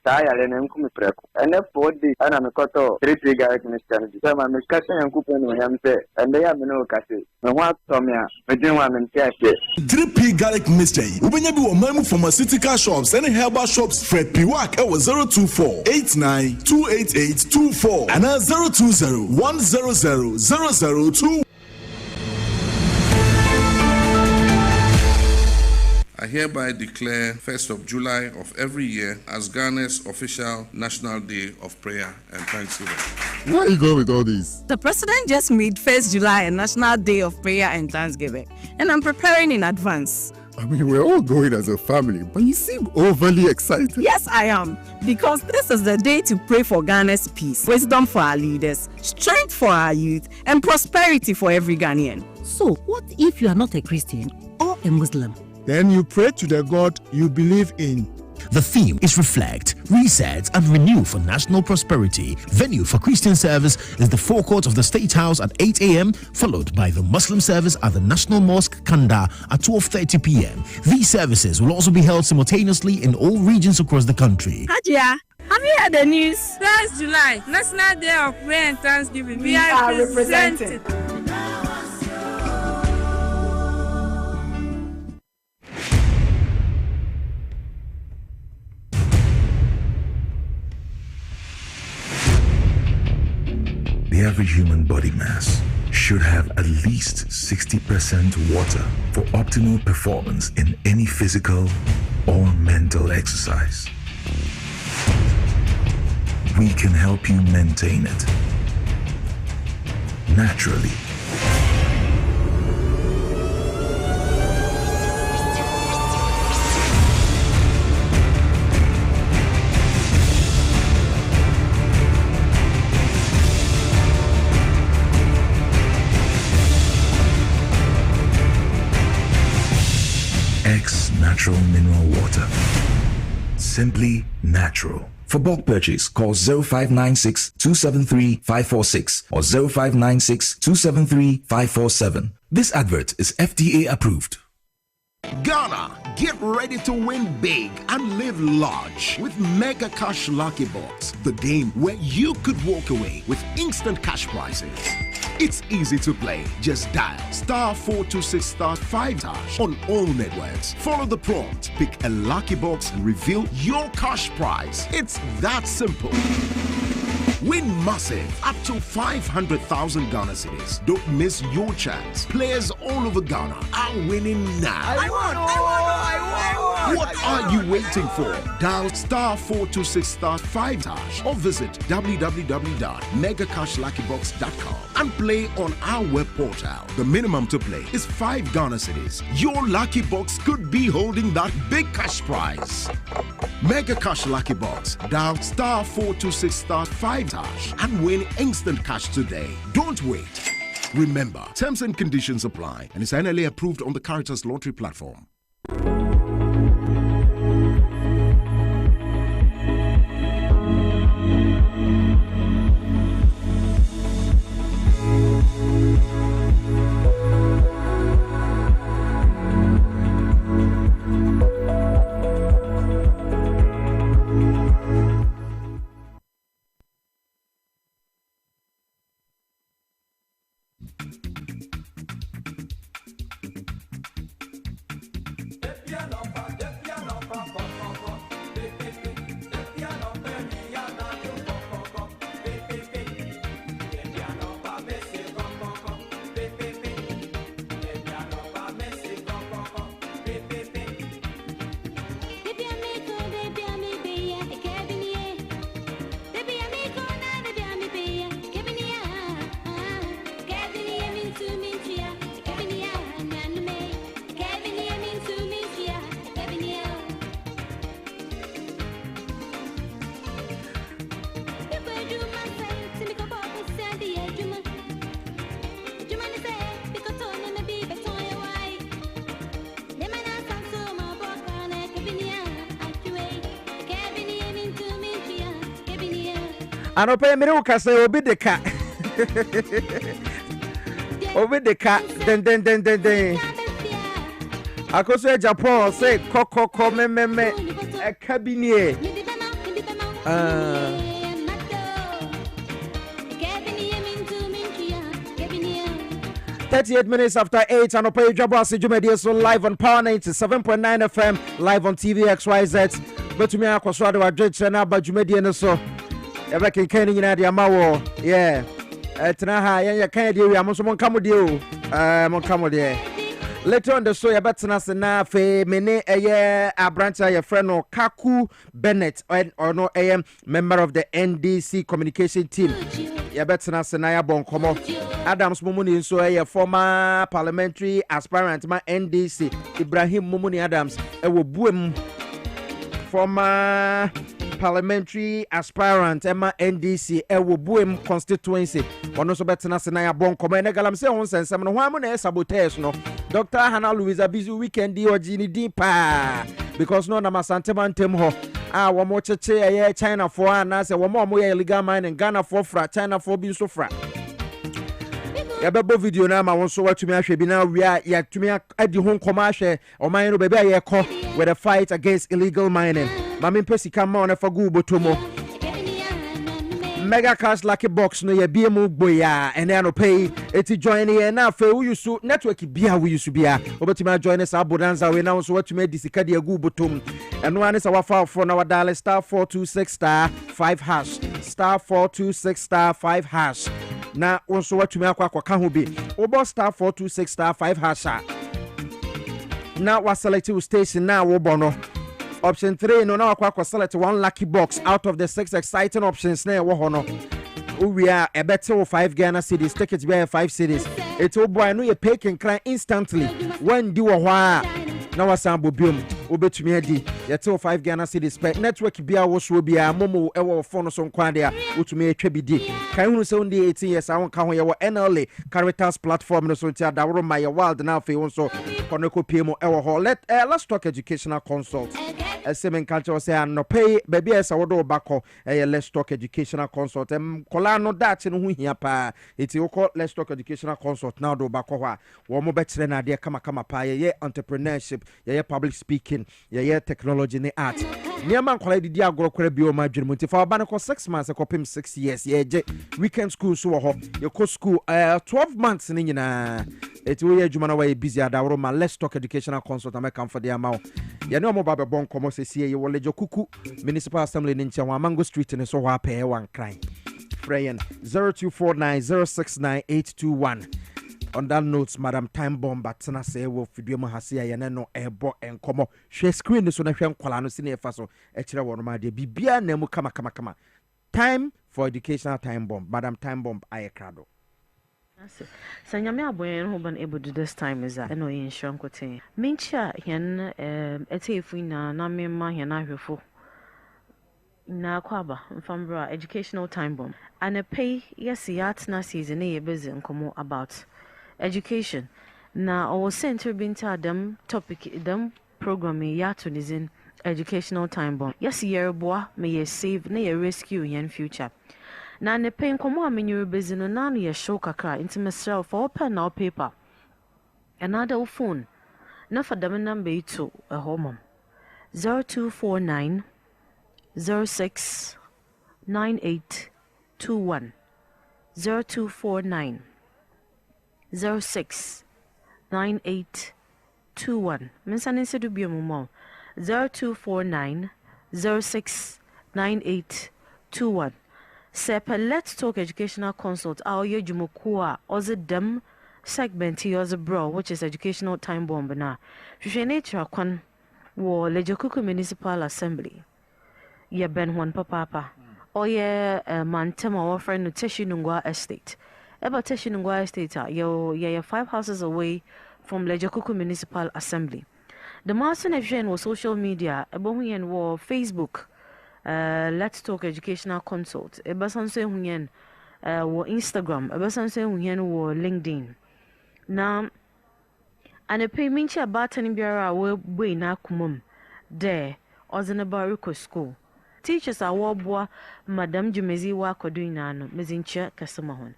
Speaker 24: saa yare na nku me prɛko ɛnɛ 4 days ana mekɔtɔ 3 garlic mixture no bi sɛma meka sɛ nyankopɔn ne ɔnyam sɛ ɛndɛ yɛ a mene wo kase me ho atɔ me a medwen ho a mente ahyɛ
Speaker 25: 3p garlic mixture yi wobɛnya bi wɔ man mu pharmaceutical shops ɛne herbal shops Fred Piwak ɛwɔ 024 89 288 24 anaa 020 100 002.
Speaker 26: I hereby declare 1st of July of every year as Ghana's official National Day of Prayer and Thanksgiving.
Speaker 27: Where are you going with all this?
Speaker 28: The president just made 1st July a National Day of Prayer and Thanksgiving, and I'm preparing in advance.
Speaker 27: I mean, we're all going as a family, but you seem overly excited.
Speaker 28: Yes, I am, because this is the day to pray for Ghana's peace, wisdom for our leaders, strength for our youth, and prosperity for every Ghanaian.
Speaker 29: So, what if you are not a Christian or a Muslim?
Speaker 27: Then you pray to the God you believe in.
Speaker 30: The theme is Reflect, Reset and Renew for National Prosperity. Venue for Christian service is the forecourt of the State House at 8 a.m, followed by the Muslim service at the National Mosque Kanda at 12:30 p.m. These services will also be held simultaneously in all regions across the country.
Speaker 28: Hajia, have you heard the news?
Speaker 31: 1st July, National Day of Prayer and Thanksgiving. We are represented.
Speaker 32: The average human body mass should have at least 60% water for optimal performance in any physical or mental exercise. We can help you maintain it naturally. Natural mineral water. Simply natural.
Speaker 33: For bulk purchase, call 0596 273 546 or 0596 273 547. This advert is FDA approved.
Speaker 34: Ghana, get ready to win big and live large with Mega Cash Lucky Box, the game where you could walk away with instant cash prizes. It's easy to play. Just dial *426*5# on all networks. Follow the prompt, pick a lucky box and reveal your cash prize. It's that simple. Win massive, up to 500,000 Ghana cedis. Don't miss your chance. Players all over Ghana are winning now.
Speaker 31: I won!
Speaker 34: What are you waiting for? Dial *426*5# or visit www.megacashluckybox.com and play on our web portal. The minimum to play is 5 Ghana cedis. Your lucky box could be holding that big cash prize. Mega Cash Lucky Box. Dial *426*5# and win instant cash today. Don't wait. Remember, terms and conditions apply and is annually approved on the Caritas Lottery platform.
Speaker 3: Anope mire kasa obi de ka. Obi de ka den. Akoso Japan say koko me a cabinet. 38 minutes after 8 and Dwabo Ase Jumedi so live on Power 97.9 FM, live on TV XYZ. But to me, I was rather a judge and about Jumedi and so. Ever can you know the Amawo? Yeah. Tanaha, ya can't do. I'm also come with you. Later on the show, you better not say na fe mene a branch of your friend or Kaku Bennett or no AM member of the NDC communication team. You better not say na bon komo. Adams Mumuni so a former parliamentary aspirant ma NDC Ibrahim Mumuni Adams will boom former parliamentary aspirant Emma NDC will boom constituency. One also better not say na bon komo. And galam say on sense no one mo na sabotage no. Dr. Hannah Louisa busy weekend or Gini deeper because no na masantema ntem ho. One more cheche China for and I say one more illegal mine and Ghana for fra China for being so fra. Yababo video na ma won so what to me ahwe bi na we ya to me adi hon commercial o man no baby aye ko with the fight against illegal mining. Mama pesika ma on for go botomo. Mega cash lucky box no ye bia mu gboya and then no pay eti join here na fe we use network bia we use bia obetima join us abonanza we now so what to me disika de agu botom and one is our file for now dial star 426 star 5 hash star 426 star 5 hash na also what to me akwa ho bi obo star 426 star 5 hash now was selected station now wo bono. Option 3 no now akwa select one lucky box out of the 6 exciting options na wo hono. We are a better 5 Ghana cedis tickets be 5 cedis. It will boy no you pay can cry instantly when do wa na wasambo biom obetumi adi yeto 5 Ghana cedis pe network bia wo so bia momo ewo phone so nkwa dia otumi atwa bidi kan hu so ndi 18 years awon ka ho ye wo NLA Caritas platform no so ntia dawro my world na fe won so koneko pmo ewo ho let's talk educational consult semen culture say no pay baby esa wodo bako let's talk educational consult kola no that no hu hia pa eti wo let's talk educational consult now do bako ho wo mo be kire na de kama pa ye entrepreneurship ye public speaking ye technology ne art niam ankola didi agoro kwara bi o ma dwene muti fa ba ne ko 6 months ko pim 6 years ye je weekend school so ho ye ko school 12 months ni nyina eti wo ye adwuma na wa busy adawro ma let's talk educational consult am come for the amount ye ne mo ba be bon komo sesie ye wo lejo kuku municipal assembly ni nche wa mango street ne so ho apɛ wan kran freyen 0249069821. On that note, Madam Time Bomb, but na say wo fidua mu hase ya ne no ebo enkomo hwe screen so na hwe nkwala no sine efa so e kire wo no ma de bibia na mu kama time for educational time bomb. Madam Time Bomb ayekrado
Speaker 4: Sanyame aboyen ho ban able to this time is that no yin shonkote mincha hen etefu na memma hen ahwefo na kwaba mfambra educational time bomb and a pay yes yat na season e busy nkomo about education na our center binta them topic them program ya to in educational time bomb yes year boy may save na rescue yen future na ne pen komo amenyu busy no na no ye show kakra into myself for pen or paper another phone na for them number to a home 0249 06 9821 0249 06 9821 Minsane sedu biomo 0249 06 9821 Sepa let's talk educational consult our yejumokua oze dem segment yours bro which is educational time bomb na hwehwe nature kwan wo lejokuku municipal assembly ye ben one papa oye mantema wa friend no Teshinungwa estate about Teshinungwa estate ye 5 houses away from lejokuku municipal assembly. The master efjen was social media ebohuyen wo Facebook let's talk educational consult ebasanse huyen wo Instagram ebasanse huyen wo LinkedIn na ane payment ya batani biara wo boy na kumum there ozene bariko school Teachers are wabwa Madam Jumezi wa koduinano, Mezincha Kasamahon.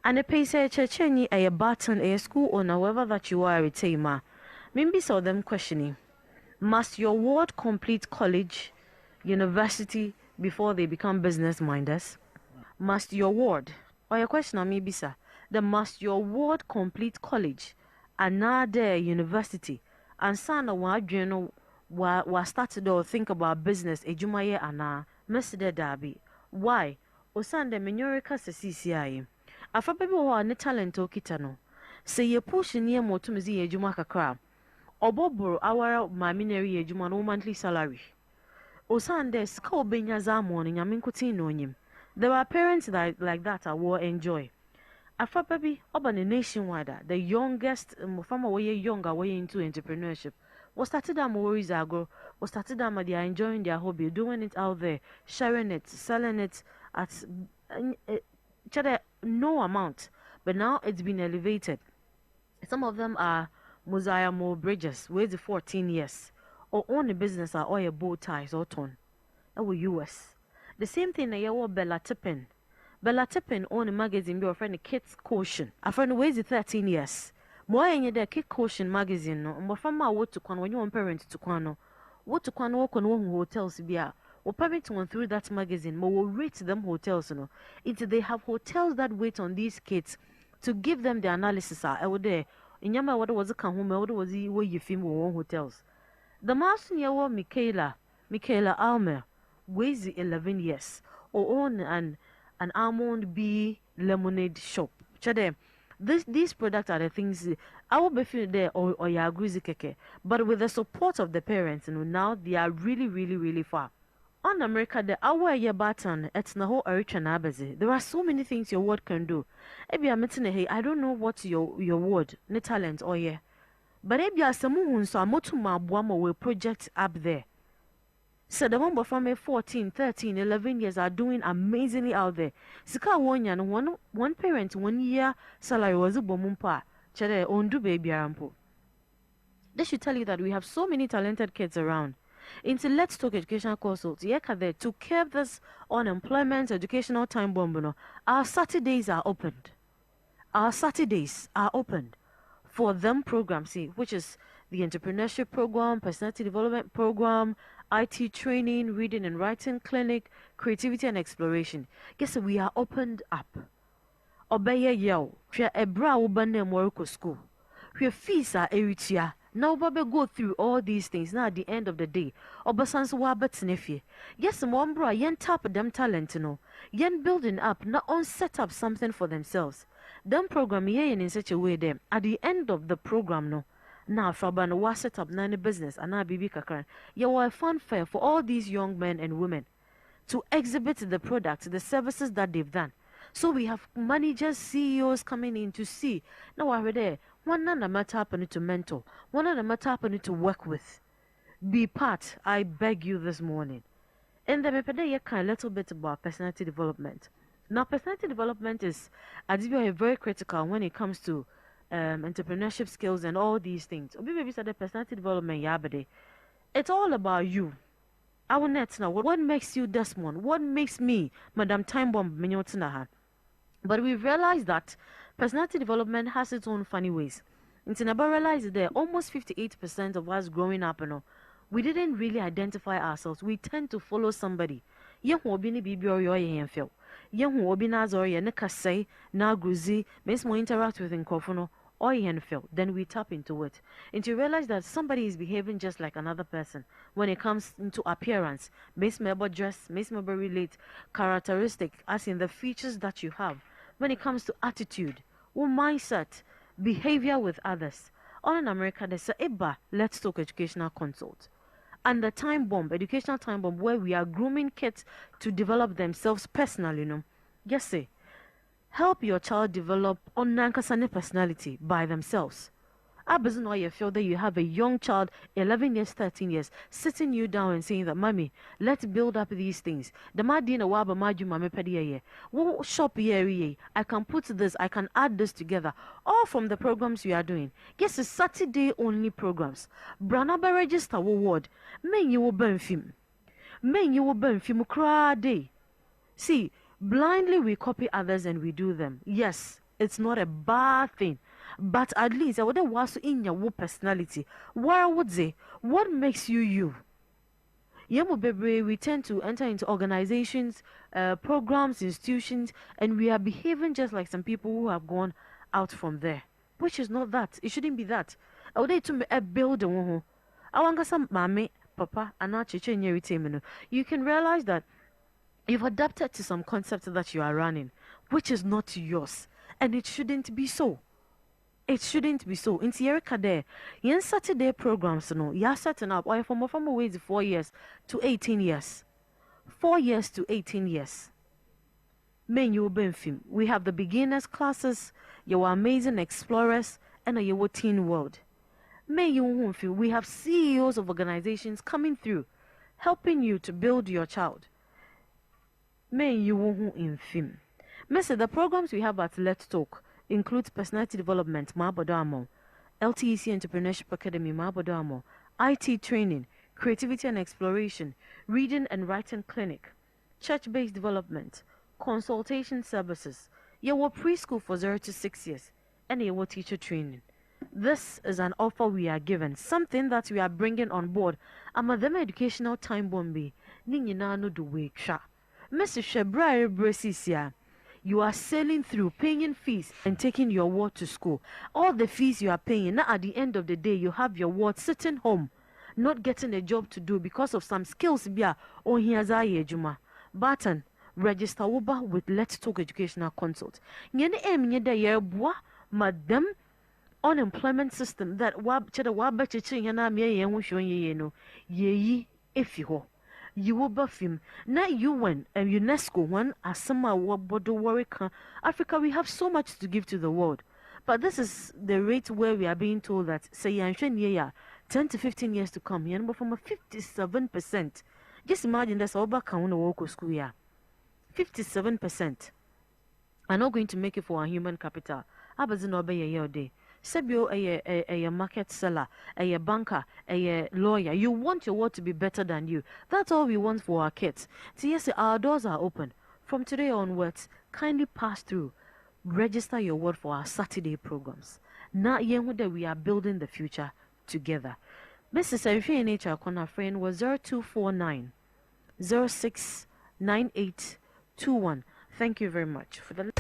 Speaker 4: And a pace a churchenny a button a school owner, wherever that you are, retaimer. Mimbi saw them questioning. Must your ward complete college, university before they become business minders? Must your ward, or your question on me, Bisa, the must your ward complete college, another university, and son of what journal was started or think about business, a jumaye ana, Mr. Darby. Why? Osande Minorika se CCI. Afa baby wa ne talent o kitano. Se ye push near motumzi ye jumaka crab. Oboboro our maminary ye juma no monthly salary. Osande sko benya zamon yaminkuti no nyim. There are parents that like that I will enjoy. Afa baby oba nationwide, the youngest mufama way younger way into entrepreneurship. Was started them worries ago, was started them they are enjoying their hobby, doing it out there, sharing it, selling it at no amount. But now it's been elevated. Some of them are Mosiah Moore Bridges, where's the 14 years, or own a business or a bow ties or ton. That was US. The same thing that you were Bella Tippin. Bella Tippin own a magazine, your friend Kids Caution. A friend where's the 13 years. More in the Kid Caution magazine, no, and from my word to Quan when you want parents to Quano. What to Quan walk on one hotels be a or parents went through that magazine, more will rate them hotels, no. Into they have hotels that wait on these kids to give them the analysis. I would there. In Yama, what was a come home, what was he where you film one hotels? The master near Michaela Almer, weighs 11 years, or own an almond bee lemonade shop. Chade. These products are the things I will be feeling there or ya agrees keke. But with the support of the parents, now they are really far. On America, the hour year button it's na whole Ericha Nabazi. There are so many things your word can do. Ebi I'm hey, I don't know what your word, ne talent or yeah. But ebi asamu so amotuma buamo will project up there. So the one from 14, 13, 11 years are doing amazingly out there. Sika one parent 1 year salary was a bomumpa. Chere ondu baby arampo. They should tell you that we have so many talented kids around. Into Let's Talk Educational Consults, there to curb this unemployment educational time bomb. Our Saturdays are opened. Our Saturdays are opened for them programs, which is the entrepreneurship program, personality development program, IT training, reading and writing clinic, creativity and exploration. Guess we are opened up. Obeye yao, we a bra ubane moroko school. We fees are eritia. Now babe go through all these things. Now at the end of the day, obasans wabats nephew. Yes, one bra yen tap them talent no. Yen building up, not on set up something for themselves. Them program yen in such a way them at the end of the program no. Now, Faban was set up nine business and now Bibi Kakran. You are a fun fair for all these young men and women to exhibit the products, the services that they've done. So we have managers, CEOs coming in to see. Now we're there. One none matter happening to mentor. One none matter happening to work with. Be part, I beg you this morning. And then we can a little bit about personality development. Now, personality development is very critical when it comes to entrepreneurship skills and all these things. Maybe said the personality development yabade. It's all about you. Our nets now. What makes you Desmond? What makes me Madam Time Bomb Minyotinaha? But we realized that personality development has its own funny ways. It's never realized that almost 58% of us growing up, we didn't really identify ourselves. We tend to follow somebody. Yen who obini bibi or yen feel. Yen who obina zori ne kasei na gruzi makes more interact with inkofono or yen feel. Then we tap into it. And to realize that somebody is behaving just like another person when it comes into appearance, makes me about dress, makes me about relate, characteristic, as in the features that you have. When it comes to attitude, or mindset, behavior with others. All in America, there's a Let's Talk Educational Consult. And the time bomb, educational time bomb, where we are grooming kids to develop themselves personally, Yes, say, help your child develop on personality by themselves. I doesn't know you feel that you have a young child, 11 years, 13 years, sitting you down and saying that, Mommy, let's build up these things. The madina waba maju mame pediye. Wo shop here, I can put this, I can add this together. All from the programs we are doing. Yes, it's Saturday only programs. Branaba register ward. Men you will burn film. Men you will burn film day. See, blindly we copy others and we do them. Yes, it's not a bad thing. But at least I would was in your personality. Why would they? What makes you you? We tend to enter into organizations, programs, institutions, and we are behaving just like some people who have gone out from there. Which is not that. It shouldn't be that. I would to a building. I want some mommy, papa, and not you can realize that you've adapted to some concept that you are running, which is not yours. And it shouldn't be so. It shouldn't be so. In Sierra there, yen Saturday programs, no, you're setting up, or from ways 4 years to 18 years. 4 years to 18 years. Men, you will film. We have the beginners classes, your amazing explorers, and your teen world. Men, you won't feel. We have CEOs of organizations coming through, helping you to build your child. Men, you won't in film. Mister, the programs we have at Let's Talk includes personality development, Mabodamo, LTEC Entrepreneurship Academy, Mabodamo, IT training, creativity and exploration, reading and writing clinic, church-based development, consultation services, your preschool for 0 to 6 years, and your teacher training. This is an offer we are given, something that we are bringing on board. Amadema educational time bombi, Ningina no do wake sha. Mr. Shebra Bresisia. You are sailing through, paying fees and taking your ward to school. All the fees you are paying, now at the end of the day, you have your ward sitting home, not getting a job to do because of some skills. Button, register Uber with Let's Talk Educational Consult. Madam, unemployment system that if you you will buff him. Now you went and UNESCO one Asama Wabodo Warika. Africa, we have so much to give to the world. But this is the rate where we are being told that say 10 to 15 years to come, you from a 57%. Just imagine that's all back on the local school year. 57% are not going to make it for our human capital. Abazin obey a year day. Sebio a market seller, a banker, a lawyer. You want your world to be better than you. That's all we want for our kids. So yes, our doors are open. From today onwards, kindly pass through. Register your word for our Saturday programs. Now, we are building the future together. Mrs. Arifi NHR Kona friend was 0249 069821. Thank you very much for the.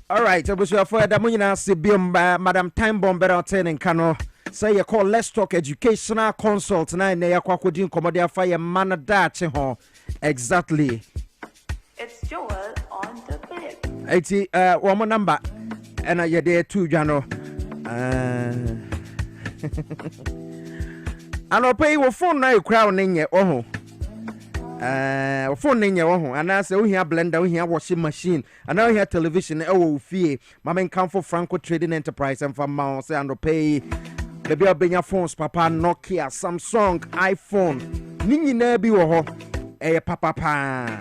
Speaker 3: All right, I was your father, Madam Time Bomber in Kano. Say you call Let's Talk Educational Consult. Now, they are quacking Commodia Fire Manadachi. Exactly.
Speaker 5: It's Joel on the bed.
Speaker 3: 80, one more number. And you're there too, Jano. And I'll pay your phone now, crowning your own. Phone in your own, and I say, we have blender, we have washing machine, and now we have television. Oh, fee, Mamma come for Franco Trading Enterprise and from Mount and pay. Baby, I'll bring your phones, Papa, Nokia, Samsung, iPhone, Nini Nebi or Papa.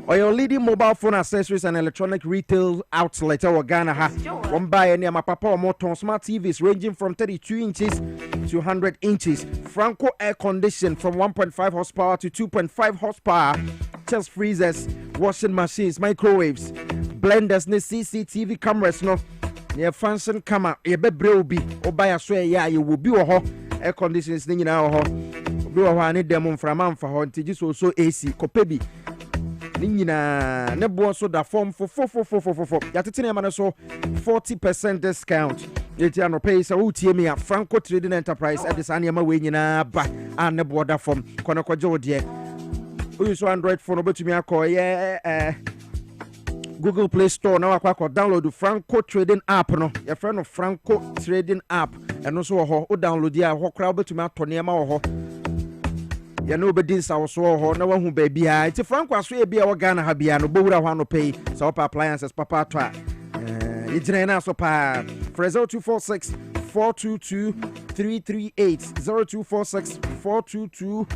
Speaker 3: Or your leading mobile phone accessories and electronic retail outlet or Ghana. One buy any my papa or motor smart TVs ranging from 32 inches to 100 inches. Franco air condition from 1.5 horsepower to 2.5 horsepower. Chest freezers, washing machines, microwaves, blenders, CCTV cameras. No, your function camera, your bedroom be or buy a swear. Yeah, you will be a air conditioners. Thing in our home. I need them from man for her. Just also AC, Kopebi. Nina nebo so da form for 4. Yatitine man so 40% discount. Yeti no pay so utie me a Franco Trading Enterprise at this anima we nyina ba an nebo da form kono kwajo de. We use Android phone obetumi akọ Google Play Store now akwa download the Franco Trading app no. Your friend of Franco Trading app and also ho download ya ho kra obetumi atone ma ho. Ya no bedin sa so ho na wahu ba bia enti Franco aso e bia wo Ghana ha bia no bowura ho no pay so pa appliances papa to yigire na so pa 0246 422 338 0246 422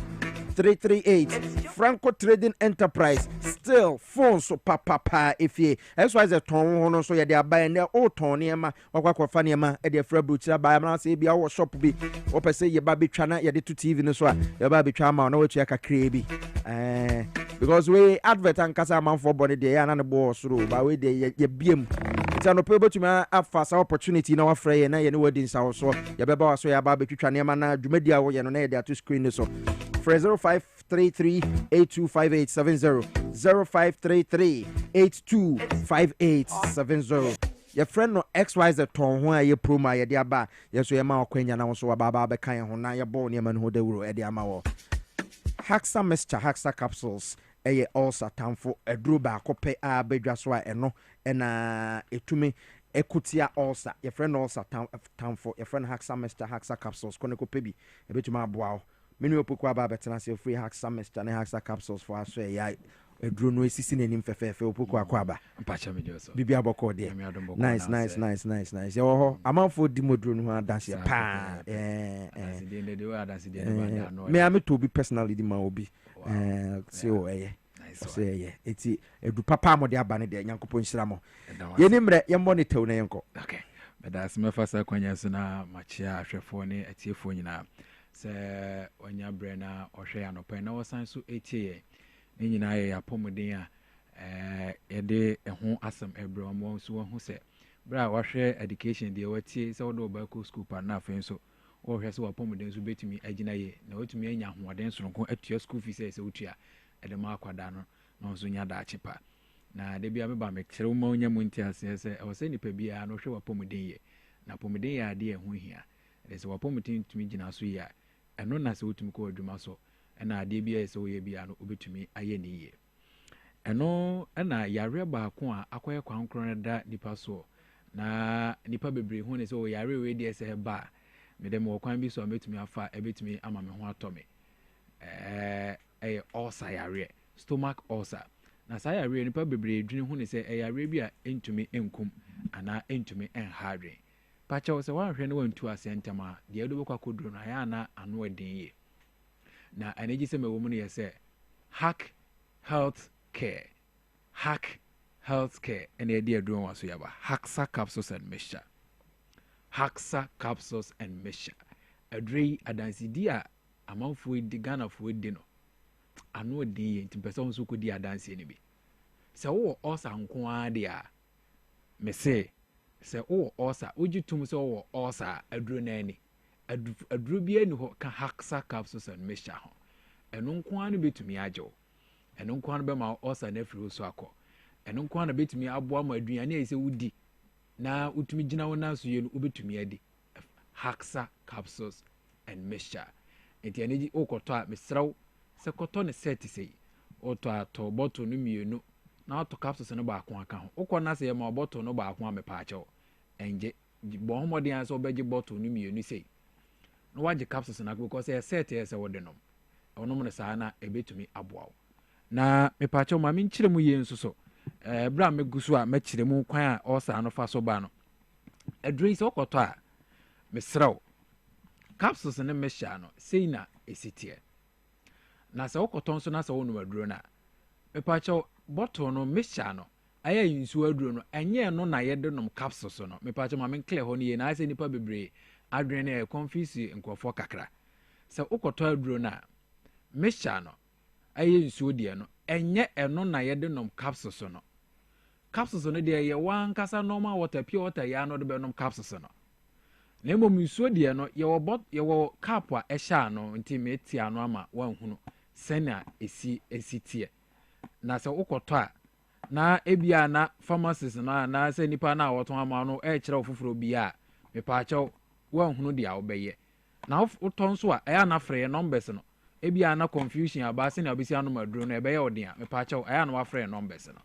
Speaker 3: 338 Franco Trading Enterprise still phone so papa if ye XYZ ton ho no so ye dey buy na o ton niema wakwa niema e dey fra bruchira buy am na say bia wo shop bi wo pese ye ba betwa na ye dey to TV no so a ye ba betwa ma na wetu kakra bi because we advert and kasa man for body dey ya na ne bo soro ba we dey ye biem no people to me afa sa opportunity na wafra ye na ye ne wedding sa so ye beba wa so ya ba betwa niema na dwumadi a wo ye no na ye dey to screen so for 0533-825870 0533-825870 your friend no XYZ ton ho a ye promo ye de aba ye so ye ma okwanya na so aba be kan ho na ye bo ne ma no de wuro e de ama wo Haxa Mixture Haxa capsules eye also tamfo eduro ba kope a bedwa so a eno na etumi ekutia also your friend also tamfo your friend Haxa Mixture Haxa capsules kono ko pebi e betuma aboa menu opoku aba betena se free Haxa Mixture na Haxa capsules for aso ya eduro no esisi nanim fefefe opoku akwaba
Speaker 6: mpacha mejo so
Speaker 3: bibia boko de nice yo ho amanfo di moduro no adanse pa me am to be personally di ma obi se o eye say ye eti edu papa mo de abane de nyankopon hira mo ye ni mre ye monitor na yenko
Speaker 6: okay bedas me fasa kwanya so na machia ahwefo ne atiefo nyina se onya bre na ohwe anopa na wosan so etie ni nyina ye apomuden a yede ho asem ebre mo so ho se bra wahwe education de watie se wodo ba ko school pa na afen so wo hwe se wapomuden so betumi agina ye na wotumi anya hoden soronko atua school fees se wotua ede ma akwada no no so nya da achepa na de bia me ba me kire wo ma onya mu ntiase se o se nipa bia no hwe wapomuden ye na pomuden ye de ho hia de se wapomuden tumi gina so ya eno na se wotumi ko adwuma so na ade bia se wo ye bia no obetumi aye ne ye eno na yare ba ko a akoye kwankron da nipa so na nipa bebre hu ne se wo yare we de se ba me dem wo kwan bi so metumi afa ebetumi ama me ho atome ulcer yare stomach ulcer na sa yare nipa bebre dwene hu ne se yare bi a entumi enkum ana entumi enhare pacha wo se wan hwe ne wantu asentama de edo bekwa kodro na ya na ano edin ye na aneji se mewo mu ne ye se hack health care ene de edo waso yaba Haxa capsules and mixture Haxa capsules and mixture adrei adansidi a amanfo di Ghana fo di no ano edin ye ntimpese so ko di adansi ne bi se wo osa nko ade a me se wo osa ojitum se wo osa aduro na ani aduro bi ani ho ka Haxa capsules and mixture ho eno nko anu betumi agyew eno nko anu be ma osa na afiri so akọ eno nko anu betumi aboa ma aduane ese wudi na utumi gina wona so ye no obetumi adi Haxa capsules and mixture enti aneji okoto a mesraw se koto ne set sei oto ato bottle no mienu na ato capsules no ba ako aka ho okona se ye ma bottle no ba ako amepa achew enje bo homodin an so beje bottle no mienu sei no waje capsules na because e set e se wode nom onom ne saa na ebetumi aboaw na mepa achew ma me nkyire mu ye nso so bra me gusu a me kyire mu kwan a osa no fa so ba no adrei se okoto a mesraw capsules ne mixture no sei na esitie na se okoton so na se wonu aduro na mepacho bottle no mixture no aya yinsu aduro no enye no na ye de nom capsules no mepacho ma men clear ho ne ye na ase nipa bebre adwene na e confuse nkofo kakra se okoton aduro na mixture no aya yinsu de no enye eno na ye de nom capsules no de ye wan kasa normal water pure water ya no de be nom capsules no na emo nsuo de no ye wo cap a ehya no nti meti ano ama wanhunu sena esi tie na se ukoto a na ebia na pharmacist na se nipa na woton ama no kire ofoforo bia me pa achew wanhunu de a obeye na uton so a eya na frɛ numbers no ebia na confusion aba se na obisi ano maduro no ebeye odin a me pa achew eya na wafrɛ numbers no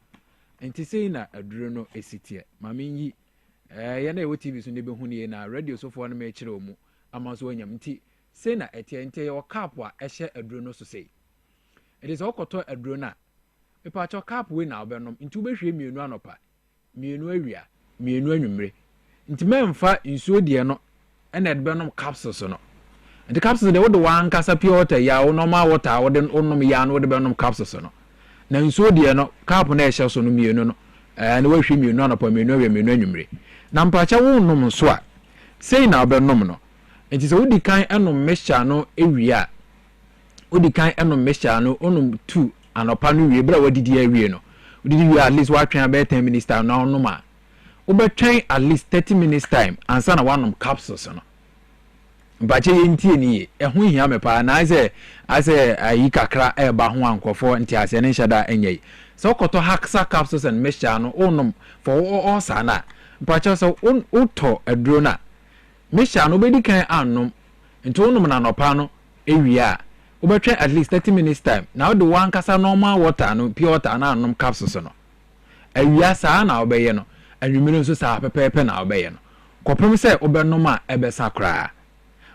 Speaker 6: nti sei na aduro no esi tie ma menyi ye na ewo TV so ne be hunu ye na radio so fo no me kire omu ama so anyam nti sei na etie nte ye cap a ehye aduro no so sei it is okoto aduro na me pa cho cap we na obenom nti ubehwe mienu anopa mienu awia mienu anwumre nti memfa nsuo de no ena de benom capsules no the capsules de wodo wan kasa pure water ya wo normal water wo de onom ya no wo de benom capsules no na nsuo de no cap na ehye so no mienu no na wo hwe mienu anapa mienu awie mienu anwumre na mpacha wo nom nso a sei na obenom no enti se wodi kan enom mixture no ewia wodi kan enom mixture no onom 2 anopa no wie bra wadidi awie no wodi wie at least watwen about 10 minutes time na onom a obetwen at least 30 minutes time ansa na wanom capsules no bache yentie ni eho hia me pa na ase ayi kakra e ba ho ankofo nti ase ne nhyada enyei so koto haxa capsules and mixture no onom for all sana bache so uto aduro na mixture no bedi kan anom nti onom na nopa no ewia obetwen at least 30 minutes time now the one kasa normal water no pure water na anom capsules no ewia saa na obeye no anwumire nso saa pepepe na obeye no kopem se obenom a ebesa kra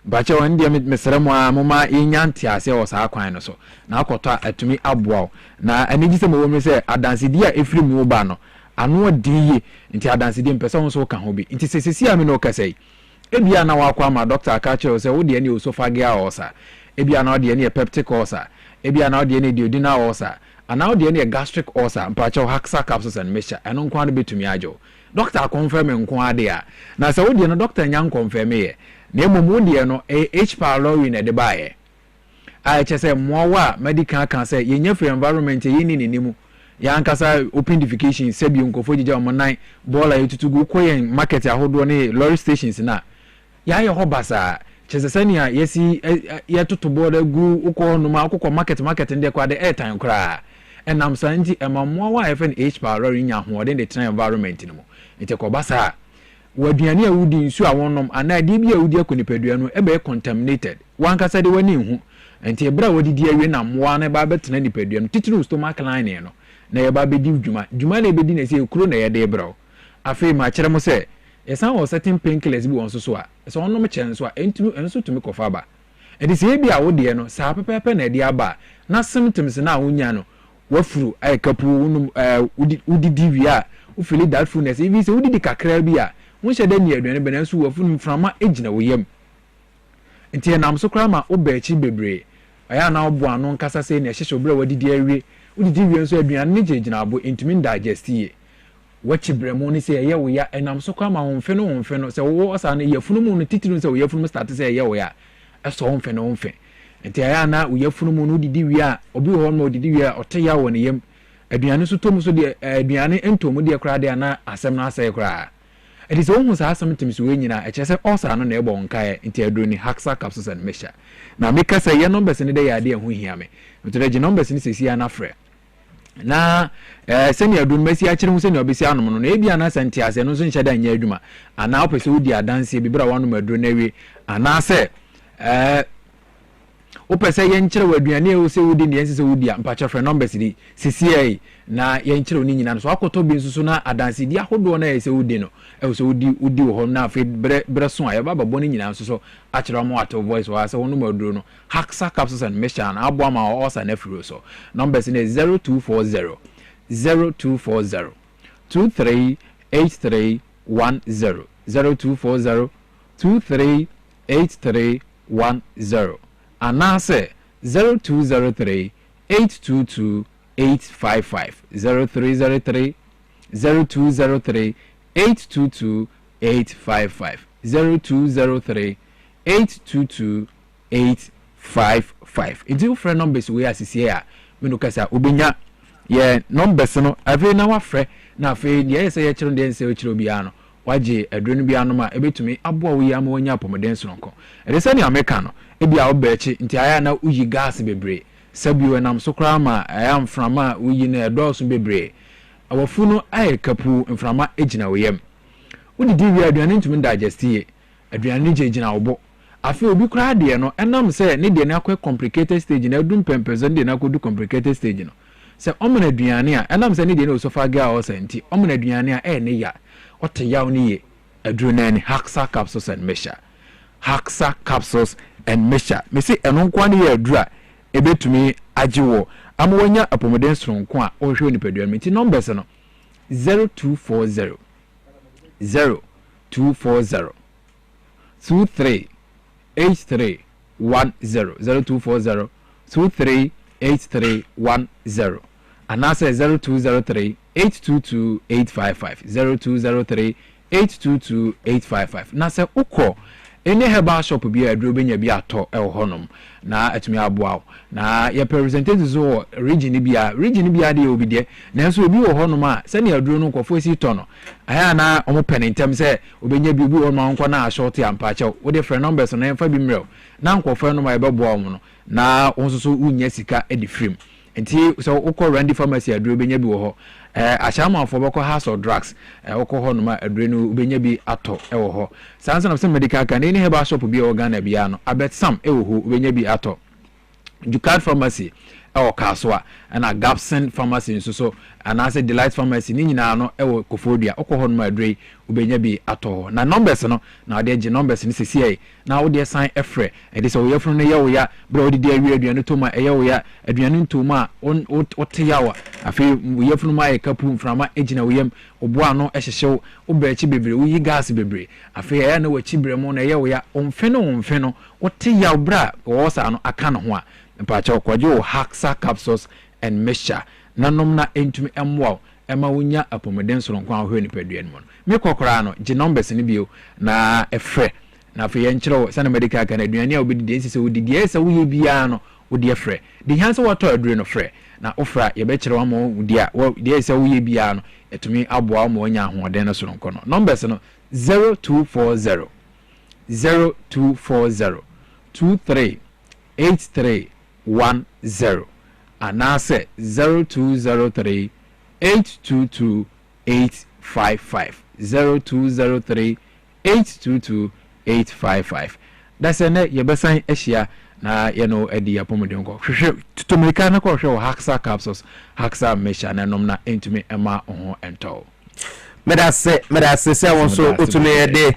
Speaker 6: bache won dia mesremo a moma yenyanti ase o saa kwan no so na akoto atumi aboa na anigi se mo se adansedi a efiri mu ba no ano odiye nti adansedi mpese won so ka ho bi nti sesesi a me no kasai ebia na wakwa ma doctor akache se wo de ne esophageal ulcer ebia na wo de ne peptic ulcer ebia na wo de ne duodenal ulcer ana wo de ne gastric ulcer mpache haxa capsules and mixture eno nkwan betumi ajo doctor confirm nko ade a na se wo de no doctor nyan confirm ye na emomu de no H pylori na de bae a chese mowa medical kan say yenya free environment yini ninimu ya ankasa open defecation sebi nkofo jija omonan bola yetutugu koyen market ahodo ne lorry stations na ya ye hobasa chese sania yesi yetutu bola gu uko no ma akokọ market nde kwa de airtime kra enam santi emamowa FN H pylori nya hoode de train environment no ite ko basa waduane a wudi nsu a wonom ana de bia wudi akonipadua no ebe contaminated wankasa de wani hu enti ebra wadi awie na moa na ba betena nipadua no titiri stomach line no na ye ba bedi dwuma na ebedi na se ekuro na ye de ebra afi ma kire mo se esan wo certain painkillers bi won so a so wonom kire nso a enso tumi kofa ba edi se bia wodi no sa pepepe na de aba na symptoms na wonya no wafuru ay kapu wonum udidi wi a ufili that fullness ibi se udidi kakra bi a wonhyɛ da ni aduane bena nso wafunu mframa egina woyam nti enam so kra ma obachi bebre aya na obo anu nkasa se na hyehye obra wadidi awie udidi wie nso aduane ne gyegina abo intimi digest ye wachi bremo ni se ye woya enam so kra ma wonfe no se wo asa na yafunu mu no titiri se wo yafunu start se ye woya eso wonfe nti aya na wo yafunu mu no udidi wie a obi ho no udidi wie a ote ya woni yam aduane so tomu so de aduane entomu de kra de na asem na asɛ kra it is almost as something to we nyina echese osa no na ebo nkae nti adroni haxa capsules and mixture na make say your numbers ni dey ade ho hia me to the numbers ni sesi ana frɛ na seni adroni mesi a kire hu seni obesi anom no na ebia na santi ase no so nhyɛ da nya adwuma ana opese wodi adanse bibra wanom adroni awie ana sɛ opese yen kire waduane e wo se wodi ne yense se wodi ampacha frɛ numbers di sesi na yen kire oni nyina no so akoto bi nsusu na adanse di ahodo na yese wodi no e so wodi wo na afi bre so a ye baba boni nyina nso so a kire mo ato voice wa se wono maduro no haxa capsules and mixture na abo ama o osa na firo so numbers ne 0240 0240 238310 0240 238310 anase 0203 822 855 0303 0203 822 855 0203 822 855 It's your friend numbers we are here when you kasa obenya ye numbers no ave na wafre na afi ye say ye kiro de say kiro bia no waje adronu bia no ma ebetumi aboa wo ya ma wonya pomoden sonko e say ni ameka no e bia wo bechi nti aya na uyi gas bebre sabi nam so kra ma aya mframa uyi na edoso bebre awafu no aye kapu mframa ejina woyam wodi di wi aduane ntumi digest ye aduane jegina obo afi obi kra de no enam se ne de na akwa complicated stage na dum pempezo de na kodu complicated stage no se omuna aduane a enam se ne de na esophageal ulcer nti omuna aduane a ne ya ote yaw ne ye adrenal haxa capsules and mixture haxa capsules and mixture me se eno nkwa ne ye adura ebetumi agiwo amwonya apomoden sonko a ohwe onipadua me ti numbers no 0240 0240 238310 0240 238310 and I say 0203 822 855 0203 822 855 na say uko any herbal shop bi aduro benya bi ato e honom na atumi aboa na your representatives o region bi ade obi de na so obi wo honom a se ne aduro no nkofo si to no aya na omo penentem se obenya bi wo no nko na short ampa che wo de friend numbers no enfa bi mrel na nkofo no ma ebeboa omo no na onso unya sika e di frame enti so ukọ Randy Pharmacy aduro benya bi wo ho ashama afọ bako house of drugs ukọ ho no ma aduro no benya bi ato e wo ho sansa na medical kan ni heba shop bi organ bia no abet sam e wo ho benya bi ato Ducat Pharmacy e Kaswa na Gapson Pharmacy so and as a Delight Pharmacy ni nyina no e Kofodia ukọ ho no ma aduro ubenya bi ato na numbers no na de ge numbers ni sisi na wo de sign efre e de so wo yefro no ye wo ya bro de awie aduane to ma e ye wo ya aduane nto ma o te yawa afi wo yefro ma e kapu mframa egina wo yam oboa no ehyehew wo brechi bebre wo yi gas bebre afi ya na wachi bremo na ye wo ya omfe no wo te yaw bra wo sa no aka no ho a mpa cha kwaje wo Haxa capsules and mixture nanom na entumi emwa ema wonya apomeden soronko ahwe ni paduan mo me kokora no ge numbers ni bio na efre na fe yenkyerɛ sana medical kan aduane a obidi ensise wodidi esa woye bia no wodi efre de hanse wato adure no frɛ na ofra ye be kyerɛ wa mo wodi a de esa woye bia no etumi aboa mo nya ahoɔden no soronko no numbers no 0240 238310 anase 0203 822 855 0203 822 855 that's ene yebesan ehia na ye no edi apomodin ko hwehwe tutomrika na ko hwehwe Haxa capsules Haxa mesha na nom na entumi ema ho ento
Speaker 3: medase se won so otumi de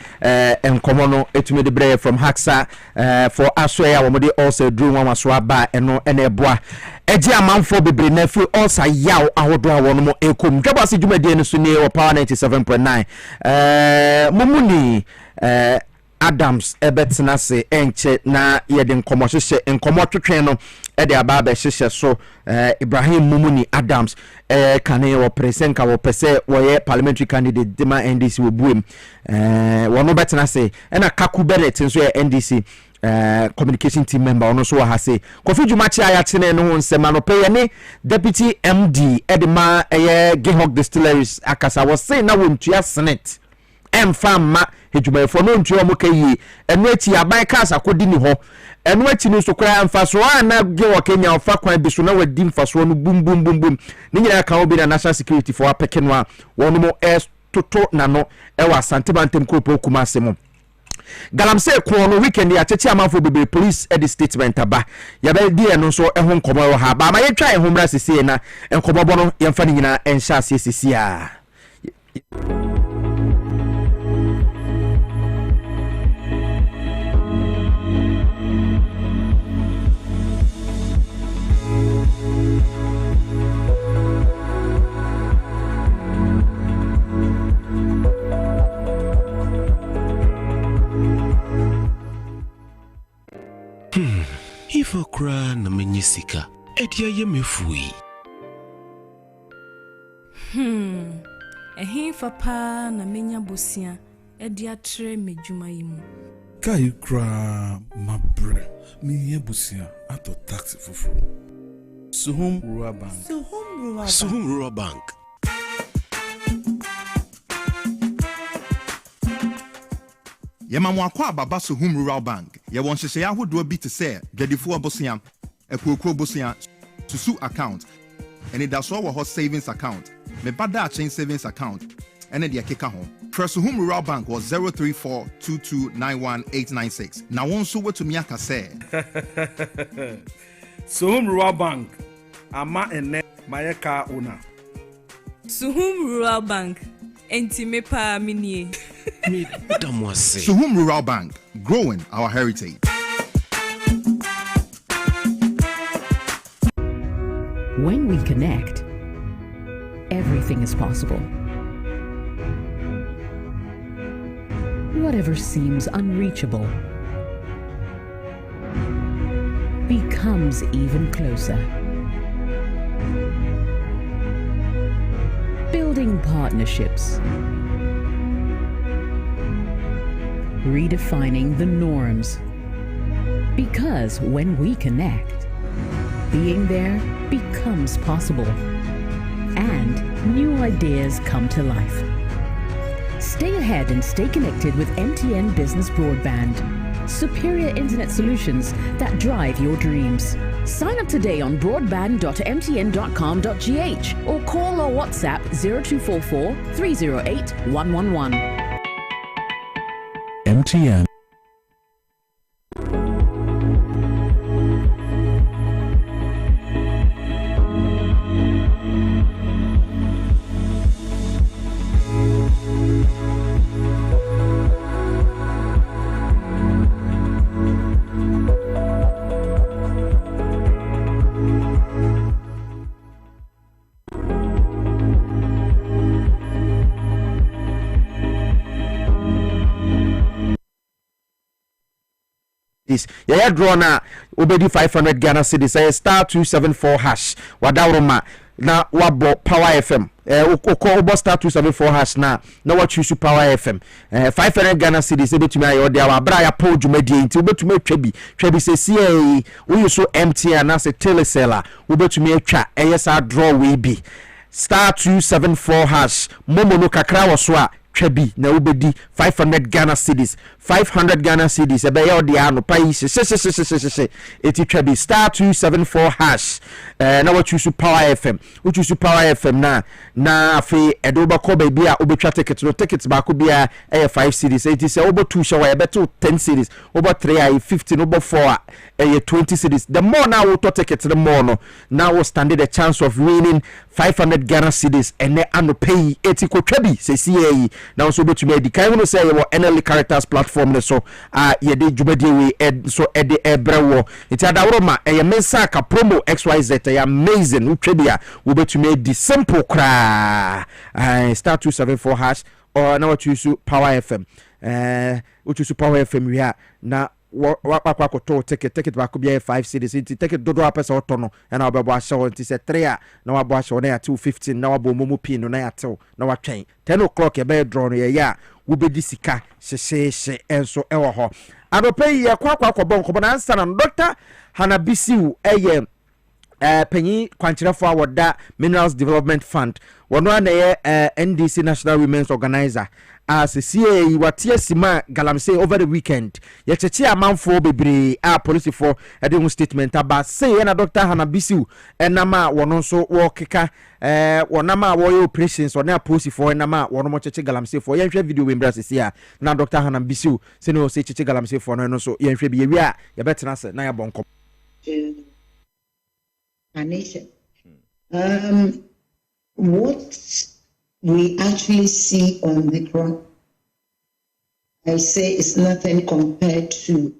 Speaker 3: enkomo no etumi de bre from Haxa for asoya wo de also drew one so aba eno eboa eji amanfo bebre na fi also yaw ahodo a wono mo ekom dwaba se dwumadi eno so ne o power 97.9 mumuni Adams ebetena se enche na yede nkomo hwehwe nkomo twetwen no e de aba ba hwehwe so Ibrahim Mumuni Adams kane wo presenka wo pese wo ye parliamentary candidate dema NDC wo buem wono betena se na Kaku Bennett nso ye NDC communication team member ono so ha se Kofi Jumachi aya tene no nsema no pe ne deputy MD edema Gihog Distilleries akasa wo se na wo ntua Senate emfama hedwumayefo no ntua mo kayi enu ati aban kas akodi ni ho enu ati no so kra emfaso na ge wo Kenya ofa kwan bi so na wadi mfaso no bum ni nyina ka obi na national security for apekeno a wono mo toto na no e wa santebantem kropo kumase mo galamse ko no weekend ya chechi amanfo bebe police edit statement aba ya be die no so ehun komo wo ha ba ma ye twa ehun bra sisi na enkobobo no ye mfa ni nyina enhya sisi a
Speaker 1: If I cry na menyisika, edia ye mefui.
Speaker 7: Ehin fa na menya bosia, edia tre medwuma yimu.
Speaker 27: Kai cry mabre, me bosia ato taxi fufu. Suhum Rural Bank.
Speaker 1: Suhum Rural Bank.
Speaker 11: Yemamo akwa baba Suhum Rural Bank. Ye won hye ya hodo bi te se dwadifo obosia, ekuokuo obosia, susu account. And that's all our savings account. Me bada chain savings account. And then the keka ho. Suhum Rural Bank was 034229186. Now one so to miaka say.
Speaker 34: Suhum Rural Bank. Ama ene mayeka una.
Speaker 7: Suhum Rural Bank. Enti me pa minie.
Speaker 11: Suhum Rural Bank, growing our heritage.
Speaker 9: When we connect, everything is possible. Whatever seems unreachable becomes even closer. Building partnerships. Redefining the norms. Because when we connect, being there becomes possible. And new ideas come to life. Stay ahead and stay connected with MTN Business Broadband. Superior internet solutions that drive your dreams. Sign up today on broadband.mtn.com.gh or call or WhatsApp 0244 308 111.
Speaker 25: MTN.
Speaker 3: Yeah, draw na obedi 500 Ghana cedis. Say star 274 hash. Wadauroma na wabo Power FM. Uko star 274 hash na what choose Power FM. 500 Ghana cedis ebetumi ayo de abra ya po dwumadi nti obetumi twebi se CA we so MTN na se teleseller obetumi atwa eyesa draw we bi star 274 hash momo no kakra wo so a Trebi na ubedi 500 Ghana cedis 500 Ghana cedis ebe ya odi ano pa yi eti Trebi star 274 hash na what choose Power FM we choose Power FM na afi edoba ko ba bia obetwa tickets ba ko bia 5 cedis eti se obo 2 show beto 10 cedis obo 3 ay 15 obo 4 20 cedis the more now we to tickets the more no now we stand the chance of winning 500 Ghana cedis and ano pay eti ko Trebi se CA now so betumi edi kan wono say wo NL characters platform ne so ye de djubadi we so ede ebrewo iti adawroma ye mensa ka promo XYZ ya amazing utwebia wo betumi edi simple kra star 274 hash or now choose Power FM choose Power FM we na wakwa to ticket ba ko bia 5 cedis inti ticket dodo apesa otono na obebo ahye inti se 3 na wabo ahye na ya 215 na wabo momo pin no na ya tew na watwen 10 o'clock e be draw no ya wo bedi sika hye enso ewo ho adope ye kwakwa bonko na ansa na Dr. Hanabisiu penyi kwanchirefo awoda Minerals Development Fund wono na ye NDC National Women's Organizer as CA watia sima galamse over the weekend ye cheche amanfo bebre police for edemu statement aba say na Dr. Hanabisiu enama wono so wo keka wonama wo operations on police for enama wono mo cheche galamse for ye hwe video we mbra sesia na Dr. Hanabisiu se no se cheche galamse for no so ye hwe bi ye wi a ye betena se na ye bonko
Speaker 2: a nation. What we actually see on the ground, I say it's nothing compared to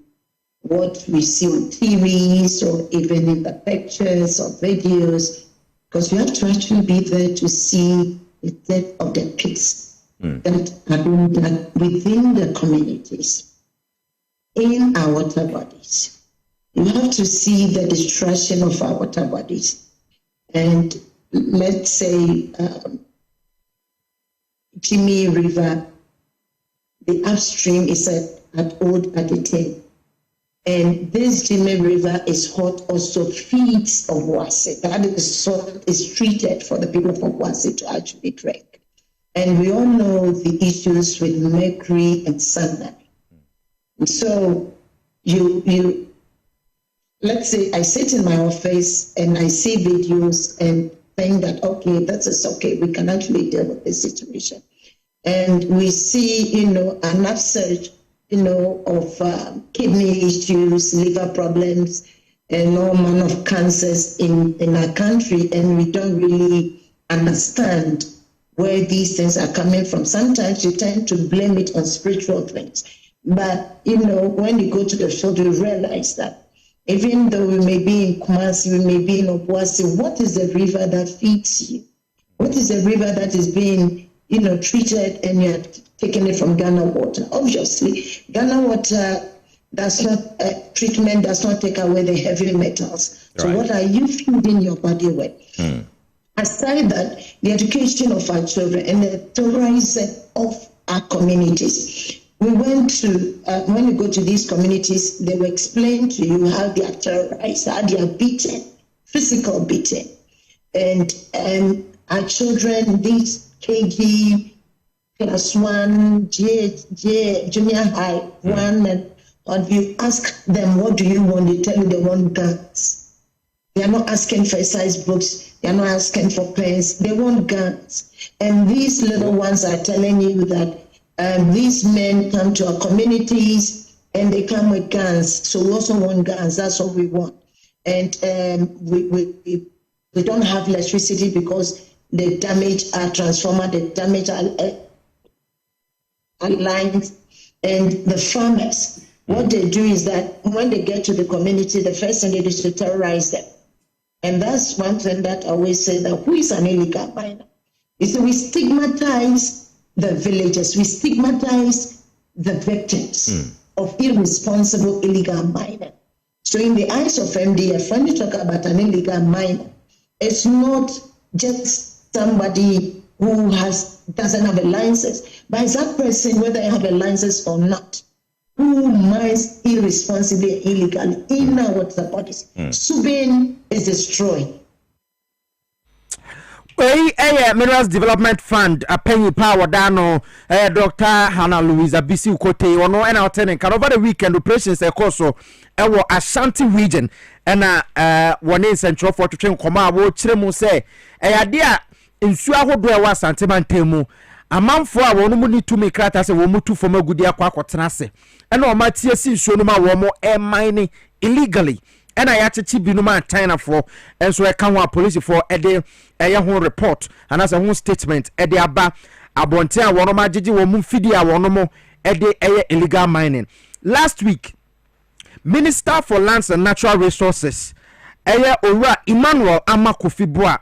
Speaker 2: what we see on TVs or even in the pictures or videos, because you have to actually be there to see the depth of the kids that are being done within the communities, in our water bodies. You have to see the destruction of our water bodies. And let's say Jimmy River, the upstream is at Old Adite. And this Jimmy River is what also feeds Obuasi. That is salt is treated for the people of Obuasi to actually drink. And we all know the issues with mercury and cyanide. So you let's say I sit in my office and I see videos and think that, okay, that is okay, we can actually deal with this situation. And we see, an upsurge, of kidney issues, liver problems, and all manner of cancers in our country, and we don't really understand where these things are coming from. Sometimes you tend to blame it on spiritual things. But, when you go to the field, you realize that even though we may be in Kumasi, we may be in Obuasi, what is the river that feeds you? What is the river that is being, treated and you're taking it from Ghana water? Obviously, Ghana water treatment does not take away the heavy metals. So what are you feeding your body with? Aside that, the education of our children and the terrorizing of our communities. We went to, when you go to these communities, they will explain to you how they are terrorized, how they are beaten, physical beating. And our children, these KG, class 1, junior high, 1, and you ask them, what do you want? They tell you they want guns. They are not asking for exercise books. They are not asking for pens. They want guns. And these little ones are telling you that these men come to our communities and they come with guns. So we also want guns. That's what we want. And we don't have electricity because they damage our transformer, they damage our lines. And the farmers, what they do is that when they get to the community, the first thing they do is to terrorize them. And that's one thing that I always say, that who is an illegal miner? So we stigmatize the villagers, we stigmatize the victims of irresponsible illegal mining. So in the eyes of MDF, when you talk about an illegal miner, it's not just somebody who doesn't have a license, but it's that person, whether they have a license or not, who mines irresponsibly and illegally in our water bodies. Subin is destroyed.
Speaker 3: Minerals Development Fund, a penny power dano, Dr. Hannah Louisa Bisi Ukote, or no, and our tenant can over the weekend operations a course our Ashanti region, and one in Central for to train Koma, wo Chiremu say, idea in Suaho Dwa Santimantemu. A man for a woman need to make cratas a woman to form a good year quack, and no Matthias Sonoma Womo air mining illegally. And I actually binuma China for, and so I come our police for a day a whole report and as a whole statement a day about Abontea Wanoma Gigi Womun Fidia Wonomo a day illegal mining. Last week, Minister for Lands and Natural Resources, Ora Emmanuel Amakufibua,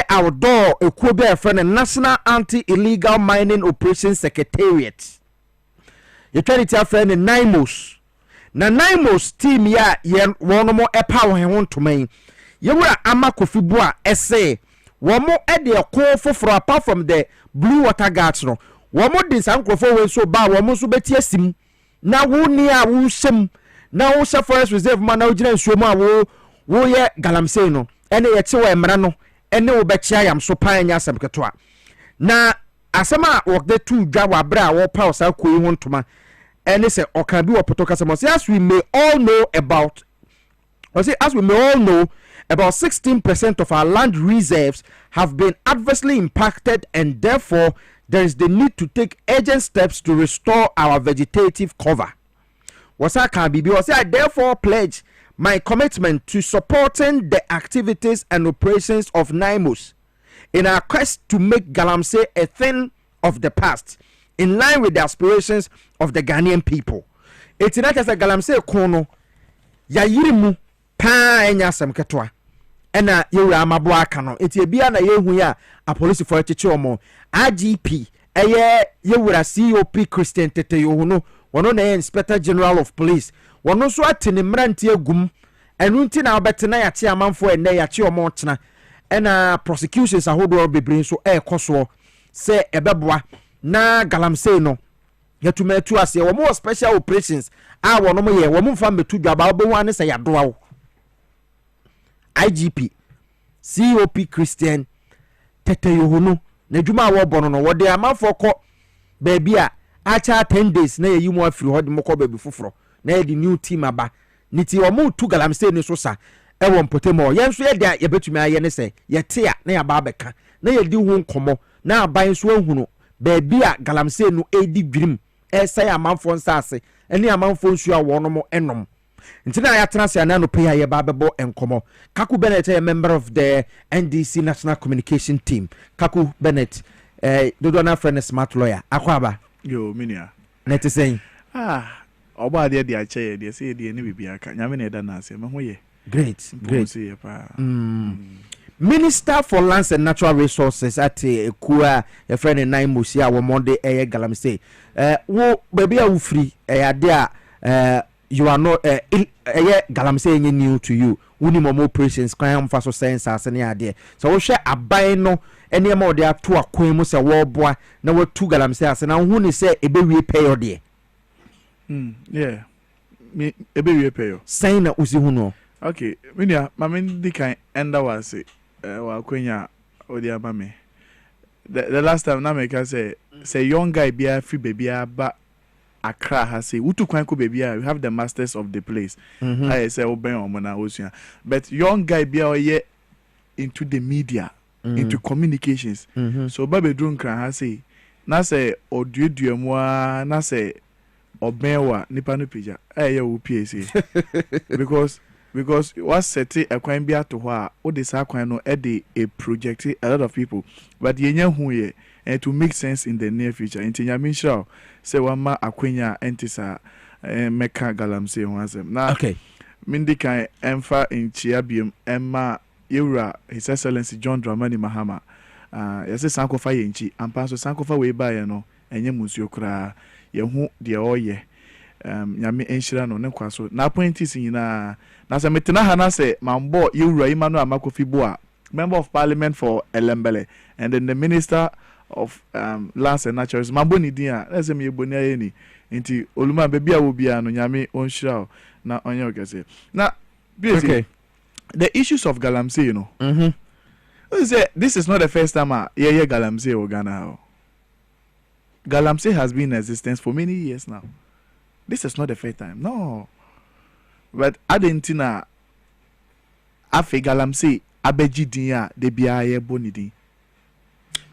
Speaker 3: our door a Kobe friend and National Anti-Illegal Mining Operations Secretariat. You try to tell friend in Naimos. Na Naimos team ya one more power he want to me. You were Amakufibua essay. One more at the call for apart from the blue water guards. No, one more this uncle for so bad, one more so better sim. Now, who near who sim. Now, Forest Reserve man, now, Jen Shuma, wo ye Galamseno, and a chiwa Marano, and no betcha am so pioneer some catoa. Na Asama walk the two Jawa bra or power south you want to man. And they say, or can be a potokasamos. As we may all know about, as we may all know, about 16% of our land reserves have been adversely impacted, and therefore there is the need to take urgent steps to restore our vegetative cover. I therefore pledge my commitment to supporting the activities and operations of NIMOS in our quest to make Galamsey a thing of the past, in line with the aspirations of the Ghanaian people. It's not as a Galamsey kono ya yirimu pa enya sam ketwa ena yewura amabo aka no eti bia na yehu ya a police for chichi omo IGP yewura COP Christian Tete Yohuno wono na Inspector General of Police wono so atene mrantie agum enu nti na obetena ya chi amanfo ene ya chi omo chena ena prosecutions ahodo bebre so ekoso se ebeboa na Galamsey no yatuma tu ase wo mo special operations a wono mo ye wo mo fa metu dwaba obo wan se ya doa IGP COP Christian Tete Yohuno na dwuma wo bono no wo de amanfo ko baby a acha 10 days na ye mu afiri ho de mo ko baby foforo na ye the new team aba niti wo mo tu Galamsey ni so sa e wo mpotemo ye nso ye de ye betumi aye ne se ye te a na ya ba beka na ye di hu nkomo na aban so ahunu baby a Galamsey no edi dwirim say amanfo nsase eni amanfo nsu a wono mo enom ntina ya trans ya na no pay ya babebo enkomo. Kaku Bennett, a member of the NDC National Communication Team. Kaku Bennett, dodo na friend smart lawyer akwaba
Speaker 27: yo minia
Speaker 3: net saying
Speaker 27: oba de dia che de say de ni bibia ka nyame na da na ase me ho ye
Speaker 3: great Minister for Lands and Natural Resources at Kua, a friend in Nine Musia, or Monday, Galamsey. Wo baby, are free, a you are not galamsey new to you. Wuni more operations kwan fa so sense as ne ade. So wo hwe aban no ene ma ode ato akwan mu se wo boa na watu galamsey as na hu ni se ebewie payo de.
Speaker 8: Yeah. Me ebewie payo.
Speaker 3: Sign na usi hu no.
Speaker 8: Okay, minia mama ndi kan enda wase wa kwenya odi aba me. The last time na make say young guy bia free baby ba Accra has say utu kwan ko baby we have the masters of the place. I say oben omona osua. But young guy bia oye into the media, into communications. So babe drunk kran ha say na say odueduamwa na say obenwa nipa no pija. Eh wo PSA. Because what set a kwan bia to ho o de sa kwan no e dey a project a lot of people, but yenya hu ye and to make sense in the near future. Intinya minshao say wama akwenya entisa meka galamsey ho asem. Na
Speaker 3: okay.
Speaker 8: Mindi kan emfa inchia biem emma yewura His Excellency John Dramani Mahama. Yese sankofa yenchi ampa so sankofa we ba ye no enye musuo kra ye hu de oye. Nyame enhyira no ne kwaso na appointees nyina na se metena ha na se mambo yewura Emmanuel Amakofibo a member of parliament for Elembele and then the minister of lands and naturals mambo ni din a na se me yeboni ayeni nti oluma baby a wo bia no nyame onhyira na onye ogese na okay. The issues of galamsey, you know. This is not the first time galamsey or Ghana. Galamsey has been in existence for many years now. This is not the first time. No. But Adentina Afe Galamsey Abeji Dinya de Biaye Bonidi.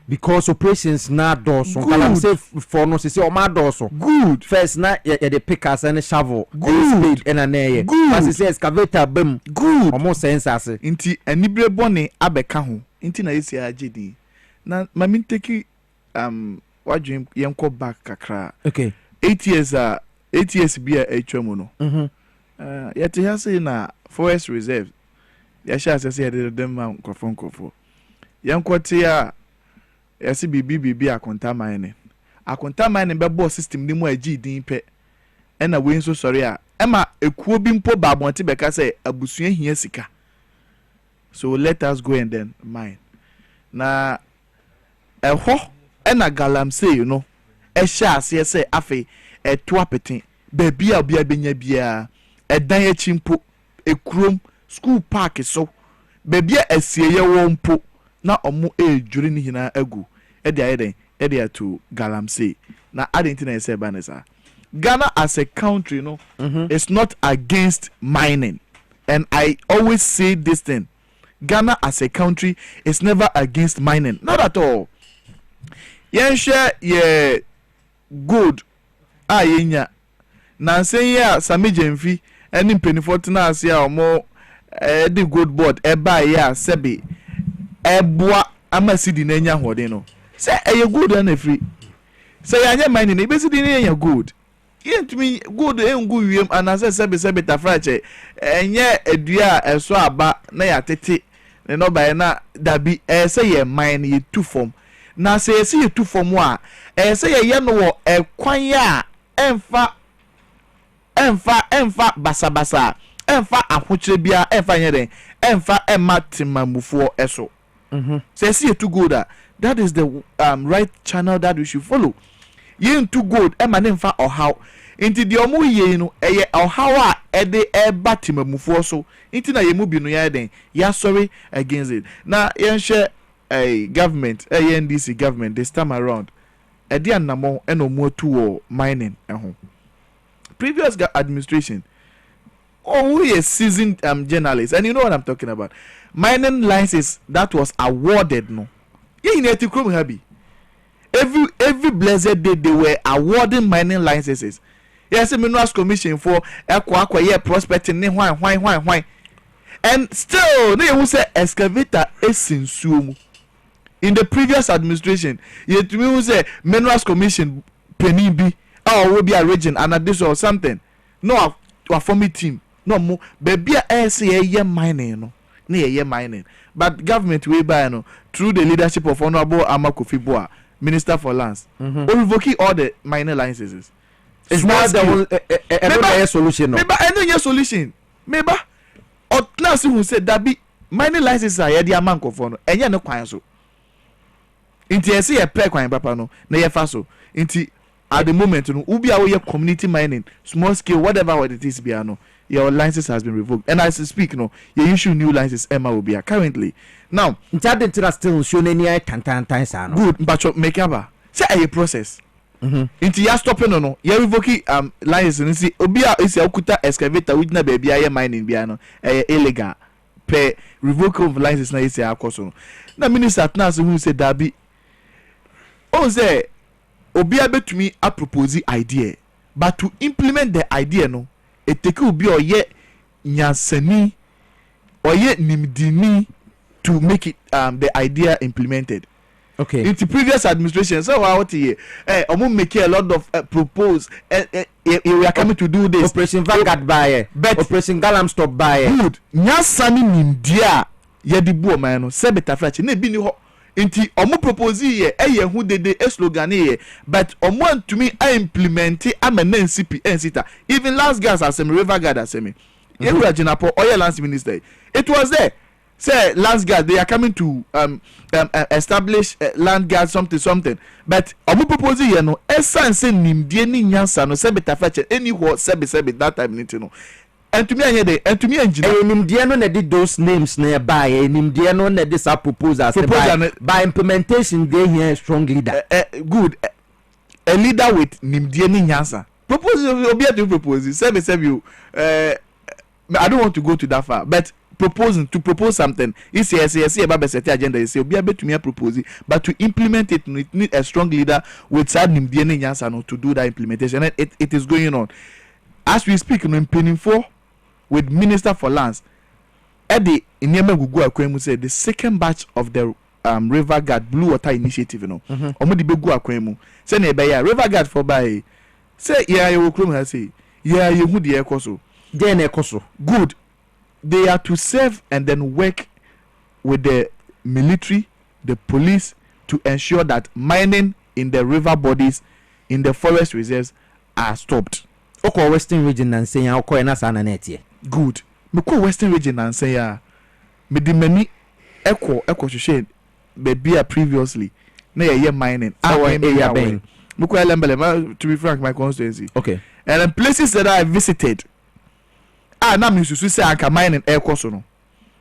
Speaker 3: Because operations na doso. Galamsey for no say o ma doso.
Speaker 8: Good.
Speaker 3: First na the pickers and shovel.
Speaker 8: Good.
Speaker 3: And a naye.
Speaker 8: Good.
Speaker 3: As say excavator bem.
Speaker 8: Good.
Speaker 3: Almost sense as.
Speaker 8: Inti enibre bone abeka ho. Inti na yesi agedi. Na mami take wadwem yenko back kakra.
Speaker 3: Okay.
Speaker 8: 8 years be a HM no. Yet he has na forest reserve. Yasha say dem ma nkofo. Yenko tia yasi bibi akonta mine. Akonta mine be system ni mu agi din pe. Ena we nso sori a ema ekuo bi mpo ba abonte beka say abusua hia sika. So let us go and then mine. Na eho ena galamsey you know. Esha ase say afi eto apeten baby a bia benya bia edan achimpo ekrom school park so baby a asieye wo mpo na omo ejuri ni hina agu ede ato galamsey na adentina say banesa Ghana as a country no is not against mining, and I always say this thing. Ghana as a country is never against mining, not at all. Share ye good yenya na say ya sami jemfi eni penifort na ase a omo the good board eba ya sebe eboa amasidi na nya hode no say eye good na free say anya mining e besidi na nya good yentumi good engu wiem anase sebe tafrache enye edua eso aba na ya tete ne no ba na dabi say ye mine ye two form na say ye two form a say ye no wo ekwan ya emfa basabasa emfa ahochire bia emfa nyere emfa ematimamufuo eso say ye too good that is the right channel that we should follow. Ye too good emfa ohaw inti de omo ye no eye ohaw a ede ebatimamufuo so inti na ye mu bi no ya den ya sorry against it. Na yen share government NDC government this time around edi anamo enomo to mining eho previous administration who is seasoned journalists, and you know what I'm talking about. Mining licenses that was awarded no happy every blessed day they were awarding mining licenses. Yes, the Minerals Commission for aqua prospecting why and still they will say excavator is in sumu. In the previous administration, yet we will say Minerals Commission penny be will be a region and this or something. No, to a former team. No more. Baby, I say a year mining, no, near year mining. But government way by no through the leadership of Honorable Amakofibo, Minister for Lands, revoking all the mining licenses.
Speaker 3: It's not the solution.
Speaker 8: Maybe any solution. Maybe or now see who said that be mining licenses are the amount of phone and no kwan so. Inti ese ye pay kwan papa no na ye fa so. Inti at the moment no ubi awo community mining small scale whatever what it is bia no your license has been revoked and as I speak no you issue new license Emma will be currently now
Speaker 3: inti still show any tan sa no
Speaker 8: good but make aba say a process inti ya stopping no ya revoke license see obi a isi okuta excavator with na baby aye mining bia no illegal per revoke of license na isi akoso no na minister atnas who say dabi o say obi abetumi a propose idea but to implement the idea no it take obi oye nyansani oye nimdini to make it the idea implemented.
Speaker 3: Okay.
Speaker 8: In the previous administration, so how to omo make a lot of propose we are coming to do this.
Speaker 3: Operation Vanguard by but Operation Galam stop by
Speaker 8: good. Nyansani nimdia ye di bu o man no se beta frache na bi ni ho. Inti omo propose ye hu dede slogan ye but omo antumi implement amena NCP ensita even last gas asem river guard asem ewura jinapo oil lands minister it was there say last guard they are coming to establish land guard something but omo propose ye no essence nimdie ni nyansa no se beta fache anyhow sebe that time niti no entumi anye de entumi engineer
Speaker 3: nimdie no na did those names na buy nimdie no na this proposals by implementation they here strong leader
Speaker 8: good a leader with nimdie ni nyansa propose obi to propose sebe you I don't want to go to that far but to propose something is yes about set agenda you say obi abetumi propose but to implement it need a strong leader with sad nimdie ni nyansa no to do that implementation and it is going on as we speak no impending for with Minister for Lands Eddie Inyema Gugu Akwemu said the second batch of the River Guard Blue Water Initiative you know omo di begu Akwemu say na be ya River Guard for by say yeah you krom say yeah you hu the ekoso
Speaker 3: then ekoso
Speaker 8: good they are to serve and then work with the military the police to ensure that mining in the river bodies in the forest reserves are stopped.
Speaker 3: Oko Western region and say oko na sa na net
Speaker 8: good me ko Western region and say ya me di mani echo hwehwe be previously na ye mining
Speaker 3: ben
Speaker 8: me ko elembele to be frank my constituency
Speaker 3: okay
Speaker 8: and in places that I visited na me susu say anka mining echo so no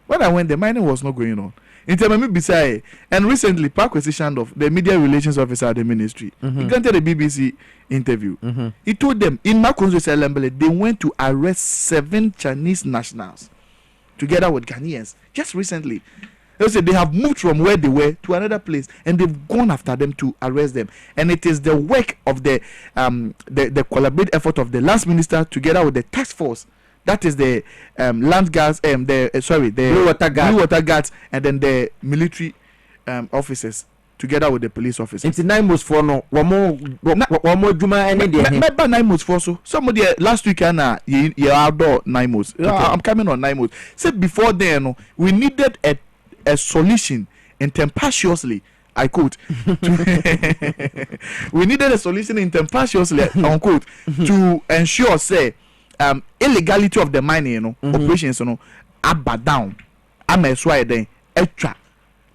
Speaker 8: when I went the mining was not going on in terms of beside and recently Park Acquisition of the media relations officer at the ministry he granted a BBC interview he told them in my constituency they went to arrest 7 Chinese nationals together with Ghanaians just recently. They said they have moved from where they were to another place and they've gone after them to arrest them and it is the work of the collaborative effort of the last minister together with the task force. That is the land guards, the blue water guards, and then the military officers together with the police officers.
Speaker 3: It's 9 months for no one more Juma and
Speaker 8: maybe 9 months for so somebody last week you outdoor 9 months. I'm coming on 9 months. Said before then we needed a solution intempestuously. I quote. We needed a solution intempestuously unquote to ensure say. Illegality of the mining, operations, abba down. I'm a swear then extra.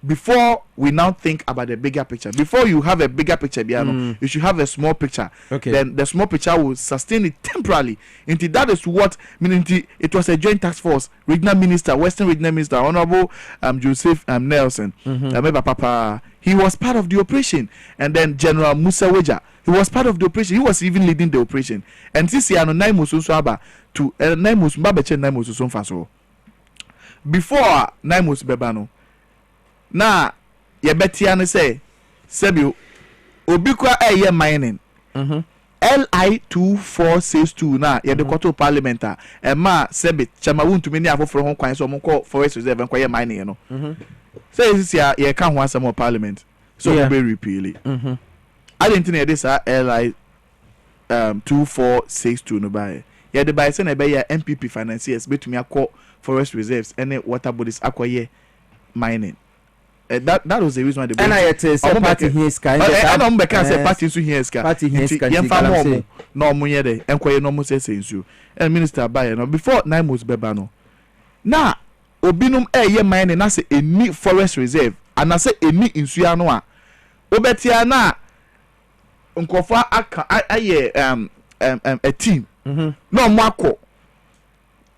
Speaker 8: Before we now think about the bigger picture, before you have a bigger picture, you should have a small picture.
Speaker 3: Okay.
Speaker 8: Then the small picture will sustain it temporarily. Until that is what meaning. It was a joint task force. Regional Minister, Western Regional Minister, Honorable Joseph Nelson, Papa. He was part of the operation, and then General Musa Weja. He was part of the operation. He was even leading the operation. And this year, no to before Naimus Bebano. Na ye betiane say Sebio Obikwa ye mining. LI 2462 na ye de koto parliamenta e ma Sebit chama wuntu meni afoforo ho kwan so mo ko forest reserve en kwa ye mining no. Say this year ye kan ho asem parliament. So we be repeal it. I didn't think this LI 2462 no buy. Yeah, the buy say na be ya MPP financiers betumi akọ forest reserves and water bodies akọye mining. that was the reason why they
Speaker 3: and I say party here sky and
Speaker 8: I'm back say party so here sky
Speaker 3: party here sky
Speaker 8: yemfa no mo ye dey enkoye no mo say nsu and minister buy no before 9 months beba no na obinum eye mine na say eni forest reserve and na say eni nsu ano a obetia na nkofo aka aye a team no mo akọ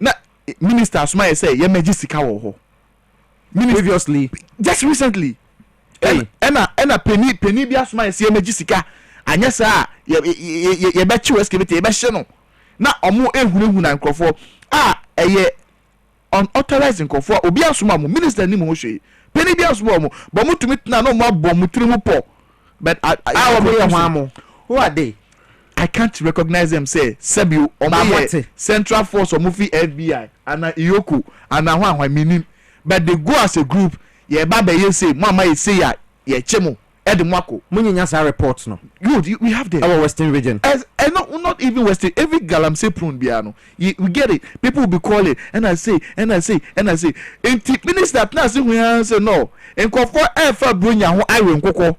Speaker 8: na minister asoma say ye magi sika wo ho
Speaker 3: previously
Speaker 8: just recently ena penny bi asoma say magi sika anya sa ye be chi excavator ye be hye no na omo ehunu na nkofo eye unauthorized nkofo obi asoma mo minister ni mo hwe penny bi asoma mo bo mutumi tena no mo abom mutiri mo po but
Speaker 3: who are they?
Speaker 8: I can't recognize them. Say Sebio or Central Force or Mufi FBI and Iyoku and Ahwa minim. But they go as a group. Yeah, Baba you say, Mama you say ya chemo Edmako.
Speaker 3: Munyasa reports no.
Speaker 8: Good, we have them.
Speaker 3: Our Western region.
Speaker 8: As and not even Western. Every galamsey prune biano. We get it. People will be calling and I say. In minutes that now say we answer no. And call for ever bring your iron cocoa.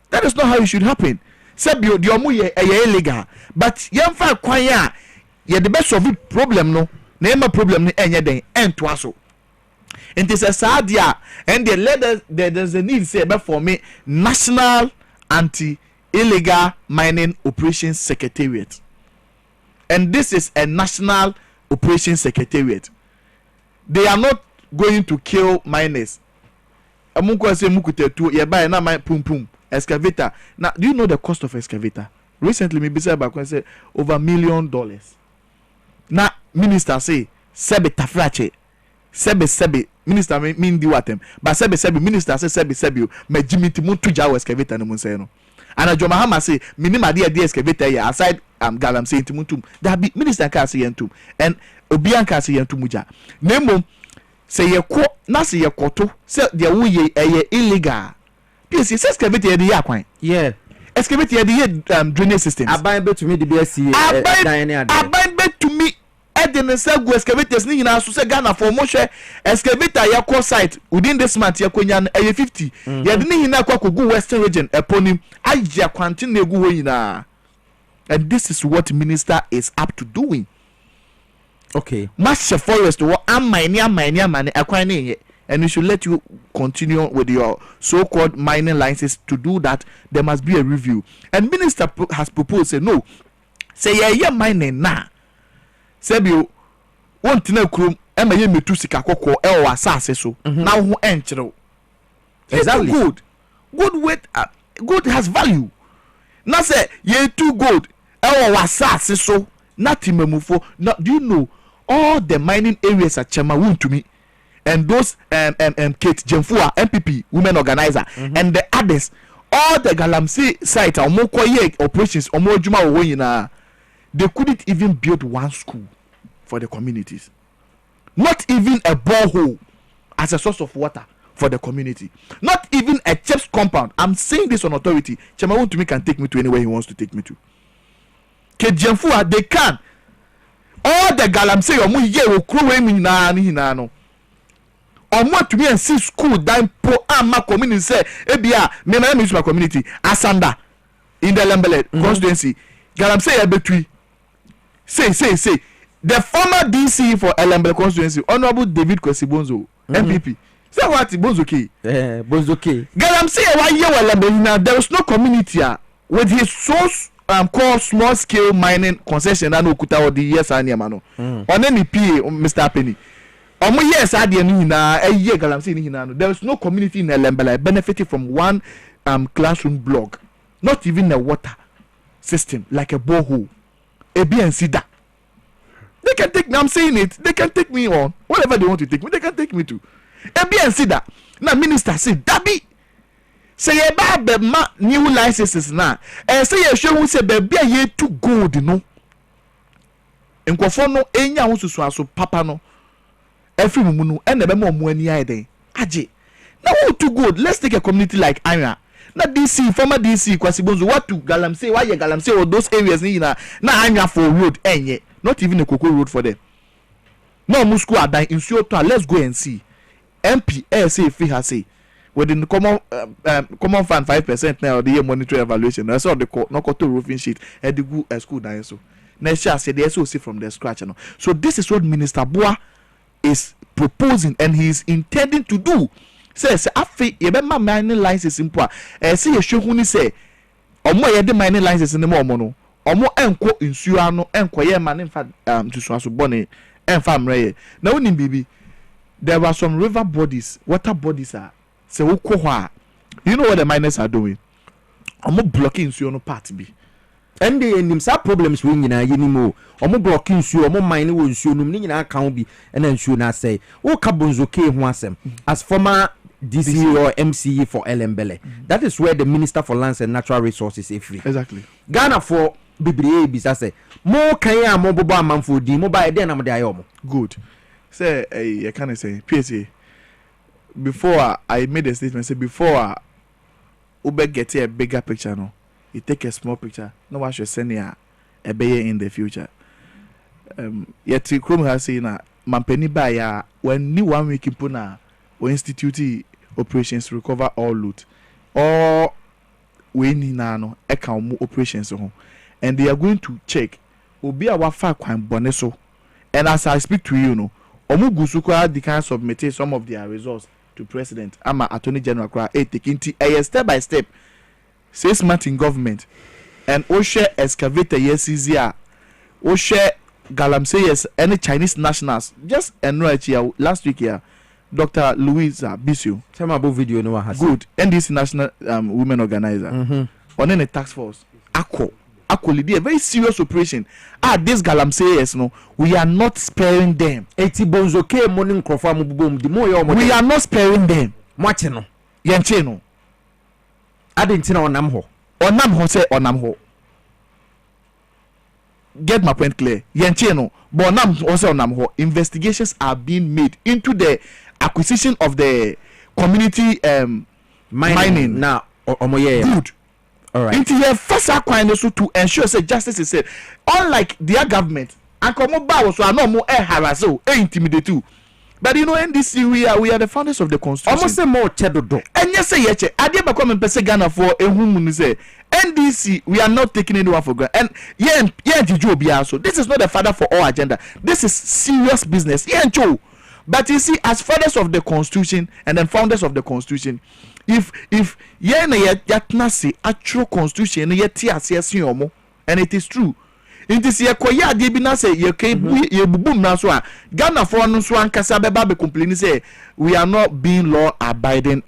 Speaker 8: That is not how it should happen. Sebio the omu ye illegal, but yemfa kwan ya ye the best of it problem no na ema problem ni enye den ento aso. It is a sad year and there's a need say for me National Anti-Illegal Mining Operations Secretariat, and this is a National Operations Secretariat. They are not going to kill miners. Amunko say mukutetu ye buy na my pum excavator. Now, do you know the cost of excavator? Recently, me beside back say over $1 million. Now, minister say sebe tafrache, sebe minister mean di watem, but sebe minister say sebe me jimi ti mutu jawo excavator no mun say no. And Ajoma Hama say minima dia excavator ya aside galam say ti mutu. That be minister ka say yentum and obian ka say yentum muja. Nemo say ye ko na say ye koto say dia wo ye illegal. Yes, it's excavator the yakwan.
Speaker 3: Yeah.
Speaker 8: Excavator the drainage systems.
Speaker 3: Aban bet to me the BSC.
Speaker 8: Aban bet to me Eden go excavators ni na so say Ghana for mo hwe excavator yakọ site within this month yakonya na 50. Ye de ni hina kwa kogu Western region eponym agya kwante na egu ho yina. And this is what minister is up to doing.
Speaker 3: Okay.
Speaker 8: Master forest wo amani akwan na and we should let you continue with your so-called mining licenses. To do that, there must be a review. And minister has proposed, say no, say yeah mining na. Say you want to know krum, ema ye metu sika koko ewa asase so. Now who enchero? Exactly. Good has value. Now say ye too good ewa asase so. Nothing memufo. Now do you know all the mining areas at Chema to me? And those Kate Jemfua MPP women organizer and the others, all the Galamsey site omokoye operations omojuma owoyina, they couldn't even build one school for the communities, not even a borehole as a source of water for the community, not even a chef's compound. I'm saying this on authority. Chema to me can take me to anywhere he wants to take me to. Kate Jemfua, they can. All the Galamsey omoye okrowe ni na no. Omo to me and see school dan po ama community say ebia me na municipal community Asanda in the Lembele constituency galam say ebetui say the former DC for Lembele constituency Honorable David Kwesibonzo MPP say what Bonzoke
Speaker 3: Bonzoke
Speaker 8: galam say why here Lembele now there was no community with his source called small scale mining concession and okuta or the years aniama no on any PA Mr. Penny. Yes, I didn't know. There is no community in Lembele benefiting from one classroom block, not even a water system like a borehole, a BNC. They can take me. I'm saying it. They can take me on whatever they want to take me. They can take me to a BNC. Now, minister said, "Dabi, say about the new licenses now, and say show who say baby ye too good, you know." And no enya who so papa no. Every munu and the memo money ide. Aje. Now what too good? Let's take a community like Anya. Not DC, former DC, Kwasibonzo, what to Galamsey, why you Galamsey or those areas na Anya for road, enye. Not even a cocoa road for them. No Musku are dying in Sota. Let's go and see. MP say if he has say within the common fund 5% now the year monetary evaluation. I saw the no to roofing sheet at the good school now so. Next year said the SOC from the scratch no. So this is what Minister Boa is proposing and he is intending to do. Says afi yebema mining license impo see ye hwehuni say omo ye de mining license ne mo no omo enko nsuo ano enko ye ma ne mfa tusuaso bone emfa mreye na woni bibi. There were some river bodies, water bodies are say woko. You know what the miners are doing? Omo blocking nsuo no part bi.
Speaker 3: And the NIMSA problems we nyina yinimo omo blocking nsuo omo mine wo nsuo no ni nyina kan bi and nsuo na say wo kabonzo ke ho asem as former DC or MCE for Elembele. That is where the Minister for Lands and Natural Resources is free.
Speaker 8: Exactly.
Speaker 3: Ghana for Bibriye bisa say mo kan ya mo bobo amanfo di mo ba e den na mo de ayo mo.
Speaker 8: Good. Say I can say PSA before I made a statement say before Ube get a bigger picture no you take a small picture no one should send a be in the future yet Chrome has seen a mampeni by ya when new 1 week impuna or institute operations to recover all loot or we ni nano account operations and they are going to check obi our far kwan boneso and as I speak to you no Omugusuka they can submit some of their results to President Ama Attorney General Kra taking step by step 6 months in government and Oshe excavator yes easier Oshe Galamsey yes any Chinese nationals just enrolled here last week here Dr. Louisa Bisu
Speaker 3: tell me about video no has
Speaker 8: good NDC national women organizer on any task force Actually, a very serious operation. This Galamsey no, we are not sparing them. We are not sparing them.
Speaker 3: Mwacheno.
Speaker 8: Yencheno.
Speaker 3: Adentina onamho.
Speaker 8: Onamho say onamho. Get my point clear. Yencheno. But onamho say onamho. Investigations are being made into the acquisition of the community mining.
Speaker 3: Now, omoye.
Speaker 8: Good.
Speaker 3: All right.
Speaker 8: Into your first acquisition to ensure say justice is said. Unlike their government, and come back so no more harasso, intimidate too. But you know, in this we are the founders of the constitution.
Speaker 3: Almost say more chedodo.
Speaker 8: And yes, say yes. I did become in Ghana for a woman say NDC. We are not taking anyone for granted. And yeah, so this is not the father for our agenda. This is serious business. Yeah, Joe. But you see, as fathers of the constitution and then founders of the constitution, if yatna say actual constitution and it is true. It is ye koya de bi na say ye bubum na so a Ghana for no so ankasa beba be complain say we are not being law abiding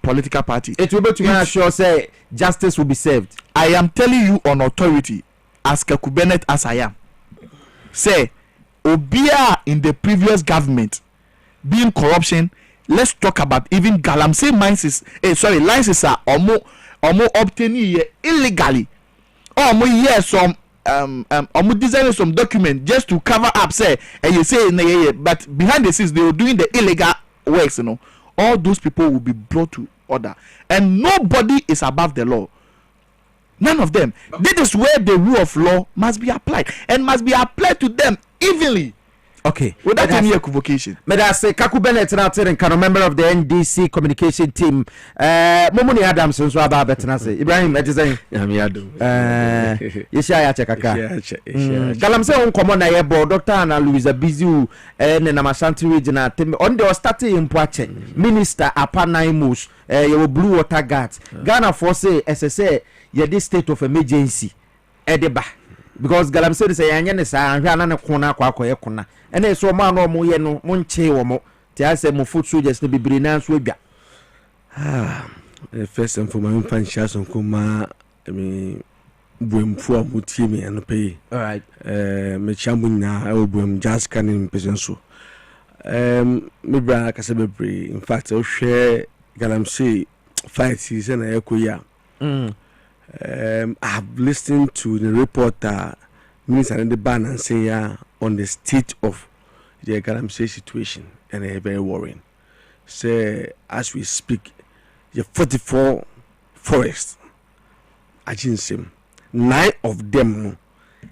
Speaker 8: political party.
Speaker 3: It will be to make sure say justice will be served.
Speaker 8: I am telling you on authority as Kaku Bennett as I am. Say Obia in the previous government being corruption. Let's talk about even Galamsey mines licenses are almost obtaining illegally. Some designing some document just to cover up say and you say but behind the scenes they were doing the illegal works, all those people will be brought to order and nobody is above the law. None of them. This is where the rule of law must be applied and must be applied to them evenly.
Speaker 3: Okay.
Speaker 8: Without any equivocation.
Speaker 3: May I say Kaku Bennett and member of the NDC communication team. Momoni Adams so aba betena say Ibrahim Edizan. Yesha chekaka. Galamsey on common na ye board Dr. Anna Louisa Bizu na Namashanti regional team on the starting in Poache. Minister Apanaimus your blue water guards. Ghana for say SSA ye this state of emergency edeba. Because Galamsey say yanya sa anhwa na kona kwa kona ene so ma no mo ye no mo nche wo mo ti ase mo foot soldiers no bibiri na so adwa
Speaker 10: first and for my fan so kuma buemfu amutie me no pay.
Speaker 3: All right.
Speaker 10: Me chambu na e buem just canin person so me bra ka se bebre in fact o hwe Galamsey fight season na ekoya. I have listened to the reporter Minister and the ban and say on the state of the Galamsey situation and very worrying. Say as we speak, the 44 forests, agency, 9 of them,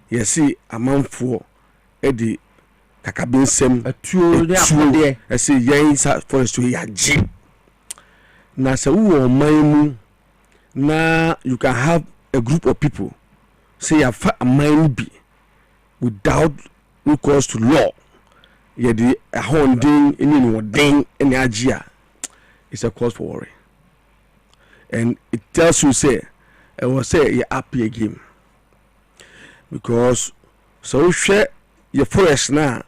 Speaker 10: you see amount for Eddie Kakabin Sem, I see Yang forest to Yaji. na sɛ wowɔ ɔman mu na you can have a group of people say yɛafa aman no bi without recourse to law yɛde ahoɔden ne wɔden ne agye a it's a cause for worry, and it tells you say I was say you're up your game because so share your forest now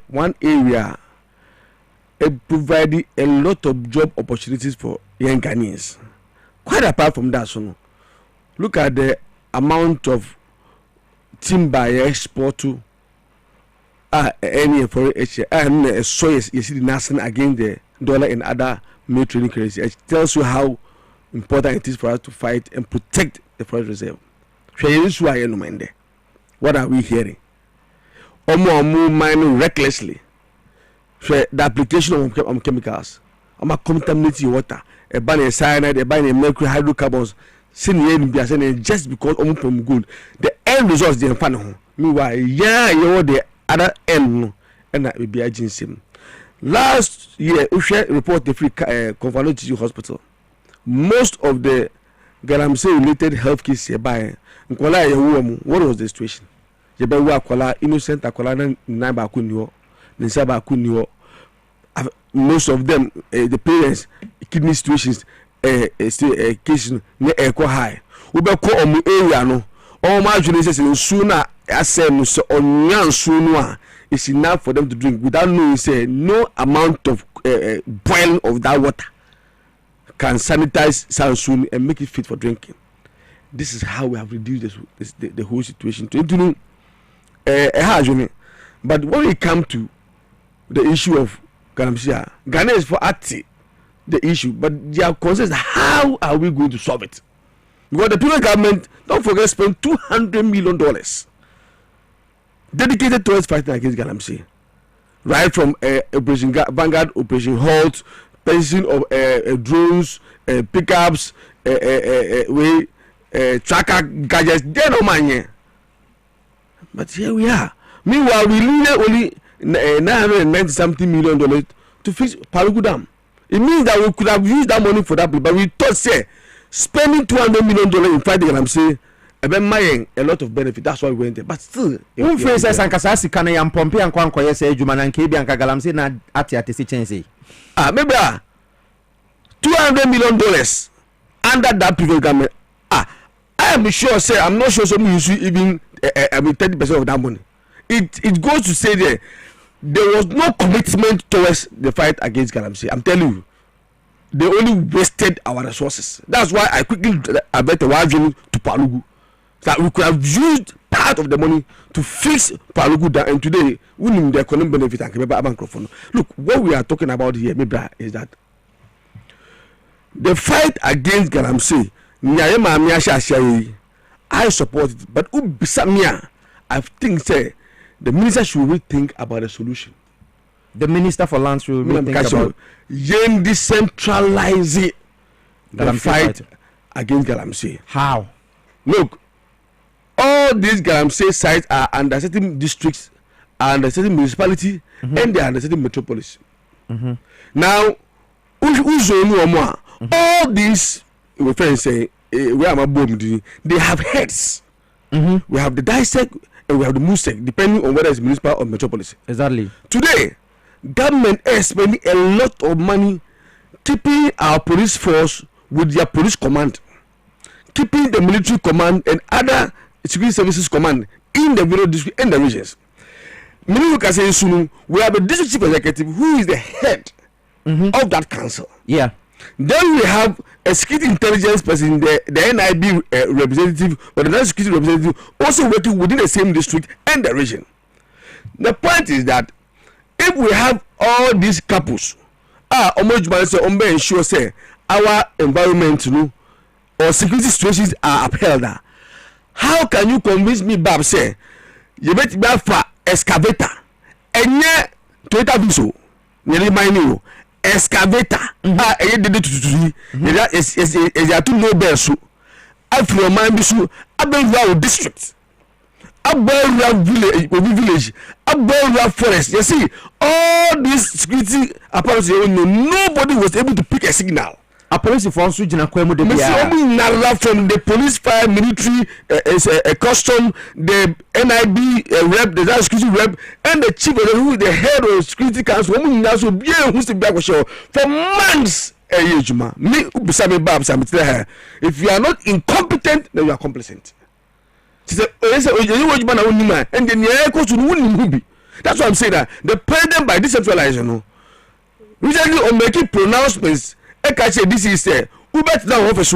Speaker 10: one area it provided a lot of job opportunities for young Ghanaians. Quite apart from that, so look at the amount of timber you export to any for and so you see the nation against the dollar and other military currency. It tells you how important it is for us to fight and protect the forest reserve. What are we hearing? Omo mining recklessly. The application of chemicals. Contaminating water. A ban cyanide, a ban mercury hydrocarbons. Just because omo good. The end result is the fun. Meanwhile, you the other end, and that will be agency. Last year, Ushe report the free Convalescent Teaching Hospital. Most of the Galamsey related health cases hereby. What was the situation? Innocent most of them, the parents, kidney situations, cases high. We be call area no. All my journalists sooner asem so onyan sooner is enough for them to drink without knowing say no amount of boiling of that water can sanitize Sansoon and make it fit for drinking. This is how we have reduced the whole situation to but when we come to the issue of Galamsia, Ghana is for acting the issue, but their concern is how are we going to solve it? Because the federal government, don't forget, spent $200 million dedicated towards fighting against Galamsey. Right from Operation Vanguard, Operation Halt, purchasing of drones, pickups, tracker gadgets, they no money. But here we are. Meanwhile, we need only $990 million to fix Palugu Dam. It means that we could have used that money for that, but we thought, say, spending $200 million in fighting Galamsey, a lot of benefit. That's why we went there. But still,
Speaker 3: who faces Sankasasi can I am Pompey and Kwanko say Juman and Kabi and Galamsey na ati change.
Speaker 10: Maybe $200 million under that previous government. I am sure, say, I'm not sure some use even 30% of that money. It goes to say there was no commitment towards the fight against Galamsey. I'm telling you, they only wasted our resources. That's why I quickly bet the wagon to Palugu. That we could have used part of the money to fix Palugu down, and today we need the economic benefit and remember a microphone. Look, what we are talking about here, Mibra, is that the fight against Galamsey, I support it, but I think say the minister should rethink about the solution.
Speaker 3: The Minister for Lands should rethink about
Speaker 10: decentralize the fight against Galamsey.
Speaker 3: How?
Speaker 10: Look, all these Galamsey sites are under certain districts, are under certain municipality, and they are under certain metropolis. Now, all these, my friends say, they have heads. We have the dissect and we have the musec, depending on whether it's municipal or metropolis.
Speaker 3: Exactly.
Speaker 10: Today, government is spending a lot of money keeping our police force with their police command, keeping the military command and other security services command in the various district and the regions. We have a district chief executive who is the head of that council.
Speaker 3: Yeah.
Speaker 10: Then we have a security intelligence person, the NIB representative or the national security representative, also working within the same district and the region. The point is that if we have all these couples, ensure say our environment or security situations are upheld. How can you convince me, Bab, say you bet me for excavator and yet Toyota Viso, nearly mining excavator is two no bears after my bisu abel district abel village abel forest. You see all these security apparatus, nobody was able to pick a signal.
Speaker 3: a police for nso gina kwemu de bia
Speaker 10: from the police, fire, military, custom, the NIB rep, the security rep, and the chief of the head of security council. So be who's the back show for months. If you are not incompetent, then you are complacent. That's why I'm saying that the president by decentralization, recently on making pronouncements, this is Ubet now office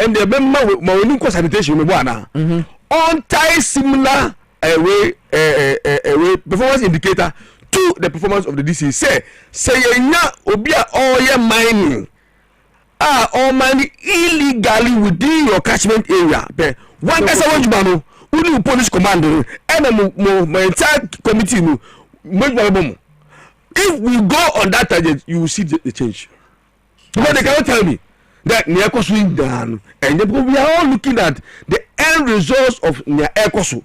Speaker 10: and the member sanitation on-tie similar way performance indicator to the performance of the DC. Say obia all mining. All mining illegally within your catchment area. But one person who police commando and my entire committee if we go on that target, you will see the change. But they cannot tell me that Niakosu down, and we are all looking at the end results of Niakosu.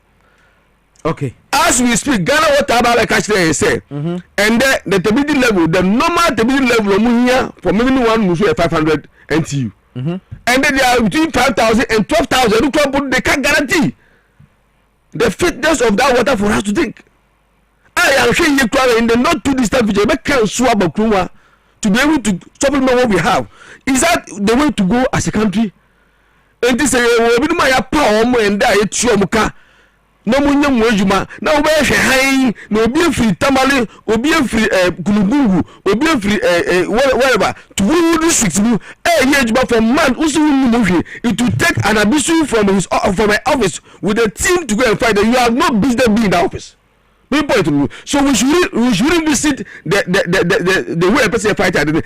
Speaker 3: Okay.
Speaker 10: As we speak, Ghana water about catch there say, and the stability level, the normal stability level here for maybe one will show 500 NTU, and then they are between 5,000 and 12,000. They can't guarantee the fitness of that water for us to drink. I am saying you in the not too distant future, but can swap to be able to supplement what we have. Is that the way to go as a country? And this is my power and die. No munya mwejuma na obe hwe na obi free tamale obi free gulugungu obi free whatever to who district mu ejuma for man usu mu hwe it will take an abyss from my office with a team to go and fight. You have no business being in the office. So we should visit the way a person fight at the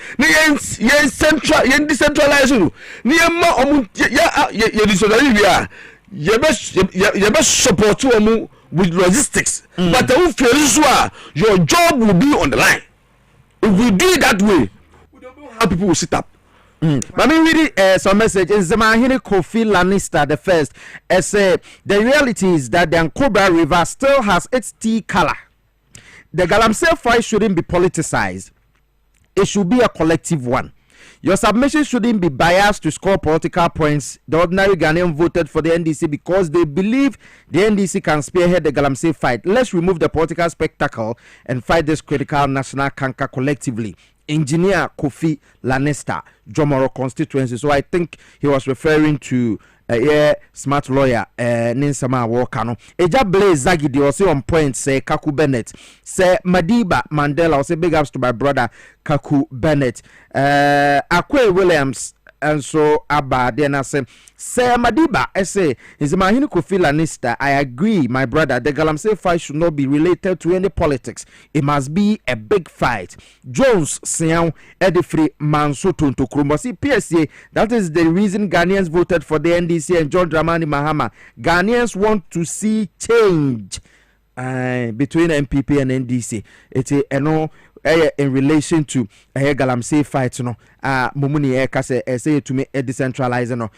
Speaker 10: central decentralized you best support you with logistics, but your job will be on the line. If we do it that way, we don't know how people will sit up.
Speaker 3: But me read some message in Zamahini Kofi Lannister the first. Say the reality is that the Ankobra River still has its tea color. The Galamsey fight shouldn't be politicized. It should be a collective one. Your submission shouldn't be biased to score political points. The ordinary Ghanaian voted for the NDC because they believe the NDC can spearhead the Galamsey fight. Let's remove the political spectacle and fight this critical national canker collectively. Engineer Kofi Lannister, Jomoro constituency. So I think he was referring to smart lawyer Ninsama Wakano. Eja Blaze Zagidi also on point say Kaku Bennett. Say Madiba Mandela also big ups to my brother Kaku Bennett. Akwe Williams and so Abba then I say Madiba I say is Mahini Kofi Lannister. I agree, my brother. The Galamsey fight should not be related to any politics. It must be a big fight. Jones Sian Edifri Mansuto to Krumasi PSA. That is the reason Ghanaians voted for the NDC and John Dramani Mahama. Ghanaians want to see change between MPP and NDC. It's in relation to Galamsey fight, Mumuni say to me decentralizing.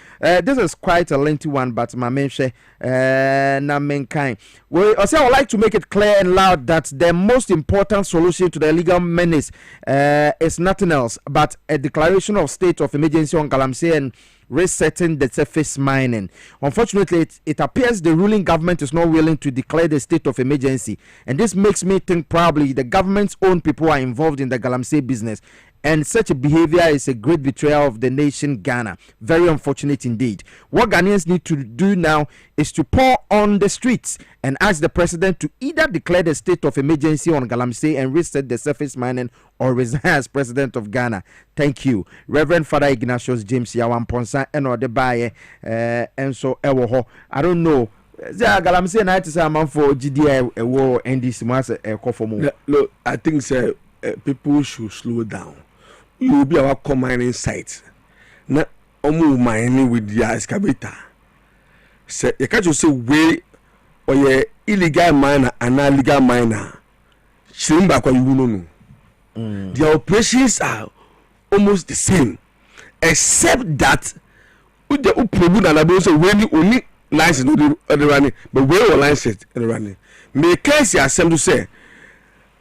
Speaker 3: This is quite a lengthy one, but my mention na mankind. Well, also I would like to make it clear and loud that the most important solution to the illegal menace is nothing else but a declaration of state of emergency on Galamsey and resetting the surface mining. Unfortunately, it appears the ruling government is not willing to declare the state of emergency, and this makes me think probably the government's own people are involved in the Galamsey business, and such a behavior is a great betrayal of the nation Ghana. Very unfortunate indeed. What Ghanaians need to do now is to pour on the streets and ask the president to either declare the state of emergency on Galamsey and reset the surface mining or resign as president of Ghana. Thank you. Reverend Father Ignatius James Yawamponsa and Odebaye and so Ewoho. I don't know. Galamsey and I to say I'm for GDI war and this mass
Speaker 10: Look, I think people should slow down. You will be our mining site. Not almost mining with the excavator. Say you can't just say way or your illegal miner and illegal miner. Back what you know. The operations are almost the same, except that with the Uprobu and Abu say when you only license no the running, but where your license and running. Make case you to say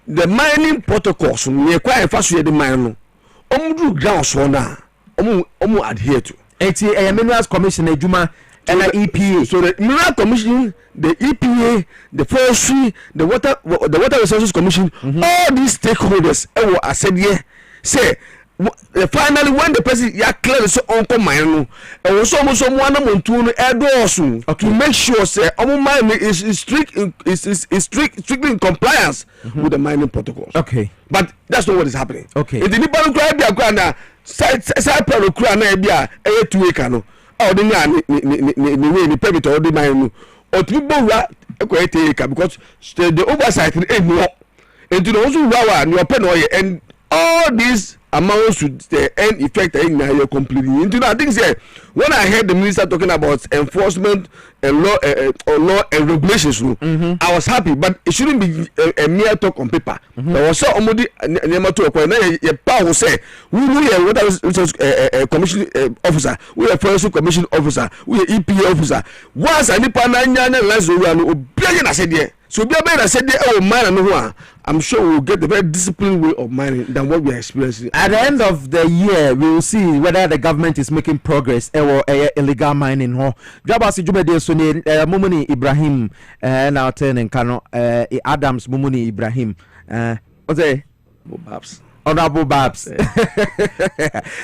Speaker 10: the mining protocols near quite fast the mine. Omdu ground so na omu adhere to.
Speaker 3: Eti Minerals Commission ejuma and the EPA.
Speaker 10: So the Mineral Commission, the EPA, the Forestry, the Water Resources Commission, all these stakeholders, I said yeah, say. Finally, when the person clear so uncle mine, and was almost someone to make sure say mine is strictly in compliance with the mining protocols.
Speaker 3: Okay,
Speaker 10: but that's not what is happening.
Speaker 3: Okay,
Speaker 10: if the people cry be a side pelo cry na be a 2 acre no. Oh, the way the permit or the mine or to bo because the oversight ain't no. And to those who are your pen and all these amounts to the end effect in your completely. You know, I think say when I heard the minister talking about enforcement and law and regulations, I was happy, but it shouldn't be a mere talk on paper. There was so already never to a power say we are what commission officer, we are forestry commission officer, we are EPA officer. Once I nipa na nyane less I said yeah. So be I said oh man, I'm sure we'll get a very disciplined way of mining than what we are experiencing.
Speaker 3: At the end of the year, we will see whether the government is making progress or illegal mining. Dwabo Ase Jumede so ne Mumuni Ibrahim now turning Kano Adams Mumuni Ibrahim Ose
Speaker 10: Babs.
Speaker 3: Honorable Babs.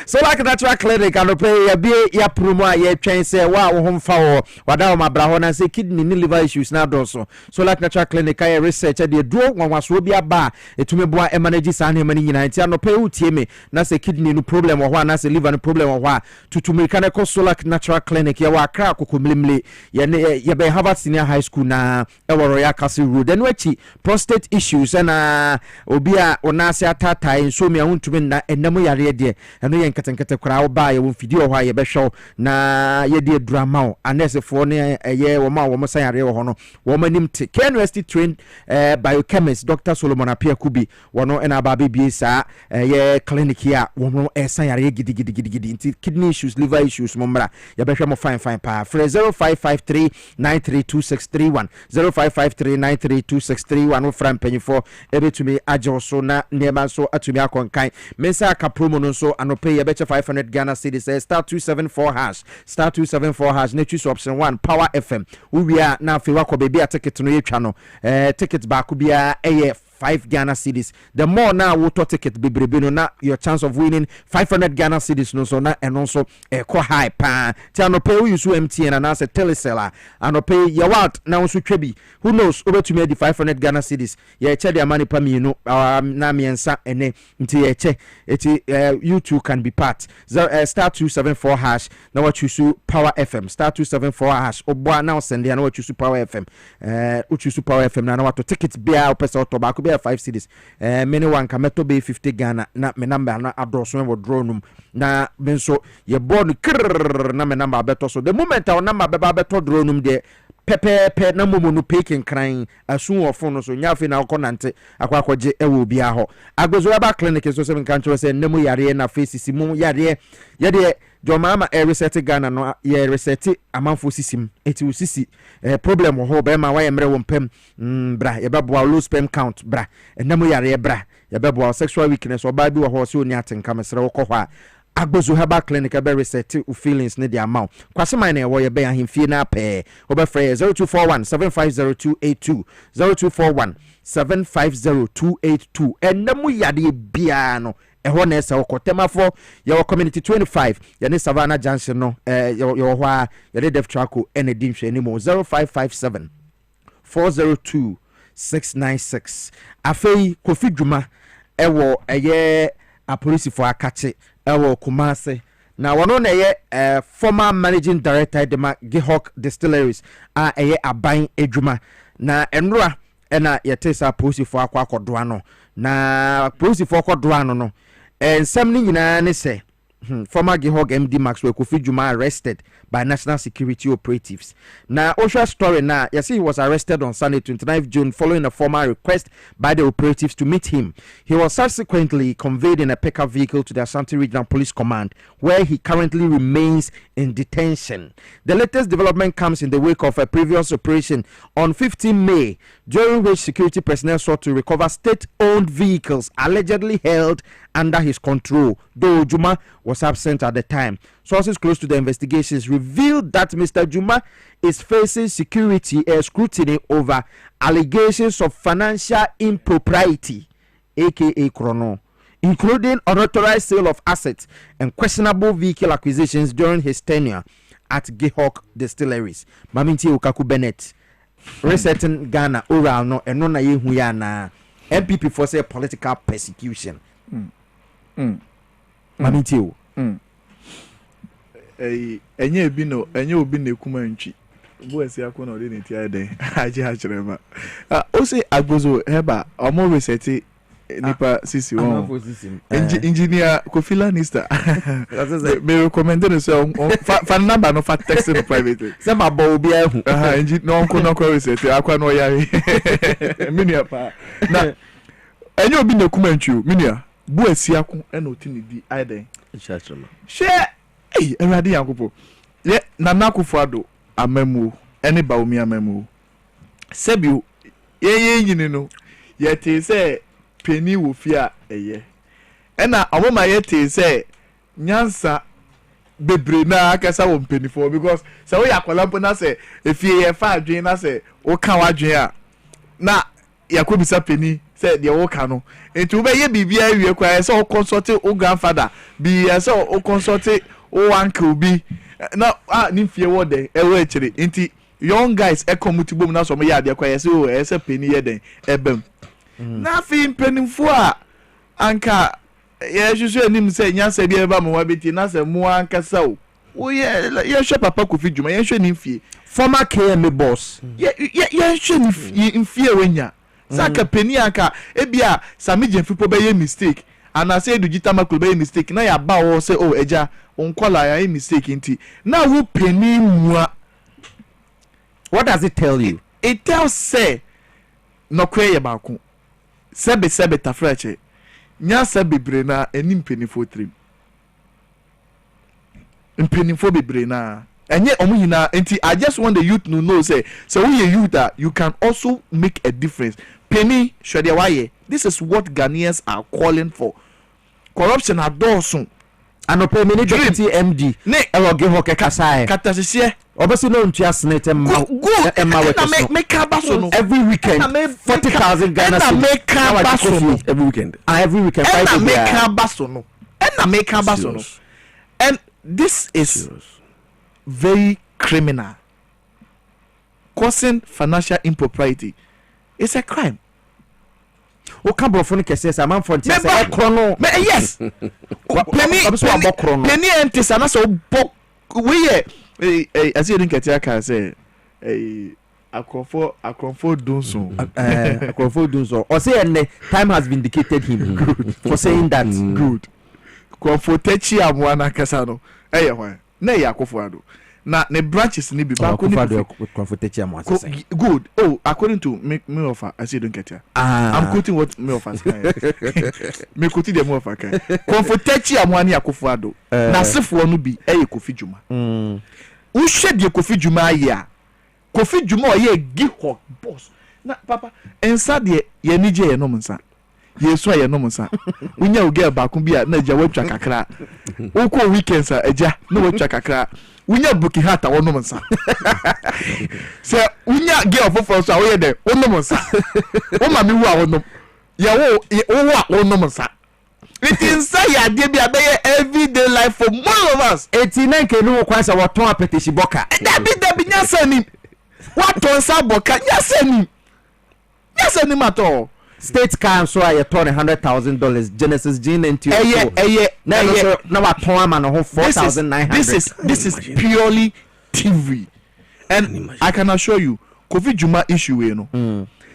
Speaker 3: So like natural clinic and pay ya promo ya train say wow home for wada ma bra ho na say kidney ni liver issues na do so like natural clinic I research dey do wan waso bi aba etumi boa manage san he mani nyina ntia no pay utie me na say kidney no problem or na say liver no problem or wa tutumi kan ko so like natural clinic ya wa kra kokomlemle ya be Harvard Senior High School na e wo Royal Castle Road and wachi prostate issues na obi a ona say atatai so me ahuntume na enamo yare de eno ye nketenkete kra wo ba ye wo fidi o hwa ye be hwew na ye de drama o anesefo ne ye wo ma wo mo san yare wo ho no wo manim te University trained biochemist Dr. Solomon Apia Kubi wono ena ba bibie sa ye clinic here wo mo san yare gidi kidney issues liver issues mo mra ye be hwe mo fine pa for 0553932631 0553932631 wo fram panyifo ebetumi ajo so na nema so atumi akonkan mensa ka promo no so anope ye beche 500 Ghana cedis star 274 hash na choose option 1 Power FM we are na fe wa ko be bia ticket no ye twa no ticket ba ko bia 5 Ghana cedis. The more now we ticket bebrebe no na your chance of winning 500 Ghana cedis no so na and also ko high pa. Ti anope we use MTN and as a teleseller anope ye what now so twebi. Who knows over to me the 500 Ghana cedis. Ye che the money pa me no na me ensa ene nti ye che you too can be part. Star 274 hash now what choose Power FM star 274 hash obo now send ya now what choose Power FM choose Power FM na what tickets bia opesa tobacco 5 cities many one kameto be 50 Ghana na me number na adroso we draw num na benso ye born na me number beto so the moment our number be beto draw num de pepe na momo no peking crying asun ofo no so nyafe na akonante akwakwaje ewo bia ho agbezo ba clinic so se kan tro se nemu yare na face simu yare ye de Jomama reset Ghana no ye reset amanfo sisim eti usisi problem ho be ma wa ye mre wo mpem bra ye beboa low sperm count bra enam yare bra ye beboa sexual weakness oba bi wo ho se oni atenka mesre wo kɔ hɔ a agbozo herbal clinic be reset u feelings ne the amount kwase man na wo ye be ahemfie na pe oba frɛ 0241 750282 0241 750282 enam yare bia no ehɔ na ɛsɛ ɔkɔtemafo yɛwɔ community 25 yɛne Savannah Junction no yɛwɔ hɔ a yɛde def tracko ɛna di nhwɛ anim 0557 402 696 afei Kofi Dwuma ɛwɔ ɛyɛ apolisifo akache ɛwɔ Kumase na wɔno na ɛyɛ former managing director de ma Gihok Distilleries a ɛyɛ aban adwuma na enura ɛna yɛte sa apolisifo akɔdoa no na apolisifo akɔdoa no nsɛm ni nyinaa ne sɛ former Gihog MD Maxwell Kofi Dwuma arrested by National Security Operatives. Now, Osha story now, yes, he was arrested on Sunday, 29th June, following a formal request by the operatives to meet him. He was subsequently conveyed in a pickup vehicle to the Ashanti Regional Police Command, where he currently remains in detention. The latest development comes in the wake of a previous operation on 15 May, during which security personnel sought to recover state-owned vehicles allegedly held under his control. Though Juma was absent at the time. Sources close to the investigations revealed that Mr. Juma is facing security scrutiny over allegations of financial impropriety, aka Chrono, including unauthorized sale of assets and questionable vehicle acquisitions during his tenure at Gihok Distilleries. Maminti Okaku Bennett, resetting Ghana oral no and non na MPP for say political persecution. Maminti o.
Speaker 8: Enye obi na ekuma ntwi. Bo esi akọ na ode neti ade. Aje ha kirema. O say agbozo heba omo reset nipa sisi won engineer Kofila Nista me recommend no say fa number no fa text no privately
Speaker 3: say ma bo obi ahu
Speaker 8: engineer no ko reset akwa no yare minia pa na enye obi na kumanchu minia bu asiako e na otini di aiden
Speaker 3: chachama
Speaker 8: she erade yankopo ye na nakofo ado amamu ene ba omi amamu sebio ye nyini no ye te say penny wo fia eye ena omoma yete say nyansa bebre na akasa wo penny for because say we yakolampo na say efie ye fa adwen na say wo kan wadwen a na yakobisa penny say de wo kan no enti wo be ye bibia awie kwa say wo consult o grandfather bi say wo consult o uncle bi na ni fie wo de ewo echire enti young guys ekomutibom na so mo ya de kwa say o say penny ye den ebem na fi mpenimfo a anka ye hwehwe anim se nyansa bi eba mo wabeti na se mo anka saw wo ye hwe papa Kofi Dwuma ye hwe ni mfie
Speaker 3: former KMA boss
Speaker 8: ye hwe ni mfie wenya saka peni anka ebia samije mfipo be ye mistake ana say dugita maklo be ye mistake na ya ba wo se oh eja onkola ya ye mistake nti na wo peni mua.
Speaker 3: What does it tell you?
Speaker 8: It tells say no kwe ye baako sebe tafrache nya sebe bre na eni mpenifo trim mpenifo bebre na enye omu hina enti I just want the youth to know say so we youth that you can also make a difference. Penny shode waye, this is what Ghanaians are calling for. Corruption adosun
Speaker 3: anope mini deputy MD
Speaker 8: ne
Speaker 3: ewo Gihok Kasai
Speaker 8: katasese
Speaker 3: obesi no ntua senate every weekend 40,000 Ghana cedis every weekend
Speaker 8: and this is very criminal. Causing financial impropriety is a crime.
Speaker 3: O kan brofo no kese sa man fonti say krono
Speaker 8: yes many entities na so bok we as you think at can say akrofo dunso
Speaker 3: or say and time has vindicated him for saying that
Speaker 8: good krofo techi amwana kasa no hwan na yakofo ado na ne branches ni bi ba ko ni good. Oh, according to me offer I say don't get here. I'm quoting what me offer me quoting the me offer kan comfortachi amwani akofo ado na sefo no bi Kofi Dwuma wo hwe de Kofi Dwuma ya Kofi Dwuma o ye Gihok boss na papa ensa de ye nije ye no nsa yesu aye no nsa unya oge ba ko bi na agya watwa kakra wo ko weekends agya na watwa kakra unya buki hata wonom nsa se unya ge ofofo so awoye de wonom nsa wo ma mi wu a wonom ya wo a wonom nsa it inside ya de bia be everyday life for most of us
Speaker 3: 89 ke no kwa sa woton apetishi boka
Speaker 8: da bi nya sani waton sa boka nya sani mato
Speaker 3: state car so I turn $100,000 Genesis Gene into na waton ama no 4,900.
Speaker 8: This is purely TV, and I can assure you Kofi Dwuma issue we no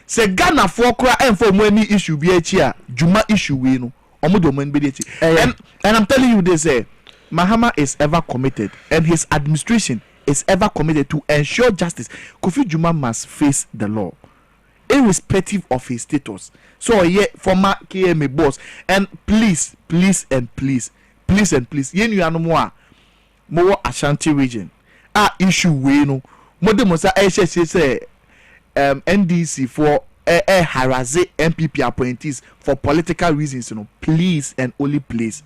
Speaker 8: say Ghana for kra and for any issue be a Dwuma issue we no omodo man be and I'm telling you this Mahama is ever committed and his administration is ever committed to ensure justice. Kofi Dwuma must face the law irrespective of his status. So former KMA boss, and please yen you ano more Ashanti region issue we no modem say NDC for harass MPP appointees for political reasons, please and only please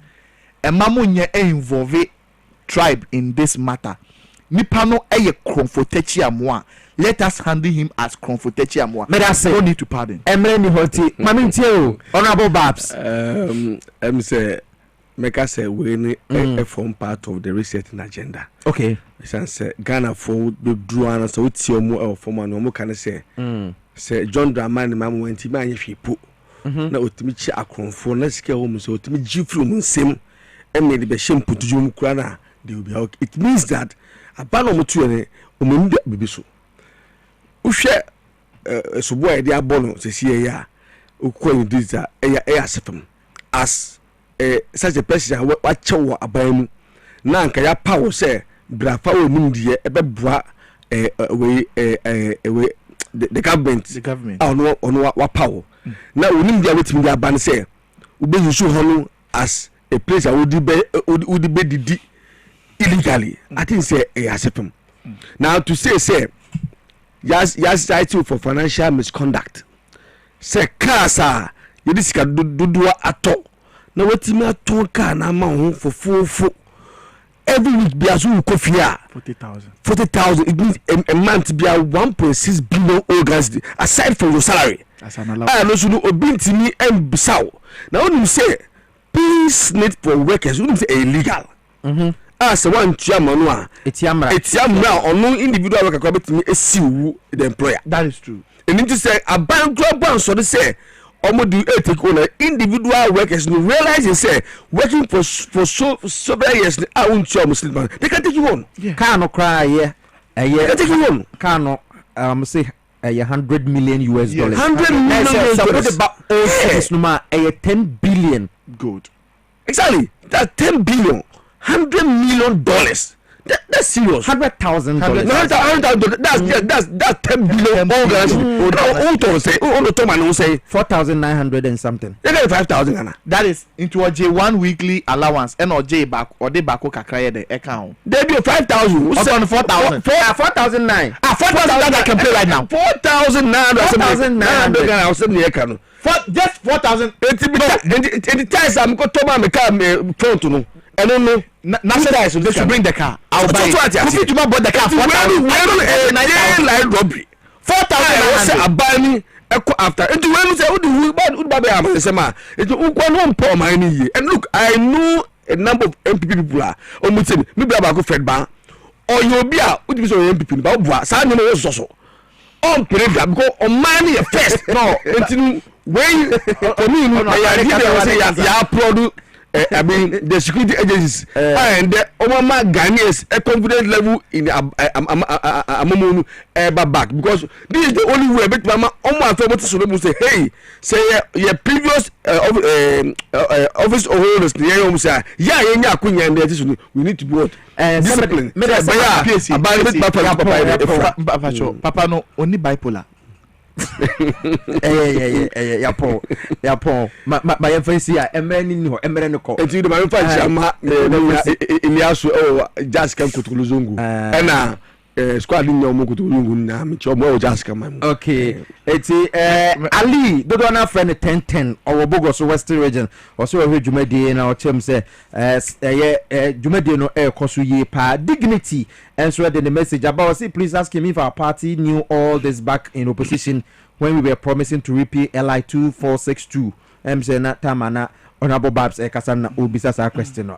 Speaker 8: emamu nye involve tribe in this matter. Nipa no eye Kromfotechi Amwa. Let us handle him as Kromfotechi Amwa. No need to pardon.
Speaker 3: Emre ni hoti. Mami ntie Honorable Babs.
Speaker 10: Say make us say we form part of the research agenda.
Speaker 3: Okay.
Speaker 10: Say Ghana for the Druana so ti omo form no mo kan say John Dramani mamu enti ma ye hwepo. Na otimi chi akromfo na sika wo mu so otimi gifru mu nsem eme de be shemputu mu kura na they will be okay. It means that abano mutu ene omumde bibiso uhwe sobo e de abono sesiye ya ukwan diza eya sefem as such a person wa chewo abamu na nka ya power say brafa onum de ebeboa the government ono wa power na onum de wetimi de aban say ubeyisu hono as a place I would be didi illegally. I think say a now to say yes title for financial misconduct. Say kasa you this can do ato. Now what me ato ka na ma for full every week be as we kofia 40,000. It means a month be a 1.6 billion organs aside from your salary.
Speaker 8: As an allowance.
Speaker 10: I also know obinti me and bisau. Now when you say peace need for workers, you say illegal. As one chairman, etiamra or no individual worker could be a sue the employer.
Speaker 8: That is true.
Speaker 10: And then to say a bank global so they say almost do take on individual workers no realize and say working for several years I won't show Muslim they can take you on.
Speaker 3: Can't cry yeah.
Speaker 10: They take you on.
Speaker 3: Can't say $100 million.
Speaker 10: $100 million.
Speaker 3: So what about all service number 10 billion?
Speaker 10: Good. Exactly. That's 10 billion. $100 million. That's serious.
Speaker 3: $100,000.
Speaker 10: That's 10 billion. All the time say
Speaker 3: 4,900 and something.
Speaker 10: They get 5,000.
Speaker 8: That is into a J1 weekly allowance and or J back or they back the account.
Speaker 10: They be 5,000.
Speaker 8: What's on 4,000?
Speaker 3: 4,009.
Speaker 8: 4,000 I can pay right now.
Speaker 10: 4,900. I'll send the account.
Speaker 8: Just 4,000.
Speaker 10: The times I'm going to my car phone to know. I don't know.
Speaker 8: National they should bring the car. I'll buy it.
Speaker 10: If you bought the car, 4,000 like robbery. 4,000 I buy me after. And when you say, and look, I know a number of MPP people are omitting. Maybe I go Fred Ban or you'll be out with this MPP. But San also on period because on money first. No, when for me, I produce. I mean the security agencies and the Obama Ghanaians a confidence level in Amamonu back because this is the only way but Mama Oma to say hey say your previous office holders we need to be what discipline
Speaker 8: Papa no only bipolar.
Speaker 3: Yeah, Paul. My face here, a man in no call.
Speaker 10: And you my friend, just come to Luzungu. And squad in your Mugu just come.
Speaker 3: Okay, it's Ali, the donor friend 1010 or Bogos Western region, or so Jumedi and our term say, Jumedi no air Kosuye pa dignity. And so the message about say, please ask him if our party knew all this back in opposition when we were promising to repeat LI 2462. Say not Tamana. Honorable Babs Kasana will be a question.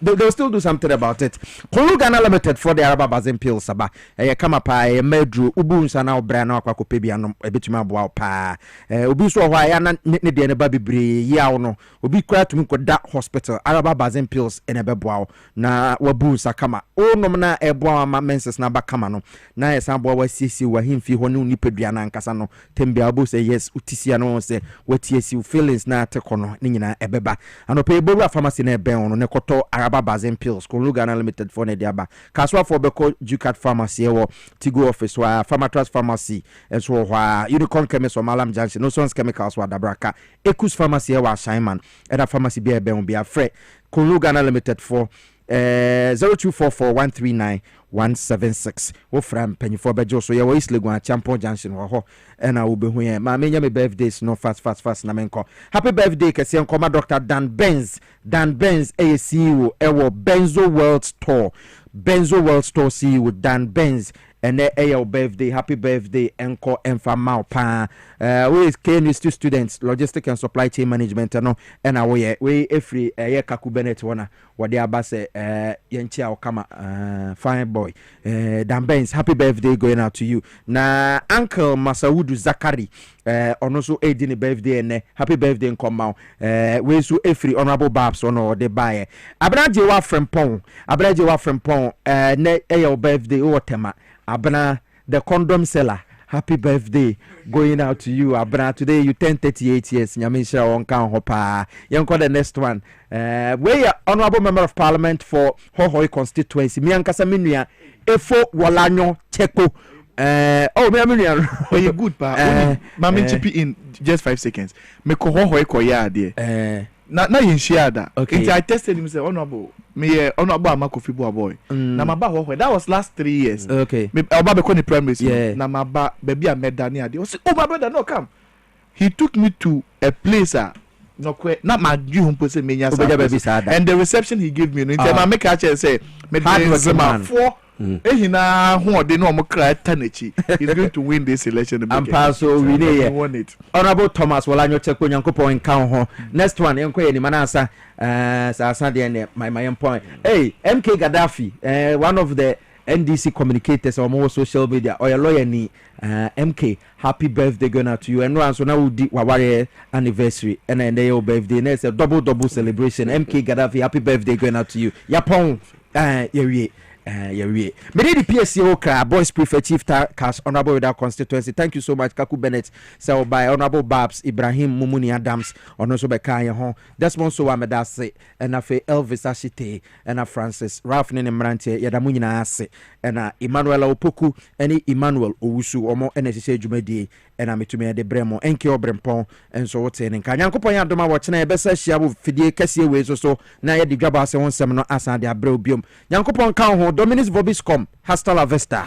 Speaker 3: They'll still do something about it. Ghana Limited for the Araba Bazin Pill Saba. Come up, I medru Ubunsa now Brano Quacopebian, a bit more wow pa. Ubuso Wayana Niddy Baby Bree, Yauno, will be quiet to make that hospital, Araba Bazin Pills in a bebow. Na Wabusa Kama. Oh, no, na a boa menses naba Kamano. Na a sambo was CC where him fee who knew Nipediana and Casano. Tembiabu say yes, Utisiano say, what yes, you feelings na tekono, Nina Ebe. And a payable pharmacy ne ben on Nekoto Araba Bazin Pills, Ghana Limited for Nediaba, Kaswa for Beko Ducat Pharmacy or Tigo Office, where Pharmatras Pharmacy, and so where Unicorn Chemist or Malam Junction, no sons chemicals were Dabraka, Ekus Pharmacy or Shineman, and a pharmacy be a ben be a freight. Ghana Limited for 0244139176 wo from Pennyfo Bejo so ye East Legon Champion Junction ho na wo be hu ye ma menya me birthdays no fast na menko happy birthday kese nkoma Dr. Dan Benz CEO ewo Benzo World Store CEO Dan Benz and your birthday, happy birthday, encore enfamau pa. We is KNU students, logistic and supply chain management, and we every kaku Bennett wana what they abase yenchi kama fine boy. Dan Benz, happy birthday going out to you. Na Uncle Masaudu Zakari on also aiding birthday and happy birthday in come we so every honorable babs on or they buy. Abraje wa from Pong, ne your birthday or tema. Abna, the condom seller, happy birthday going out to you. Abna, today you turn 38 years. Nyamisha Wonkan Hopa. Yanko the next one. We are honorable member of parliament for Hohoi constituency. Miankasa Minia, Efo Walanyo Cheko.
Speaker 8: Oh, you're good, pa. Mami chippy in just 5 seconds. Me ko Hohoi ko ya de. Na yin share that. Okay. I tested him say honorable. Me honorable Amakofi boy. Na maba Hohoi. That was last 3 years. Okay. Me oba be ko ni primary school. Yeah. Na maba baby a meda ni ade. O say, "Oh my brother, no come." He took me to a place no kwe na ma dwu humpo say menya sa. And the reception he gave me, no I make a chance say, "Me dey man 4 ehina ho de no mo kra tanechi." He's going to win this election.
Speaker 3: And pass so we won it. Honorable Thomas Walanyo Cheko Nyankopon kan ho. Next one enko ye ni manasa sa de my point. Hey, MK Gaddafi, one of the NDC communicators on more social media or your lawyer ni MK, happy birthday going out to you. And so now we waware anniversary and then your birthday and it's a double celebration. MK Gaddafi, happy birthday going out to you. Yapon me the PSCO car boys prefer chief cast honorable without constituency. Thank you so much Kaku Bennett. So by honorable Babs Ibrahim Mumuni Adams on also by Kaya home. Desmond so Amedase and Afe Elvis Ashite and Francis Ralph Nenemrante Yadamunina Ase and Emmanuel Opoku and Emmanuel Owusu or more NSC Jumedi and Amitumi de Bremo Enkyo Brempon and so what's in Kanyankopo Yadoma watching a best shabu Fidie Cassia ways or so now the Dwabo Ase one seminar as and the Abrobium Yankopon Dominus Vobiscom, hasta la vista.